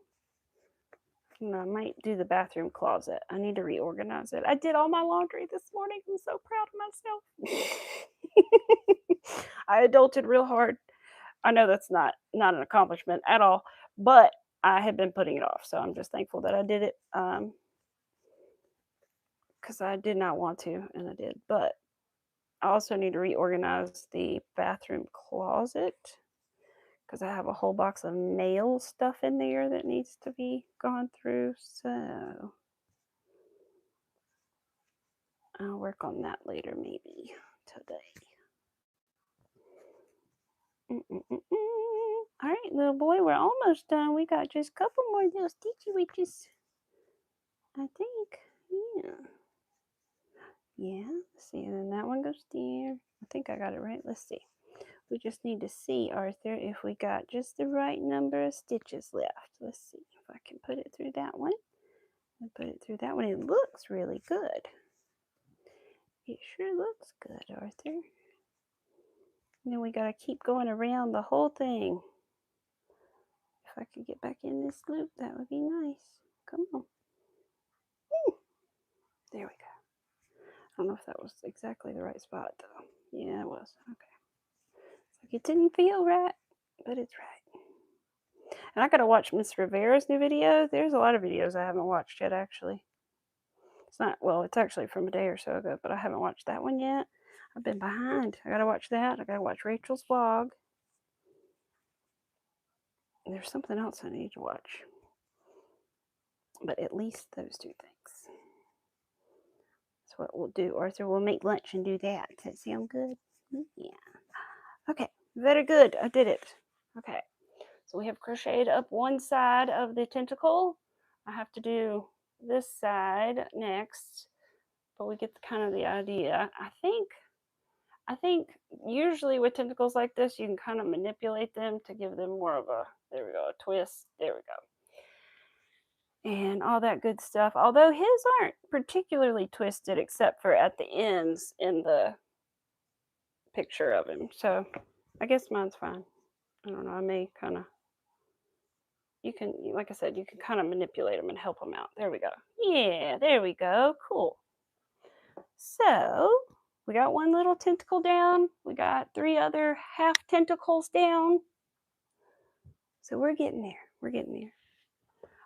I might do the bathroom closet. I need to reorganize it. I did all my laundry this morning. I'm so proud of myself. I adulted real hard. I know that's not an accomplishment at all, but I had been putting it off. So I'm just thankful that I did it, because I did not want to, and I did. But I also need to reorganize the bathroom closet, because I have a whole box of nail stuff in there that needs to be gone through. So I'll work on that later, maybe today. All right, little boy, we're almost done. We got just a couple more little stitchy witches, I think. Yeah, let's see. And then that one goes there. I think I got it right. Let's see. We just need to see, Arthur, if we got just the right number of stitches left. Let's see if I can put it through that one. And put it through that one. It looks really good. It sure looks good, Arthur. And then we got to keep going around the whole thing. If I could get back in this loop, that would be nice. Come on. There we go. I don't know if that was exactly the right spot, though. Yeah, it was. Okay. It's like it didn't feel right, but it's right. And I got to watch Miss Rivera's new video. There's a lot of videos I haven't watched yet, actually. It's not, well, it's actually from a day or so ago, but I haven't watched that one yet. I've been behind. I got to watch that. I got to watch Rachel's vlog. There's something else I need to watch. But at least those two things. That's what we'll do. Arthur will make lunch and do that. Does that sound good? Yeah. Okay. Very good. I did it. Okay. So we have crocheted up one side of the tentacle. I have to do this side next. But we get kind of the idea. I think usually with tentacles like this, you can kind of manipulate them to give them more of a, there we go, a twist. There we go. And all that good stuff. Although his aren't particularly twisted except for at the ends in the picture of him. So I guess mine's fine. I don't know. I may kind of, you can, like I said, you can kind of manipulate them and help them out. There we go. Yeah, there we go. Cool. So we got one little tentacle down. We got 3 other half tentacles down. So we're getting there. We're getting there.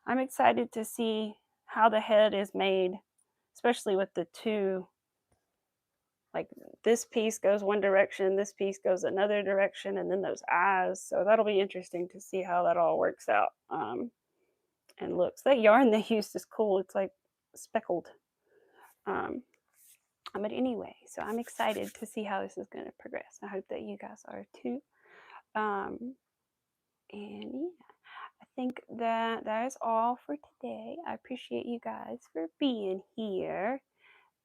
I'm excited to see how the head is made, especially with the 2 like this piece goes one direction, this piece goes another direction, and then those eyes. So that'll be interesting to see how that all works out and looks. That yarn they used is cool. It's like speckled. Um, but anyway, so I'm excited to see how this is going to progress. I hope that you guys are too. And yeah, I think that is all for today. I appreciate you guys for being here.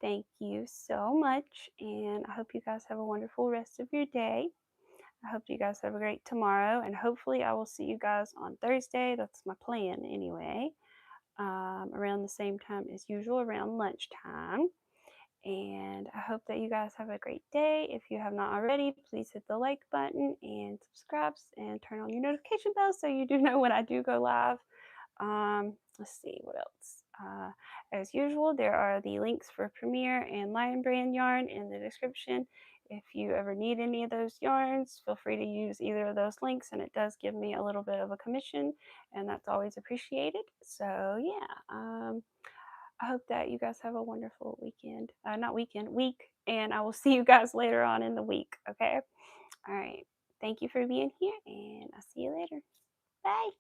Thank you so much, and I hope you guys have a wonderful rest of your day. I hope you guys have a great tomorrow, and hopefully I will see you guys on Thursday. That's my plan anyway, around the same time as usual, around lunchtime. And I hope that you guys have a great day. If you have not already, please hit the like button and subscribe and turn on your notification bell so you do know when I do go live. Let's see what else. As usual, there are the links for Premiere and Lion Brand yarn in the description. If you ever need any of those yarns, feel free to use either of those links, and it does give me a little bit of a commission, and that's always appreciated. So yeah, I hope that you guys have a wonderful weekend. Not weekend, week, and I will see you guys later on in the week. Okay. All right. Thank you for being here, and I'll see you later. Bye.